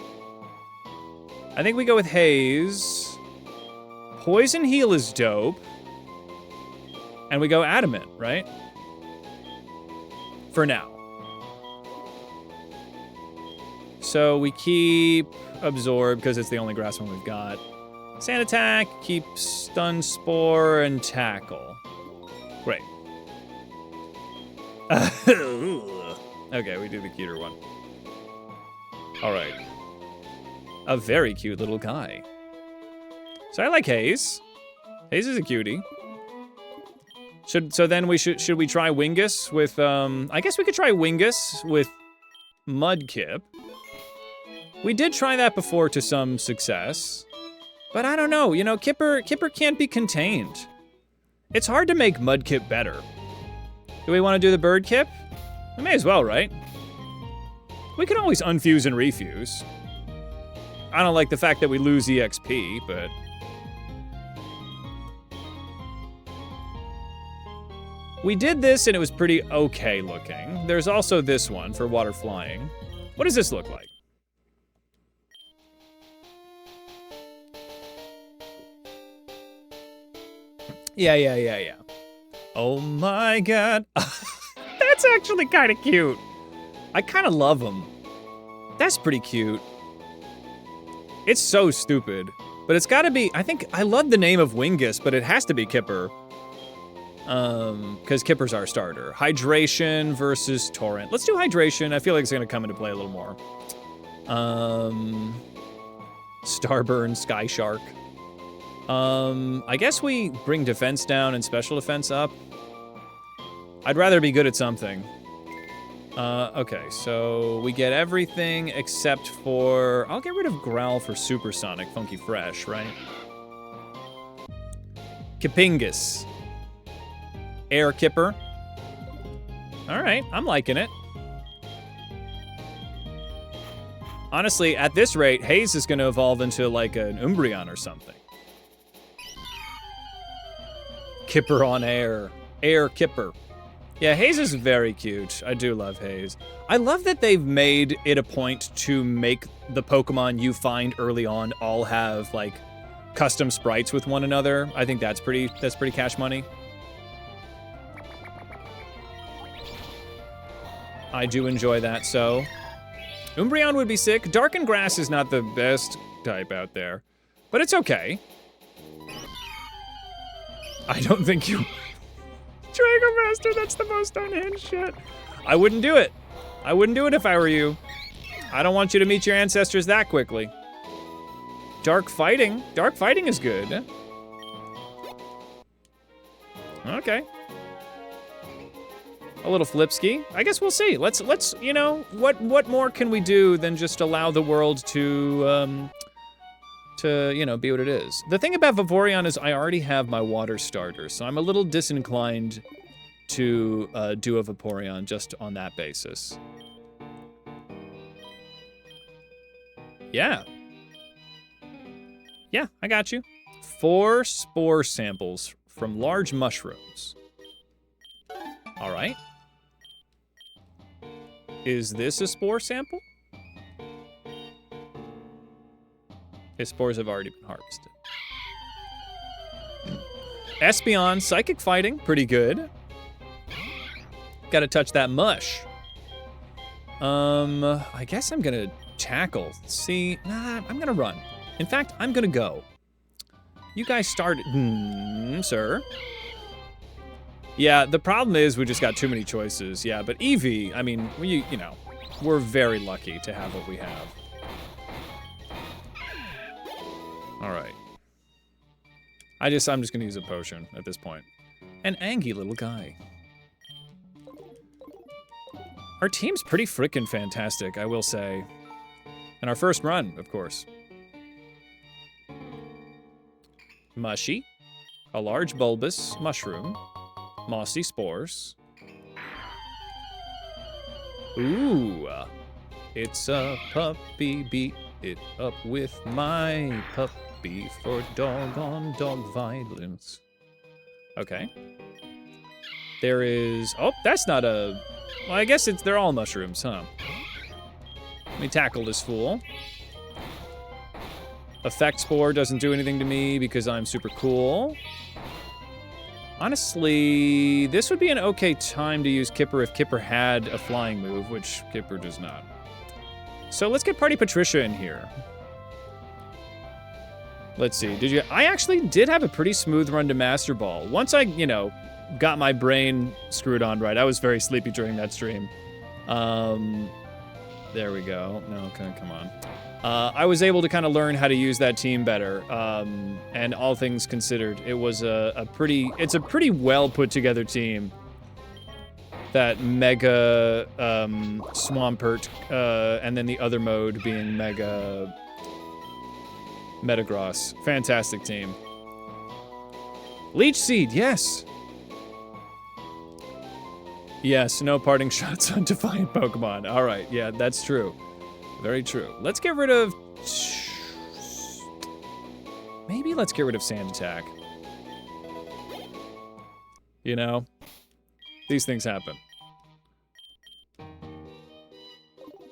I think we go with Haze. Poison Heal is dope. And we go Adamant, right? For now. So we keep Absorb because it's the only grass one we've got. Sand Attack, keep Stun Spore, and Tackle. Great. Okay, we do the cuter one. All right. A very cute little guy. So I like Haze. Haze is a cutie. Should we try Wingus with I guess we could try Wingus with Mudkip. We did try that before to some success. But I don't know, you know, Kipper can't be contained. It's hard to make Mudkip better. Do we want to do the Bird Kip? We may as well, right? We can always unfuse and refuse. I don't like the fact that we lose EXP, but... We did this and it was pretty okay looking. There's also this one for water flying. What does this look like? Yeah. Oh my god. That's actually kind of cute. I kind of love him. That's pretty cute. It's so stupid. But it's gotta be, I love the name of Wingus, but it has to be Kipper. Because Kipper's our starter. Hydration versus Torrent. Let's do Hydration. I feel like it's gonna come into play a little more. Starburn, Sky Shark. I guess we bring defense down and special defense up. I'd rather be good at something. Okay, so we get everything except for... I'll get rid of Growl for Supersonic, Funky Fresh, right? Kipingus. Air Kipper. Alright, I'm liking it. Honestly, at this rate, Haze is going to evolve into like an Umbreon or something. Kipper on air. Air Kipper. Yeah, Haze is very cute. I do love Haze. I love that they've made it a point to make the Pokemon you find early on all have like custom sprites with one another. I think that's pretty cash money. I do enjoy that, so. Umbreon would be sick. Darken Grass is not the best type out there, but it's okay. I don't think you... Drago Master, that's the most unhinged shit. I wouldn't do it. I wouldn't do it if I were you. I don't want you to meet your ancestors that quickly. Dark Fighting. Dark Fighting is good. Okay. A little Flipski. I guess we'll see. Let's you know, what more can we do than just allow the world to you know, be what it is. The thing about Vaporeon is I already have my water starter, so I'm a little disinclined to do a Vaporeon just on that basis. Yeah. Yeah, I got you. 4 spore samples from large mushrooms. All right. Is this a spore sample? His spores have already been harvested. Espeon, Psychic Fighting, pretty good. Gotta touch that mush. I guess I'm gonna tackle. See, nah, I'm gonna run. In fact, I'm gonna go. You guys started, sir. Yeah, the problem is we just got too many choices. Yeah, but Eevee, I mean, you know, we're very lucky to have what we have. All right. I'm just gonna use a potion at this point. An Angie little guy. Our team's pretty frickin' fantastic, I will say. And our first run, of course. Mushy. A large bulbous mushroom. Mossy spores. Ooh. It's a puppy, beat it up with my puppy for dog-on-dog violence. Okay. There is... Oh, that's not a... Well, I guess they're all mushrooms, huh? Let me tackle this fool. Effect Spore doesn't do anything to me because I'm super cool. Honestly, this would be an okay time to use Kipper if Kipper had a flying move, which Kipper does not. So let's get Party Patricia in here. Let's see, I actually did have a pretty smooth run to Master Ball. Once I, you know, got my brain screwed on right. I was very sleepy during that stream. There we go. No, okay, come on. I was able to kind of learn how to use that team better. And all things considered, it was it's a pretty well put together team. That Mega Swampert, and then the other mode being Mega Metagross. Fantastic team. Leech Seed, yes! Yes, no parting shots on Defiant Pokemon. Alright, yeah, that's true. Very true. Let's get rid of... Maybe let's get rid of Sand Attack. You know? These things happen.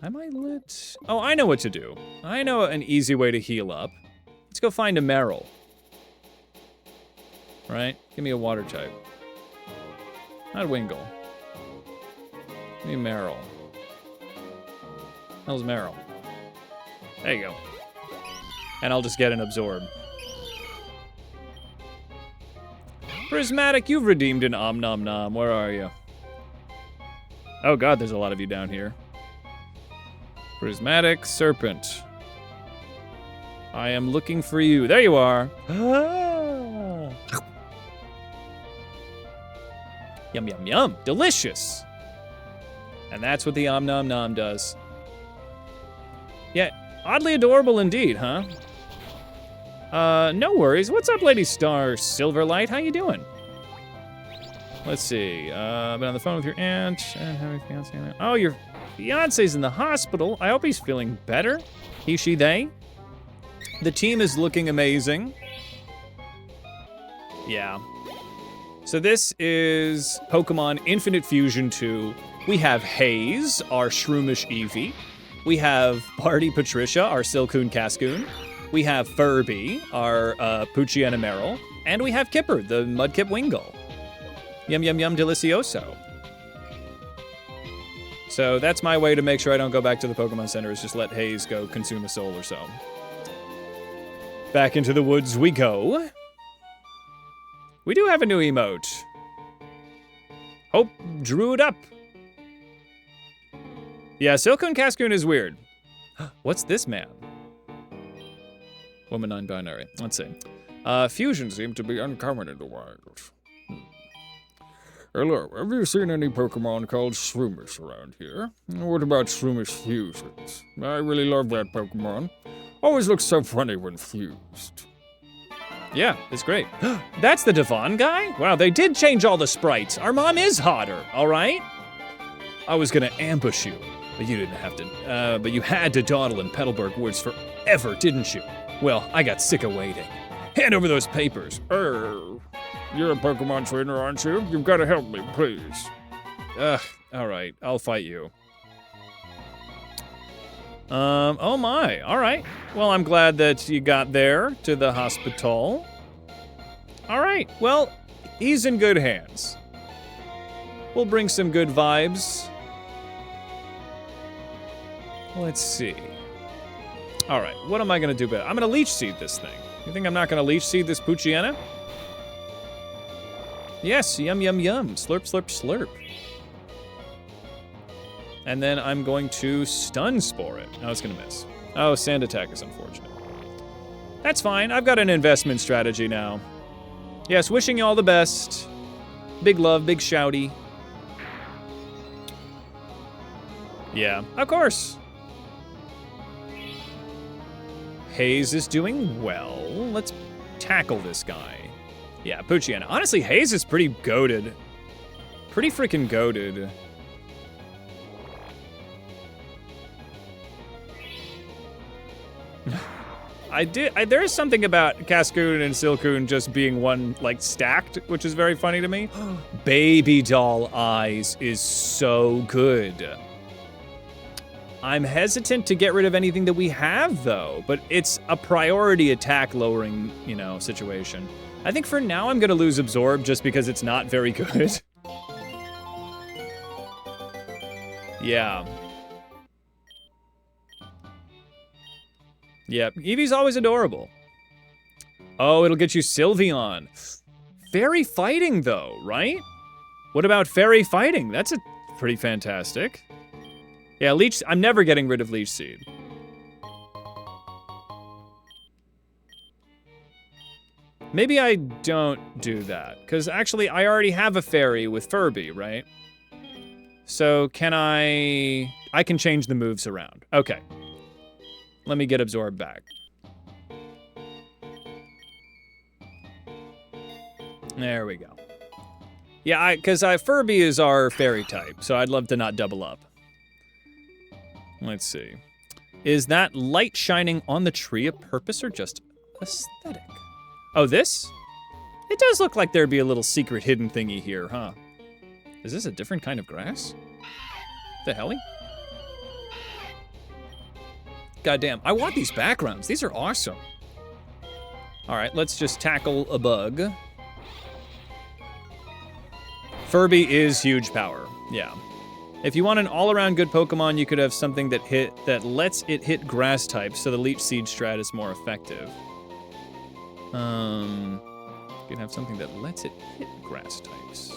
I might let... Oh, I know what to do. I know an easy way to heal up. Let's go find a Meryl. Right? Give me a water type. Not Wingull. Give me Meryl. How's Meryl? There you go. And I'll just get an Absorb. Prismatic, you've redeemed an Om Nom Nom. Where are you? Oh god, there's a lot of you down here. Prismatic Serpent. I am looking for you. There you are. Yum, yum, yum. Delicious. And that's what the Om Nom Nom does. Yeah, oddly adorable indeed, huh? No worries. What's up, Lady Star Silverlight? How you doing? Let's see. Been on the phone with your aunt and having a fiance. Oh, your fiance's in the hospital. I hope he's feeling better. He, she, they. The team is looking amazing. Yeah. So this is Pokemon Infinite Fusion 2. We have Haze, our Shroomish Eevee. We have Party Patricia, our Silcoon Cascoon. We have Furby, our Poochyena Meryl. And we have Kipper, the Mudkip Wingull. Yum, yum, yum, delicioso. So that's my way to make sure I don't go back to the Pokemon Center, is just let Haze go consume a soul or so. Back into the woods we go. We do have a new emote. Hope drew it up. Yeah, Silcoon Cascoon is weird. What's this man? Woman non-binary. Let's see. Fusions seem to be uncommon in the wild. Hello, have you seen any Pokemon called Shroomish around here? What about Shroomish fusions? I really love that Pokemon. Always looks so funny when fused. Yeah, it's great. That's the Devon guy? Wow, they did change all the sprites. Our mom is hotter, all right? I was gonna ambush you, but you didn't have to. But you had to dawdle in Petalburg Woods forever, didn't you? Well, I got sick of waiting. Hand over those papers. You're a Pokemon trainer, aren't you? You've got to help me, please. All right, I'll fight you. Oh my, all right. Well, I'm glad that you got there to the hospital. All right, well, he's in good hands. We'll bring some good vibes. Let's see. All right, what am I gonna do better? I'm gonna Leech Seed this thing. You think I'm not gonna Leech Seed this Poochyena? Yes, yum, yum, yum. Slurp, slurp, slurp. And then I'm going to Stun Spore it. I was gonna miss. Oh, Sand Attack is unfortunate. That's fine, I've got an investment strategy now. Yes, wishing you all the best. Big love, big shouty. Yeah, of course. Haze is doing well. Let's tackle this guy. Yeah, Poochyena. Honestly, Haze is pretty goated. Pretty freaking goated. There is something about Cascoon and Silcoon just being one, like, stacked, which is very funny to me. Baby Doll Eyes is so good. I'm hesitant to get rid of anything that we have, though, but it's a priority attack lowering, situation. I think for now I'm gonna lose Absorb just because it's not very good. Yeah. Yep, Eevee's always adorable. Oh, it'll get you Sylveon. Fairy fighting, though, right? What about fairy fighting? That's pretty fantastic. Yeah, I'm never getting rid of Leech Seed. Maybe I don't do that, because actually I already have a fairy with Furby, right? So can I can change the moves around. Okay. Let me get Absorb back. There we go. Yeah, because Furby is our fairy type, so I'd love to not double up. Let's see. Is that light shining on the tree a purpose or just aesthetic? Oh, this? It does look like there'd be a little secret hidden thingy here, huh? Is this a different kind of grass? The helly? Goddamn, I want these backgrounds. These are awesome. All right, let's just tackle a bug. Furby is huge power, yeah. If you want an all-around good Pokemon, you could have something that lets it hit grass types, so the Leech Seed strat is more effective. You can have something that lets it hit grass types.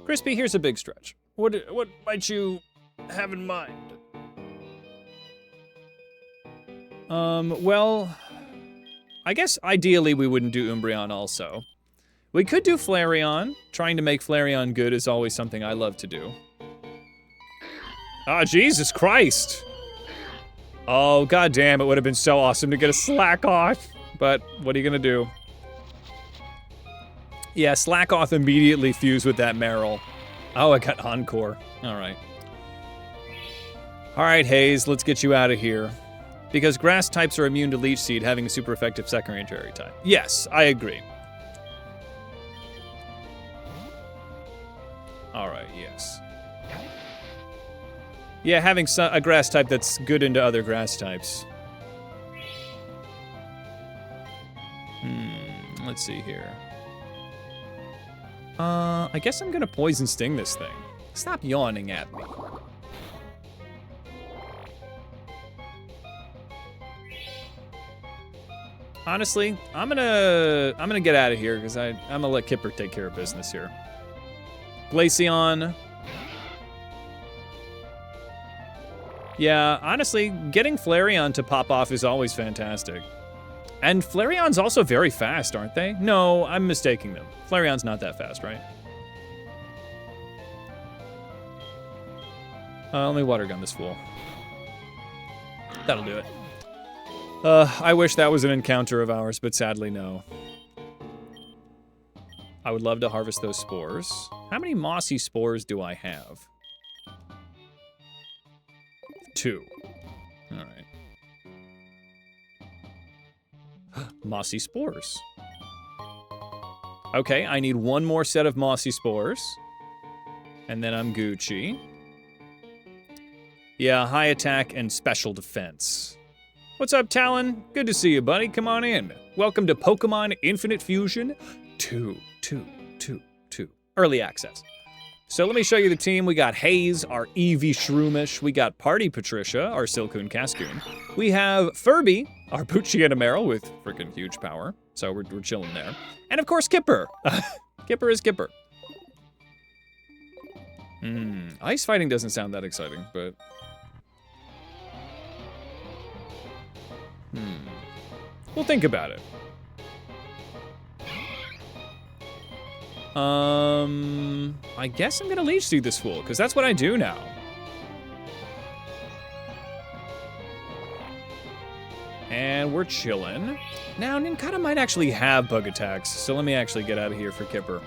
Crispy, here's a big stretch. What might you have in mind? Well, I guess ideally we wouldn't do Umbreon also. We could do Flareon. Trying to make Flareon good is always something I love to do. Ah, Jesus Christ. Oh, goddamn, it would have been so awesome to get a Slack Off. But what are you gonna do? Yeah, Slack Off immediately fused with that Meryl. Oh, I got Encore. All right. All right, Hayes, let's get you out of here. Because grass types are immune to Leech Seed, having a super effective secondary type. Yes, I agree. All right, yes. Yeah, having a grass type that's good into other grass types. Let's see here. I guess I'm gonna Poison Sting this thing. Stop yawning at me. Honestly, I'm gonna get out of here because I'm gonna let Kipper take care of business here. Glaceon. Yeah, honestly, getting Flareon to pop off is always fantastic. And Flareon's also very fast, aren't they? No, I'm mistaking them. Flareon's not that fast, right? Let me water gun this fool. That'll do it. I wish that was an encounter of ours, but sadly no. I would love to harvest those spores. How many mossy spores do I have? 2. All right. Mossy spores. Okay, I need 1 more set of mossy spores. And then I'm Gucci. Yeah, high attack and special defense. What's up, Talon? Good to see you, buddy. Come on in. Welcome to Pokemon Infinite Fusion 2. Early access. So let me show you the team. We got Hayes, our Eevee Shroomish. We got Party Patricia, our Silcoon Cascoon. We have Furby, our Poochyena Meryl with freaking huge power. So we're chilling there. And of course, Kipper. Kipper is Kipper. Ice fighting doesn't sound that exciting, but... We'll think about it. I guess I'm gonna Leech Seed this fool, because that's what I do now. And we're chilling. Now, Nincada might actually have bug attacks, so let me actually get out of here for Kipper.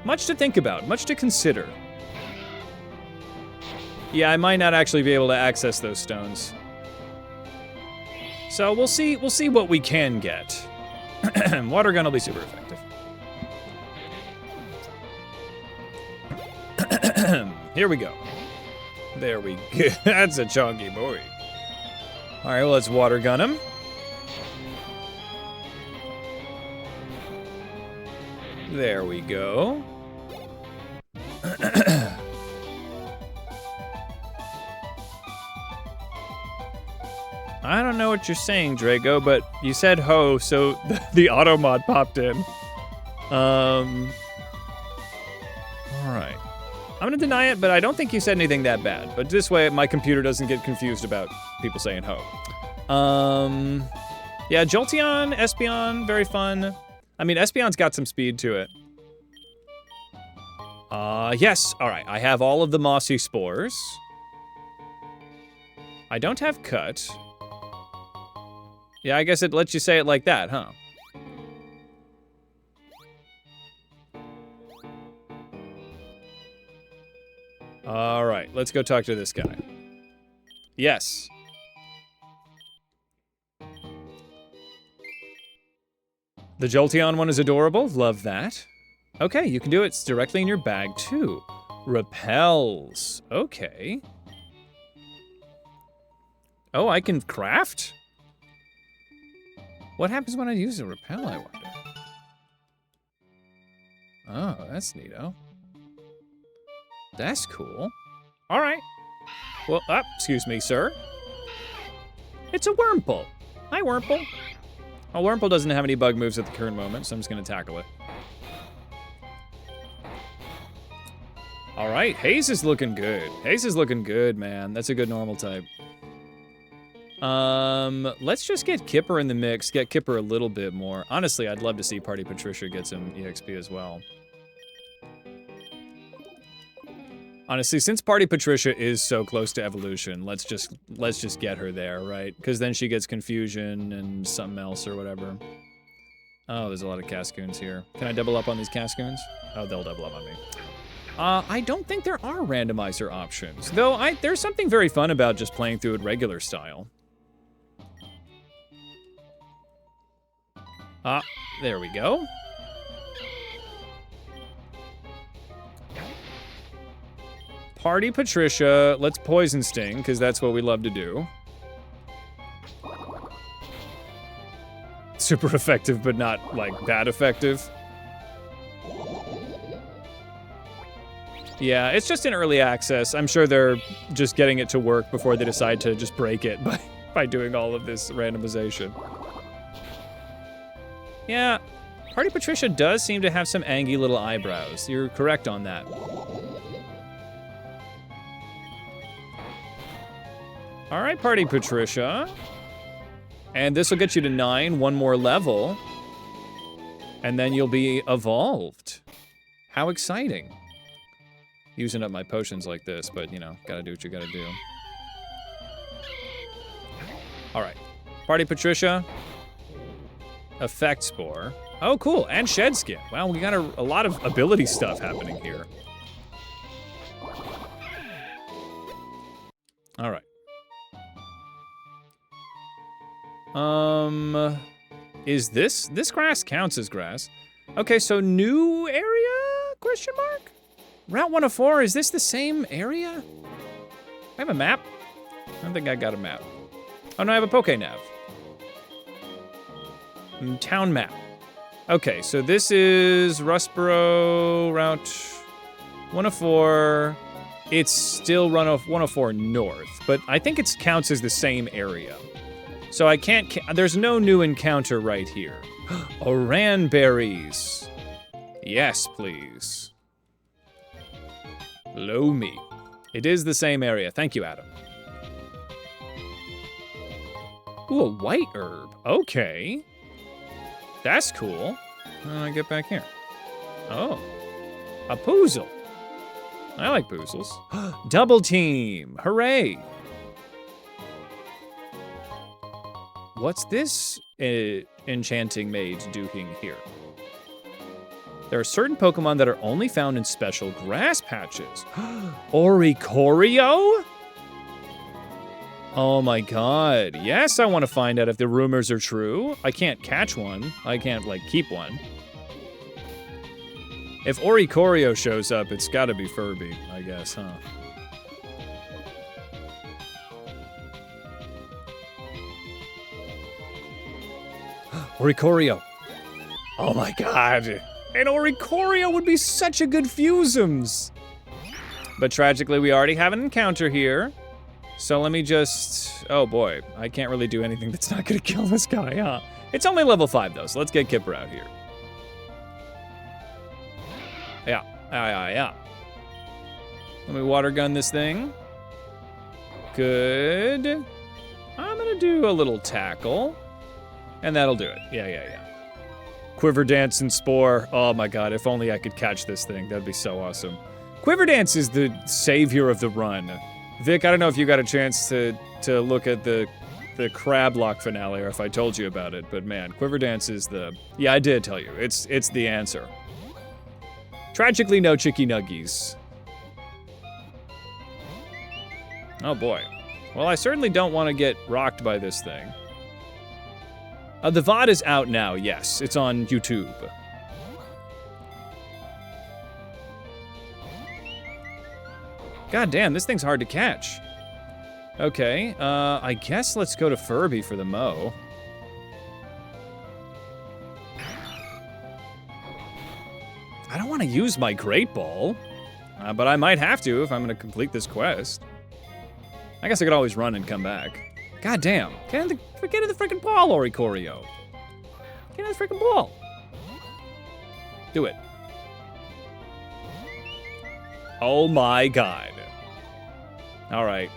Much to think about, much to consider. Yeah, I might not actually be able to access those stones. So we'll see what we can get. Water gun will be super effective. Here we go. There we go. That's a chunky boy. All right, well, let's water gun him. There we go. I don't know what you're saying, Drago, but you said ho, so the auto mod popped in. All right. I'm gonna deny it, but I don't think you said anything that bad. But this way, my computer doesn't get confused about people saying ho. Yeah, Jolteon, Espeon, very fun. I mean, Espeon's got some speed to it. Yes, all right. I have all of the mossy spores. I don't have cut. Yeah, I guess it lets you say it like that, huh? All right, let's go talk to this guy. Yes. The Jolteon one is adorable. Love that. Okay, you can do it. It's directly in your bag, too. Repels. Okay. Oh, I can craft? What happens when I use a repel, I wonder? Oh, that's neato. That's cool. All right. Well, excuse me, sir. It's a Wurmple. Hi, Wurmple. Oh, Wurmple doesn't have any bug moves at the current moment, so I'm just gonna tackle it. All right, Hayes is looking good. Hayes is looking good, man. That's a good normal type. Let's just get Kipper in the mix, get Kipper a little bit more. Honestly, I'd love to see Party Patricia get some EXP as well. Honestly, since Party Patricia is so close to evolution, let's just get her there, right? Because then she gets confusion and something else or whatever. Oh, there's a lot of Cascoons here. Can I double up on these Cascoons? Oh, they'll double up on me. I don't think there are randomizer options, though there's something very fun about just playing through it regular style. Ah, there we go. Party Patricia, let's Poison Sting, because that's what we love to do. Super effective, but not, like, that effective. Yeah, it's just in early access. I'm sure they're just getting it to work before they decide to just break it by doing all of this randomization. Yeah, Party Patricia does seem to have some angy little eyebrows. You're correct on that. All right, Party Patricia. And this will get you to 9, one more level. And then you'll be evolved. How exciting. Using up my potions like this, but, you know, gotta do what you gotta do. All right, Party Patricia. Effect Spore. Oh, cool, and Shed Skin. Wow, we got a lot of ability stuff happening here. All right. Is this grass counts as grass? Okay, so new area? Question mark? Route 104, is this the same area? I have a map? I don't think I got a map. Oh no, I have a Pokénav. Town map. Okay, so this is Rustboro, Route 104. It's still 104 North, but I think it counts as the same area. So I can't, there's no new encounter right here. Oran berries. Yes, please. Loamy. It is the same area. Thank you, Adam. Ooh, a white herb. Okay. That's cool. How do I get back here? Oh. A Poozle. I like Poozles. Double team. Hooray. What's this enchanting maid doing here? There are certain Pokemon that are only found in special grass patches. Oricorio? Oh my god. Yes, I want to find out if the rumors are true. I can't catch one. I can't, like, keep one. If Oricorio shows up, it's gotta be Furby, I guess, huh? Oricorio. Oh my god. And Oricorio would be such a good Fusums. But tragically, we already have an encounter here. So let me just... Oh boy, I can't really do anything that's not gonna kill this guy, huh? It's only level 5 though, so let's get Kipper out here. Yeah. Let me water gun this thing. Good. I'm gonna do a little tackle. And that'll do it. Yeah. Quiver Dance and Spore. Oh my god, if only I could catch this thing. That'd be so awesome. Quiver Dance is the savior of the run. Vic, I don't know if you got a chance to look at the Crablock finale or if I told you about it, but man, Quiver Dance is the... Yeah, I did tell you. It's the answer. Tragically, no Chicky Nuggies. Oh boy. Well, I certainly don't want to get rocked by this thing. The VOD is out now, yes. It's on YouTube. God damn, this thing's hard to catch. Okay, I guess let's go to Furby for the Mo. I don't want to use my Great Ball, but I might have to if I'm going to complete this quest. I guess I could always run and come back. God damn, get in the freaking ball, Oricorio. Get in the freaking ball. Do it. Oh my god. All right.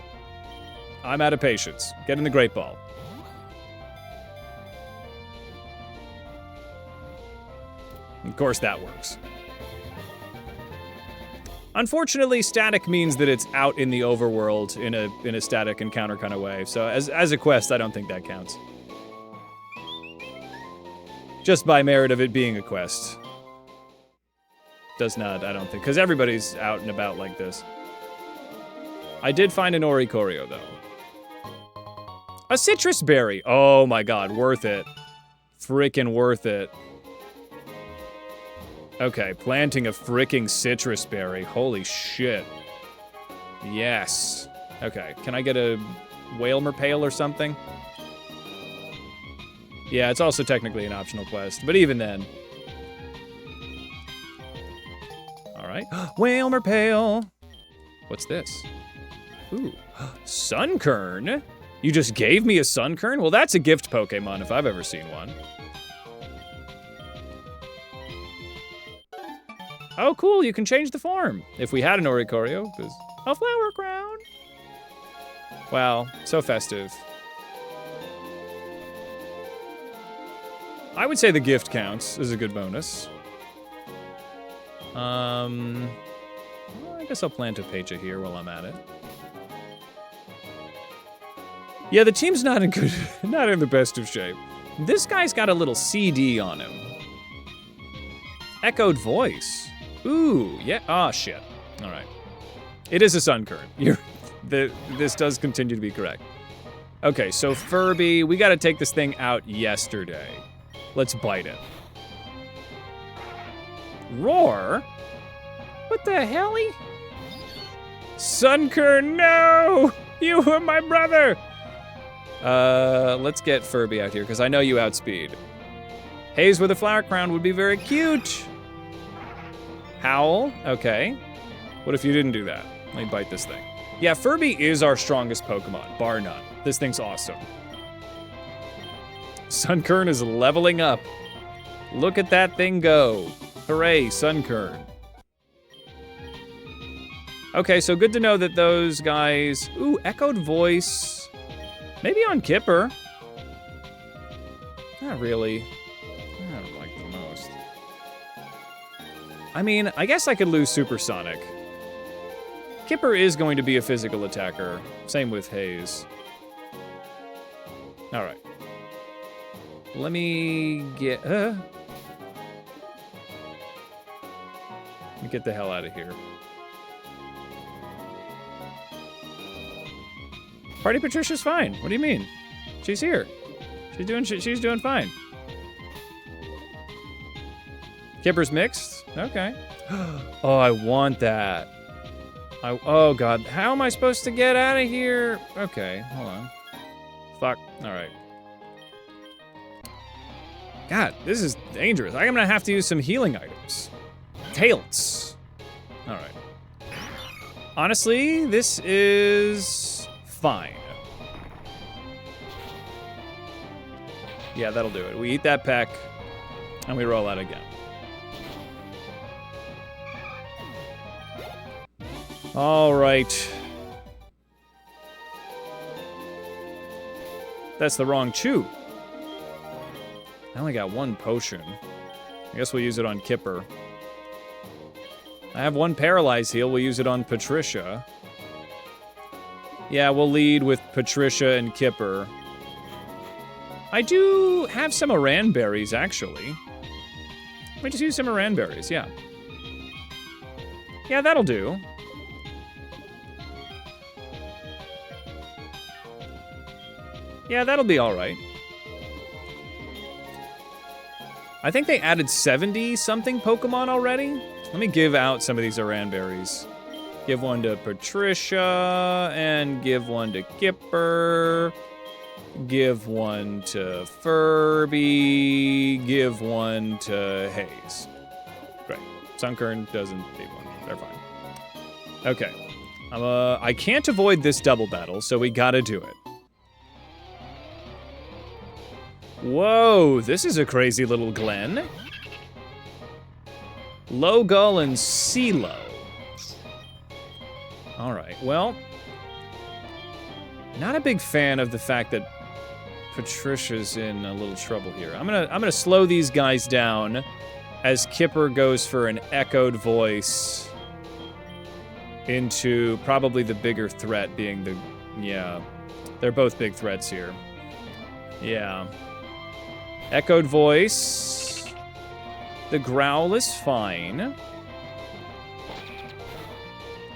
I'm out of patience. Get in the Great Ball. Of course that works. Unfortunately, static means that it's out in the overworld in a static encounter kind of way. So as a quest, I don't think that counts. Just by merit of it being a quest. Does not, I don't think, because everybody's out and about like this. I did find an Oricorio, though. A citrus berry. Oh my god, worth it. Frickin' worth it. Okay, planting a fricking citrus berry. Holy shit. Yes. Okay, can I get a Whalmer Pail or something? Yeah, it's also technically an optional quest, but even then. Alright. Whalmer Pail! What's this? Ooh. Sunkern? You just gave me a Sunkern? Well, that's a gift Pokemon if I've ever seen one. Oh, cool, you can change the form. If we had an Oricorio, there's a flower crown. Wow, so festive. I would say the gift counts as a good bonus. Well, I guess I'll plant a Pecha here while I'm at it. Yeah, the team's not in the best of shape. This guy's got a little CD on him. Echoed voice. Ooh, yeah. Ah, shit. All right. It is a Sunkern. This does continue to be correct. Okay, so Furby, we got to take this thing out yesterday. Let's bite it. Roar? What the helly? Sunkern, no! You were my brother! Let's get Furby out here, because I know you outspeed. Haze with a flower crown would be very cute. Howl, okay. What if you didn't do that? Let me bite this thing. Yeah, Furby is our strongest Pokemon, bar none. This thing's awesome. Sunkern is leveling up. Look at that thing go. Hooray, Sunkern. Okay, so good to know that those guys... Ooh, Echoed Voice. Maybe on Kipper. Not really. I don't like the most. I mean, I guess I could lose Supersonic. Kipper is going to be a physical attacker. Same with Haze. Alright. Let me get... Let me get the hell out of here. Party Patricia's fine. What do you mean? She's here. She's doing fine. Kipper's mixed? Okay. Oh, I want that. Oh god, how am I supposed to get out of here? Okay, hold on. Fuck, alright. God, this is dangerous. I'm gonna have to use some healing items. Tails. Alright. Honestly, this is fine. Yeah, that'll do it. We eat that peck, and we roll out again. All right. That's the wrong chew. I only got one potion. I guess we'll use it on Kipper. I have one Paralyze Heal. We'll use it on Patricia. Yeah, we'll lead with Patricia and Kipper. I do have some Oran berries, actually. Let me just use some Oran berries, yeah. Yeah, that'll do. Yeah, that'll be all right. I think they added 70-something Pokemon already. Let me give out some of these Oran berries. Give one to Patricia, and give one to Kipper. Give one to Furby. Give one to Haze. Great. Sunkern doesn't need one. They're fine. Okay. I can't avoid this double battle, so we gotta do it. Whoa, this is a crazy little glen. Logull and CeeLo. Alright, well. Not a big fan of the fact that Patricia's in a little trouble here. I'm gonna slow these guys down as Kipper goes for an echoed voice into probably the bigger threat being the... Yeah, they're both big threats here. Yeah. Echoed voice. The growl is fine.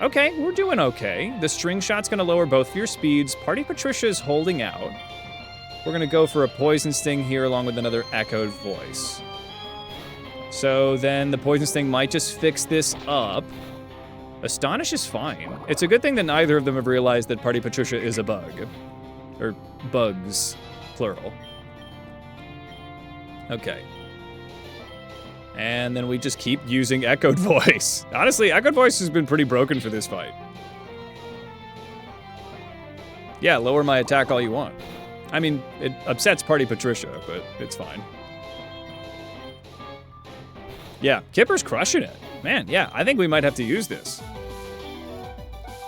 Okay, we're doing okay. The string shot's gonna lower both of your speeds. Party Patricia is holding out. We're gonna go for a poison sting here along with another echoed voice. So then the poison sting might just fix this up. Astonish is fine. It's a good thing that neither of them have realized that Party Patricia is a bug. Or bugs, plural. Okay. And then we just keep using echoed voice. Honestly, echoed voice has been pretty broken for this fight. Yeah, lower my attack all you want. I mean, it upsets Party Patricia, but it's fine. Yeah, Kipper's crushing it. Man, yeah, I think we might have to use this.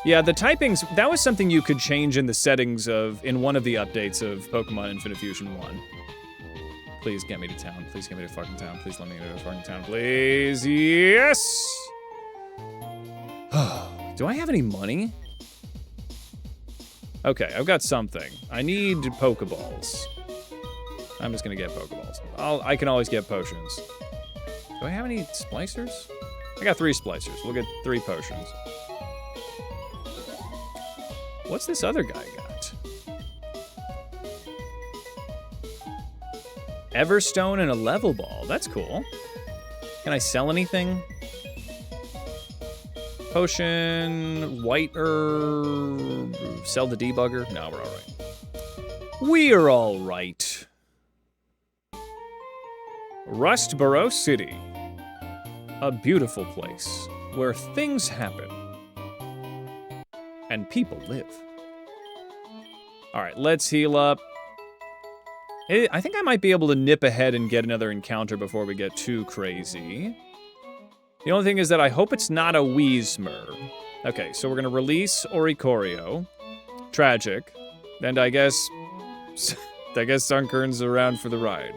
Yeah, the typings, that was something you could change in the settings in one of the updates of Pokemon Infinite Fusion 1. Please get me to town. Please get me to fucking town. Please let me get to fucking town. Please. Yes! Do I have any money? Okay, I've got something. I need Pokeballs. I'm just gonna get Pokeballs. I can always get potions. Do I have any splicers? I got 3 splicers. We'll get 3 potions. What's this other guy got? Everstone and a level ball. That's cool. Can I sell anything? Potion, white herb, sell the debugger. No, we're all right. We're all right. Rustboro City. A beautiful place where things happen and people live. All right, let's heal up. I think I might be able to nip ahead and get another encounter before we get too crazy. The only thing is that I hope it's not a Wheezmer. Okay, so we're gonna release Oricorio. Tragic. And I guess Sunkern's around for the ride.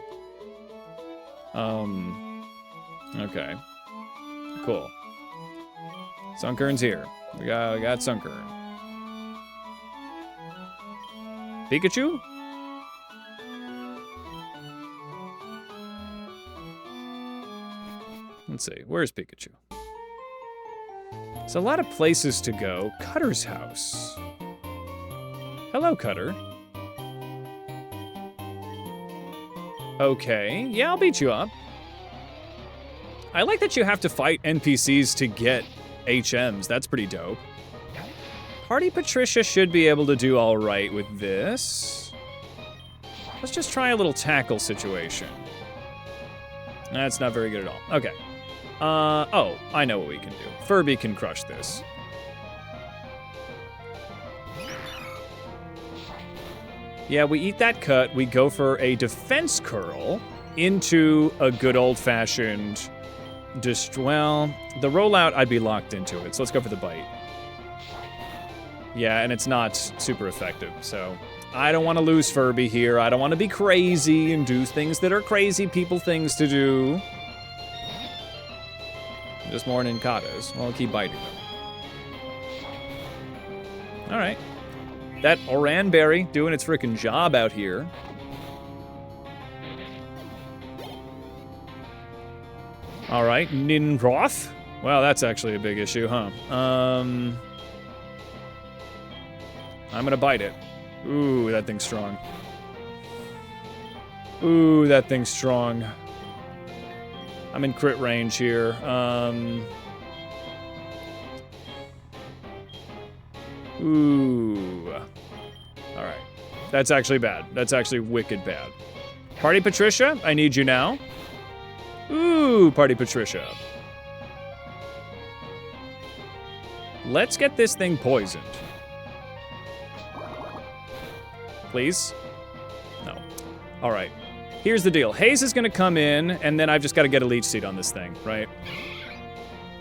Okay. Cool. Sunkern's here. We got Sunkern. Pikachu? Let's see, where's Pikachu? There's a lot of places to go. Cutter's house. Hello, Cutter. Okay, yeah, I'll beat you up. I like that you have to fight NPCs to get HMs. That's pretty dope. Party Patricia should be able to do all right with this. Let's just try a little tackle situation. That's not very good at all. Okay. Oh, I know what we can do. Furby can crush this. Yeah, we eat that cut. We go for a defense curl into a good old-fashioned... Well, the rollout, I'd be locked into it, so let's go for the bite. Yeah, and it's not super effective, so... I don't want to lose Furby here. I don't want to be crazy and do things that are crazy people things to do. Just more Ninkatas. Well, I'll keep biting them. Alright. That Oranberry doing its frickin' job out here. Alright, Ninroth. Well, that's actually a big issue, huh? I'm gonna bite it. Ooh, that thing's strong. Ooh, that thing's strong. I'm in crit range here. Ooh. Alright. That's actually bad. That's actually wicked bad. Party Patricia, I need you now. Ooh, Party Patricia. Let's get this thing poisoned. Please? No. Alright. Here's the deal. Haze is gonna come in, and then I've just gotta get a leech seed on this thing, right?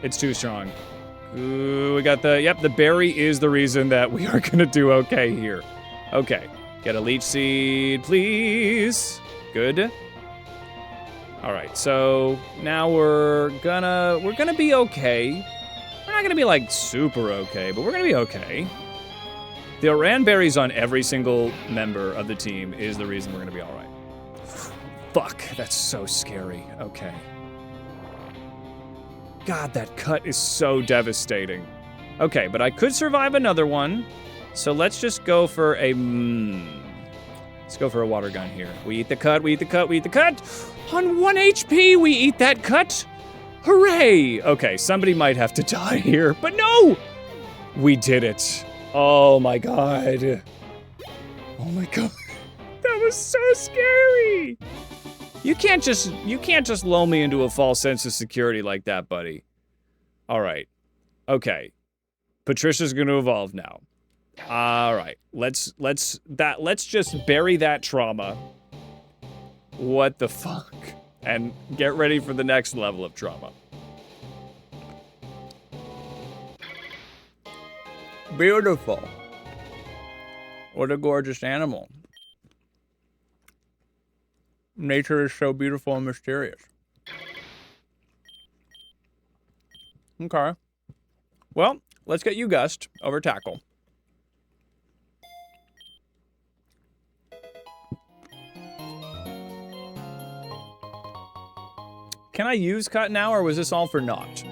It's too strong. Ooh, we got the... Yep, the berry is the reason that we are gonna do okay here. Okay. Get a leech seed, please. Good. All right, so now we're gonna be okay. We're not gonna be like super okay, but we're gonna be okay. The Oran berries on every single member of the team is the reason we're gonna be all right. Fuck, that's so scary. Okay. God, that cut is so devastating. Okay, but I could survive another one. So let's just go for a, let's go for a water gun here. We eat the cut, we eat the cut, we eat the cut. On 1 HP, we eat that cut. Hooray! Okay, somebody might have to die here, but no! We did it. Oh my god. Oh my god. That was so scary. You can't just lull me into a false sense of security like that, buddy. All right. Okay. Patricia's going to evolve now. All right. Let's just bury that trauma. What the fuck? And get ready for the next level of trauma. Beautiful. What a gorgeous animal. Nature is so beautiful and mysterious. Okay. Well, let's get you Gust over Tackle. Can I use Cut now, or was this all for naught?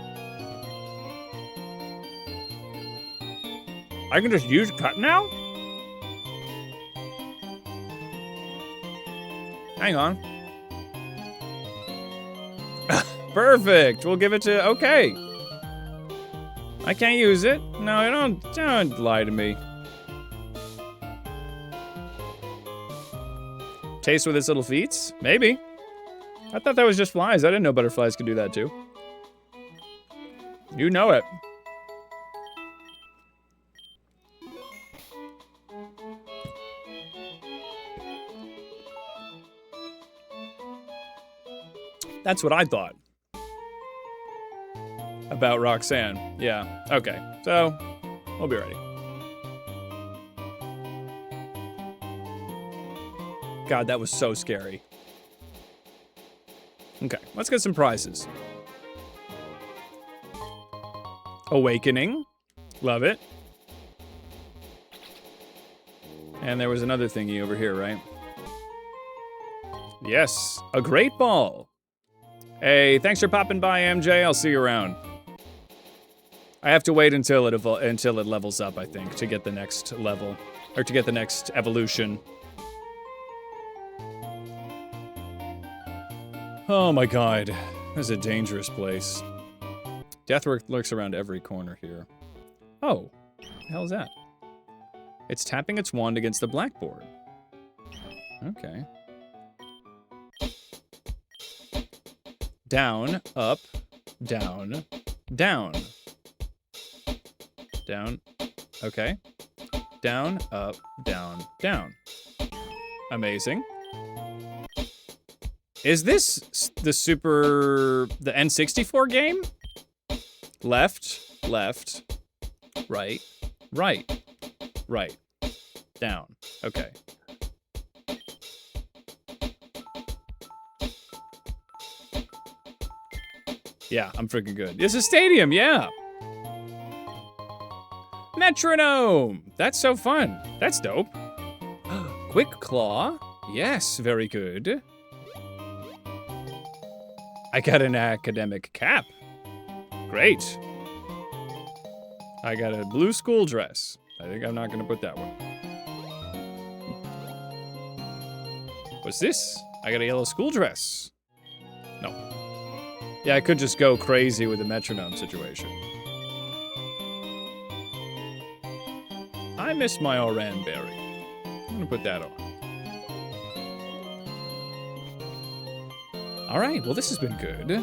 I can just use Cut now? Hang on. Perfect. We'll give it to... Okay. I can't use it. No, don't lie to me. Taste with its little feet? Maybe. I thought that was just flies. I didn't know butterflies could do that too. You know it. That's what I thought. About Roxanne. Yeah. Okay. So, we'll be ready. God, that was so scary. Okay, let's get some prizes. Awakening. Love it. And there was another thingy over here, right? Yes, a great ball. Hey, thanks for popping by, MJ. I'll see you around. I have to wait until it levels up, I think, to get the next level. Or to get the next evolution. Oh my god. This is a dangerous place. Death lurks around every corner here. Oh. What the hell is that? It's tapping its wand against the blackboard. Okay. Down, up, down, down. Down. Okay. Down, up, down, down. Amazing. Is this the N64 game? Left, left, right, right, right, down. Okay. Yeah, I'm freaking good. It's a stadium, yeah. Metronome. That's so fun. That's dope. Quick Claw. Yes, very good. I got an academic cap. Great. I got a blue school dress. I think I'm not gonna put that one. What's this? I got a yellow school dress. No. Yeah, I could just go crazy with the metronome situation. I miss my Oran berry. I'm gonna put that on. All right, well, this has been good.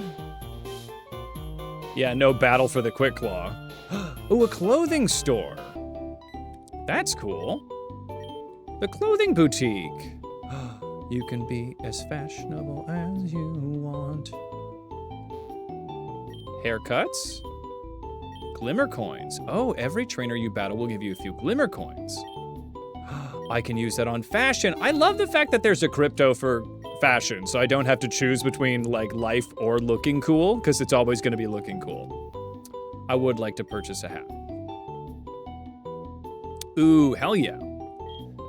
Yeah, no battle for the Quick Claw. Ooh, a clothing store. That's cool. The clothing boutique. You can be as fashionable as you want. Haircuts. Glimmer coins. Oh, every trainer you battle will give you a few glimmer coins. I can use that on fashion. I love the fact that there's a crypto for fashion, so I don't have to choose between like life or looking cool, because it's always gonna be looking cool. I would like to purchase a hat. Ooh, hell yeah.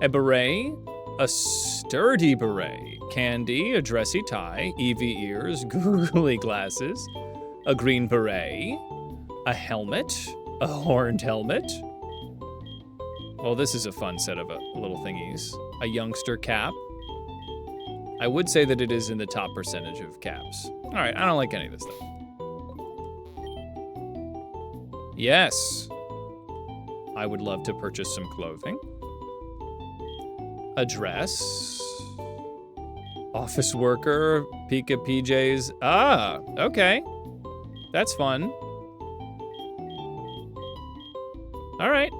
A beret, a sturdy beret, candy, a dressy tie, Eevee ears, googly glasses, a green beret, a helmet, a horned helmet. Well, this is a fun set of little thingies. A youngster cap. I would say that it is in the top percentage of caps. All right, I don't like any of this stuff. Yes. I would love to purchase some clothing. A dress. Office worker, Pika PJs. Ah, okay. That's fun. All right.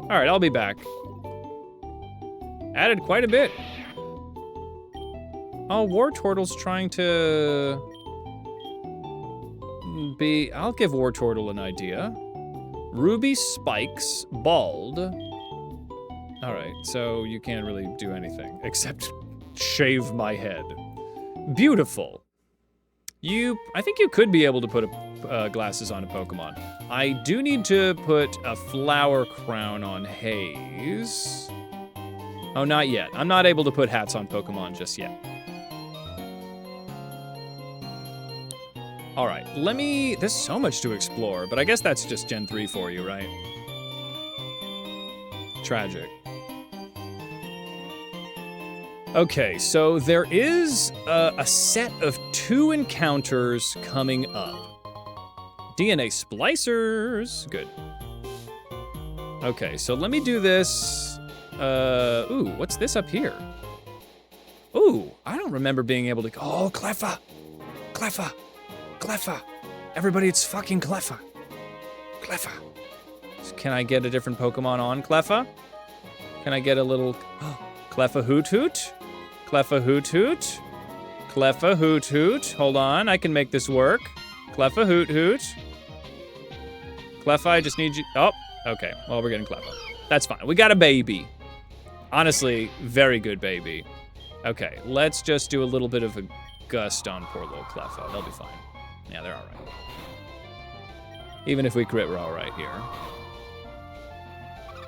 All right, I'll be back. Added quite a bit. Oh, War Turtle's trying to be... I'll give War Turtle an idea. Ruby Spikes, bald. All right, so you can't really do anything except shave my head. Beautiful. I think you could be able to put glasses on a Pokemon. I do need to put a flower crown on Haze. Oh, not yet. I'm not able to put hats on Pokemon just yet. All right, there's so much to explore, but I guess that's just Gen 3 for you, right? Tragic. Okay, so there is a set of 2 encounters coming up. DNA splicers, good. Okay, so let me do this. Ooh, what's this up here? Ooh, I don't remember being able to, oh, Cleffa, Cleffa, Cleffa. Everybody, it's fucking Cleffa. Cleffa. Can I get a different Pokemon on Cleffa? Can I get a little, Cleffa Hoot Hoot? Cleffa Hoot Hoot? Cleffa Hoot Hoot. Hold on, I can make this work. Cleffa Hoot Hoot. Cleffa, I just need you, oh, okay, well, we're getting Cleffa. That's fine, we got a baby. Honestly, very good baby. Okay, let's just do a little bit of a gust on poor little Cleffa, they'll be fine. Yeah, they're all right. Even if we crit, we're all right here.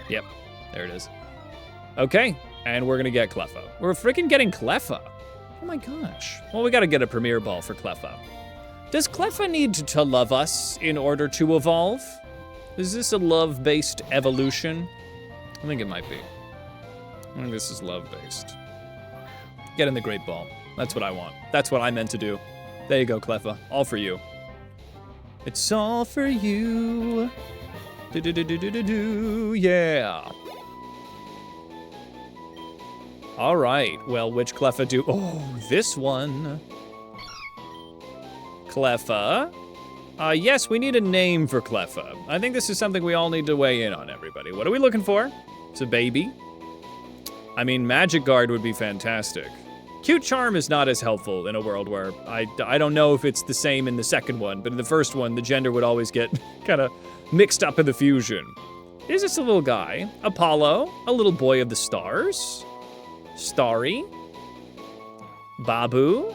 Yep, there it is. Okay, and we're gonna get Cleffa. We're freaking getting Cleffa. Oh my gosh. Well, we gotta get a Premier Ball for Cleffa. Does Cleffa need to love us in order to evolve? Is this a love-based evolution? I think it might be. I think this is love-based. Get in the Great Ball. That's what I want. That's what I meant to do. There you go, Cleffa. All for you. It's all for you. Do-do-do-do-do-do, yeah. All right, well, which Cleffa do? Oh, this one. Cleffa. Yes, we need a name for Cleffa. I think this is something we all need to weigh in on, everybody. What are we looking for? It's a baby. I mean, Magic Guard would be fantastic. Cute Charm is not as helpful in a world where I don't know if it's the same in the second one, but in the first one, the gender would always get kind of mixed up in the fusion. Is this a little guy? Apollo, a little boy of the stars. Starry. Babu.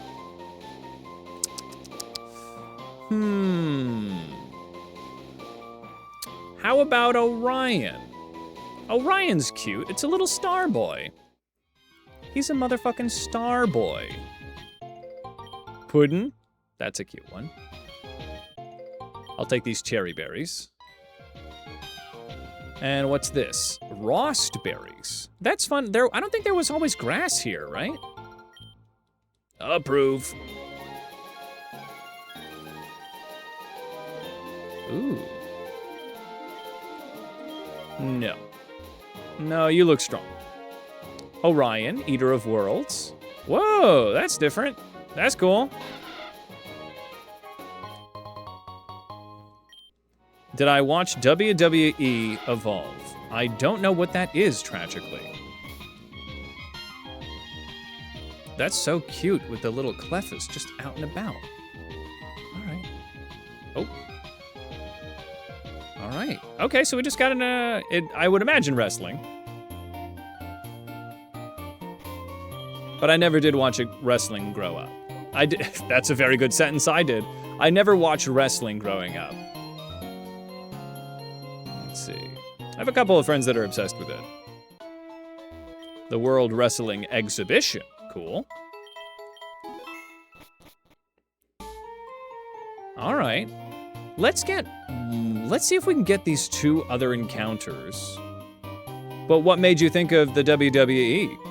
How about Orion? Orion's cute. It's a little star boy. He's a motherfucking star boy. Puddin'. That's a cute one. I'll take these cherry berries. And what's this? Rost berries. That's fun. I don't think there was always grass here, right? Approve. Ooh. No. No, you look strong. Orion, Eater of Worlds. Whoa, that's different. That's cool. Did I watch WWE Evolve? I don't know what that is, tragically. That's so cute with the little Cleffas just out and about. All right. Oh. All right. Okay, so we just got I would imagine wrestling. But I never did watch wrestling grow up. I did. That's a very good sentence. I did. I never watched wrestling growing up. Let's see. I have a couple of friends that are obsessed with it. The World Wrestling Exhibition. Cool. All right. Let's see if we can get these 2 other encounters. But what made you think of the WWE?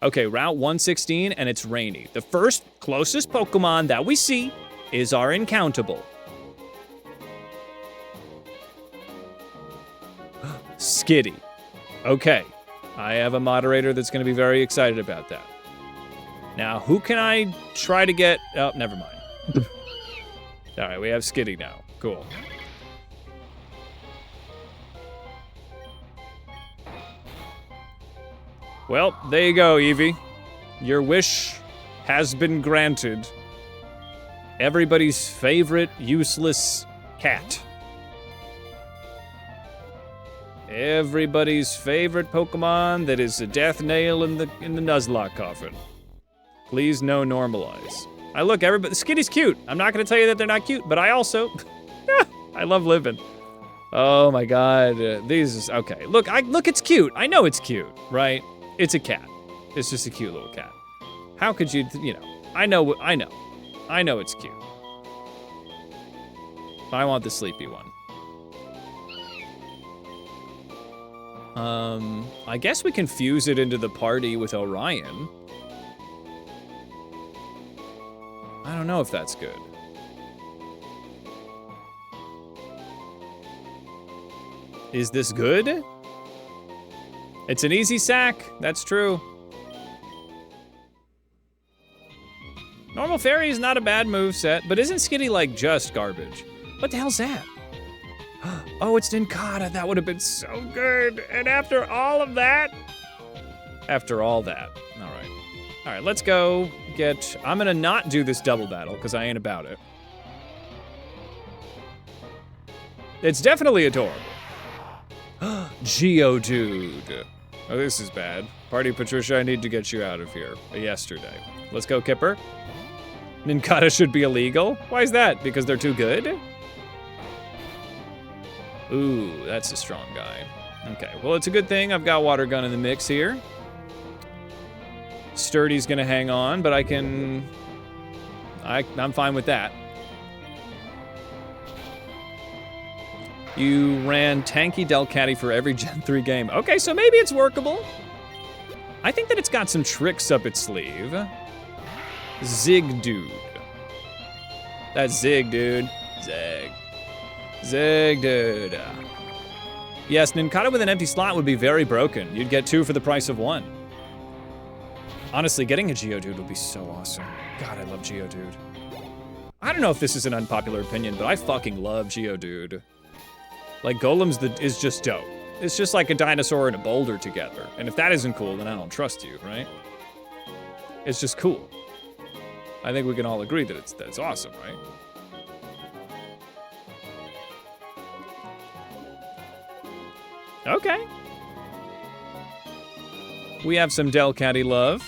Okay, Route 116, and it's rainy. The first closest Pokemon that we see is our Incountable. Skitty. Okay, I have a moderator that's going to be very excited about that. Now, who can I try to get... Oh, never mind. All right, we have Skitty now. Cool. Well, there you go, Eevee. Your wish has been granted. Everybody's favorite useless cat. Everybody's favorite Pokemon that is a death nail in the Nuzlocke coffin. Please no normalize. Look, everybody, Skitty's cute. I'm not gonna tell you that they're not cute, but I also, I love living. Oh my God, okay. Look, it's cute. I know it's cute, right? It's a cat. It's just a cute little cat. How could you, I know it's cute. I want the sleepy one. I guess we can fuse it into the party with Orion. I don't know if that's good. Is this good? It's an easy sack, that's true. Normal Fairy is not a bad moveset, but isn't Skitty like just garbage? What the hell's that? Oh, it's Nincada, that would have been so good. And after all of that? After all that, all right. All right, let's go get, I'm gonna not do this double battle because I ain't about it. It's definitely adorable. Geodude. Oh, this is bad. Party Patricia, I need to get you out of here. Yesterday. Let's go, Kipper. Nincada should be illegal? Why is that? Because they're too good? Ooh, that's a strong guy. Okay, well, it's a good thing I've got Water Gun in the mix here. Sturdy's gonna hang on, but I'm fine with that. You ran Tanky Delcatty for every Gen 3 game. Okay, so maybe it's workable. I think that it's got some tricks up its sleeve. Zigdude. That's Zig, dude. Zig, dude. Yes, Nincada with an empty slot would be very broken. You'd get 2 for the price of 1. Honestly, getting a Geodude would be so awesome. God, I love Geodude. I don't know if this is an unpopular opinion, but I fucking love Geodude. Like, Golem's is just dope. It's just like a dinosaur and a boulder together. And if that isn't cool, then I don't trust you, right? It's just cool. I think we can all agree that it's awesome, right? Okay. We have some Delcatty love.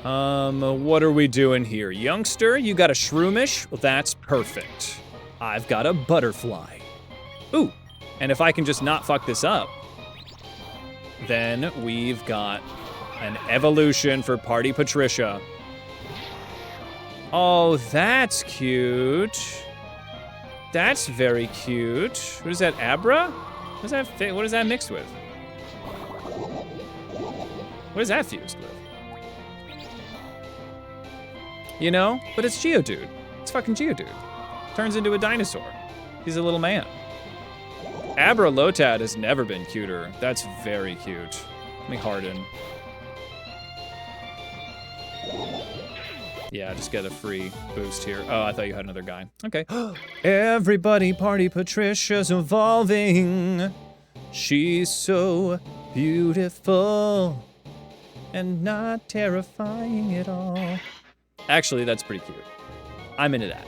What are we doing here? Youngster, you got a Shroomish? Well, that's perfect. I've got a Butterfly. Ooh, and if I can just not fuck this up, then we've got an evolution for Party Patricia. Oh, that's cute. That's very cute. What is that, Abra? What is that mixed with? What is that fused with? You know, but it's Geodude. It's fucking Geodude. Turns into a dinosaur. He's a little man. Abra Lotad has never been cuter. That's very cute. Let me harden. Yeah, just get a free boost here. Oh, I thought you had another guy. Okay. Everybody, Party Patricia's evolving. She's so beautiful and not terrifying at all. Actually, that's pretty cute. I'm into that.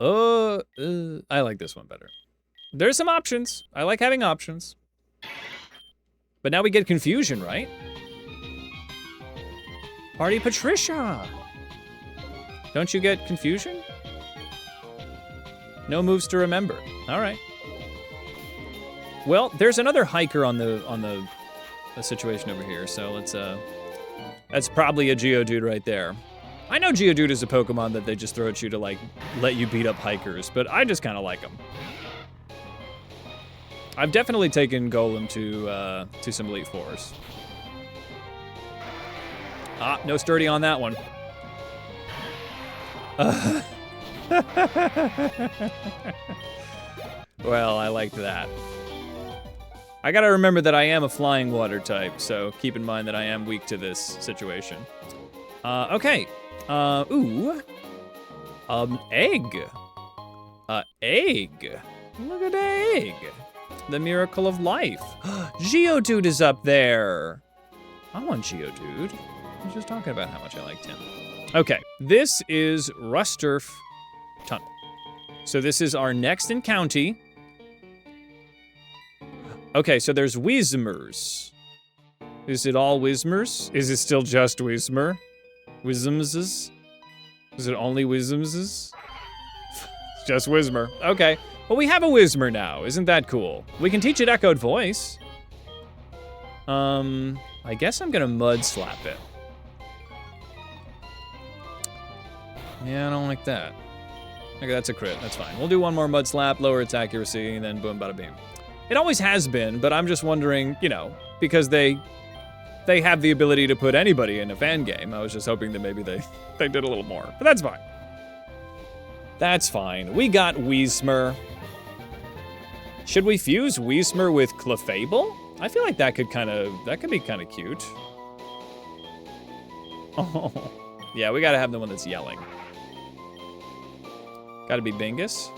I like this one better. There's some options. I like having options. But now we get confusion, right? Party Patricia! Don't you get confusion? No moves to remember. All right. Well, there's another hiker on the situation over here, so let's that's probably a Geodude right there. I know Geodude is a Pokemon that they just throw at you to like let you beat up hikers, but I just kind of like them. I've definitely taken Golem to some Elite Fours. Ah, no sturdy on that one. Well, I liked that. I gotta remember that I am a flying water type, so keep in mind that I am weak to this situation. Okay. Egg. Egg. Look at that egg. The miracle of life. Geodude is up there. I want Geodude. I was just talking about how much I liked him. Okay, this is Rusturf Tunnel. So this is our next encounter. Okay, so there's Whismers. Is it all Whismers? Is it still just Whismer? Whismses? Is it only Whismses? It's just Whismer. Okay. Well, we have a Whismer now. Isn't that cool? We can teach it Echoed Voice. I guess I'm gonna Mud Slap it. Yeah, I don't like that. Okay, that's a crit. That's fine. We'll do one more Mud Slap, lower its accuracy, and then boom, bada beam. It always has been, but I'm just wondering, you know, because they have the ability to put anybody in a fan game. I was just hoping that maybe they did a little more, but that's fine. That's fine. We got Whismer. Should we fuse Whismer with Clefable? I feel like that could be kind of cute. Oh, yeah, we gotta have the one that's yelling. Gotta be Bingus.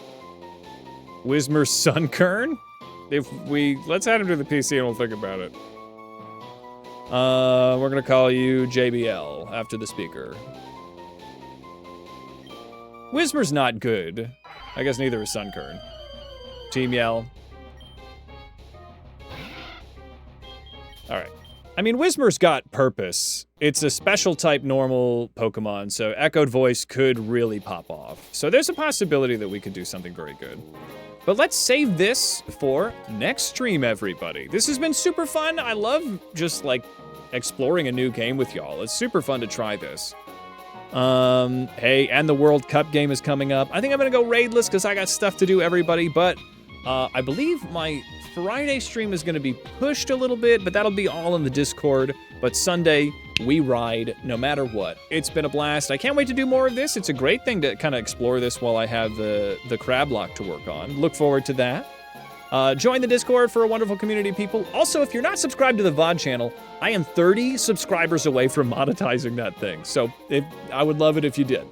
Whismer Sunkern? Let's add him to the PC and we'll think about it. We're gonna call you JBL after the speaker. Whismer's not good. I guess neither is Sunkern. Team Yell. Alright. I mean, Whismer's got purpose. It's a special type normal Pokemon, so Echoed Voice could really pop off. So there's a possibility that we could do something very good. But let's save this for next stream, everybody. This has been super fun. I love just, like, exploring a new game with y'all. It's super fun to try this. Hey, and the World Cup game is coming up. I think I'm gonna go raidless because I got stuff to do, everybody, but I believe my Friday stream is gonna be pushed a little bit, but that'll be all in the Discord. But Sunday, we ride no matter what. It's been a blast. I can't wait to do more of this. It's a great thing to kind of explore this while I have the crab lock to work on. Look forward to that. Join the Discord for a wonderful community of people. Also, if you're not subscribed to the VOD channel, I am 30 subscribers away from monetizing that thing. So I would love it if you did.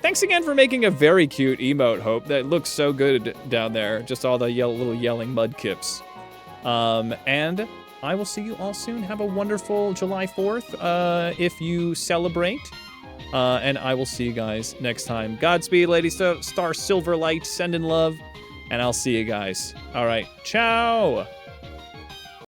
Thanks again for making a very cute emote, Hope. That looks so good down there. Just all the little yelling mudkips. And I will see you all soon. Have a wonderful July 4th if you celebrate. And I will see you guys next time. Godspeed, Lady Star Silverlight. Send in love. And I'll see you guys. All right. Ciao.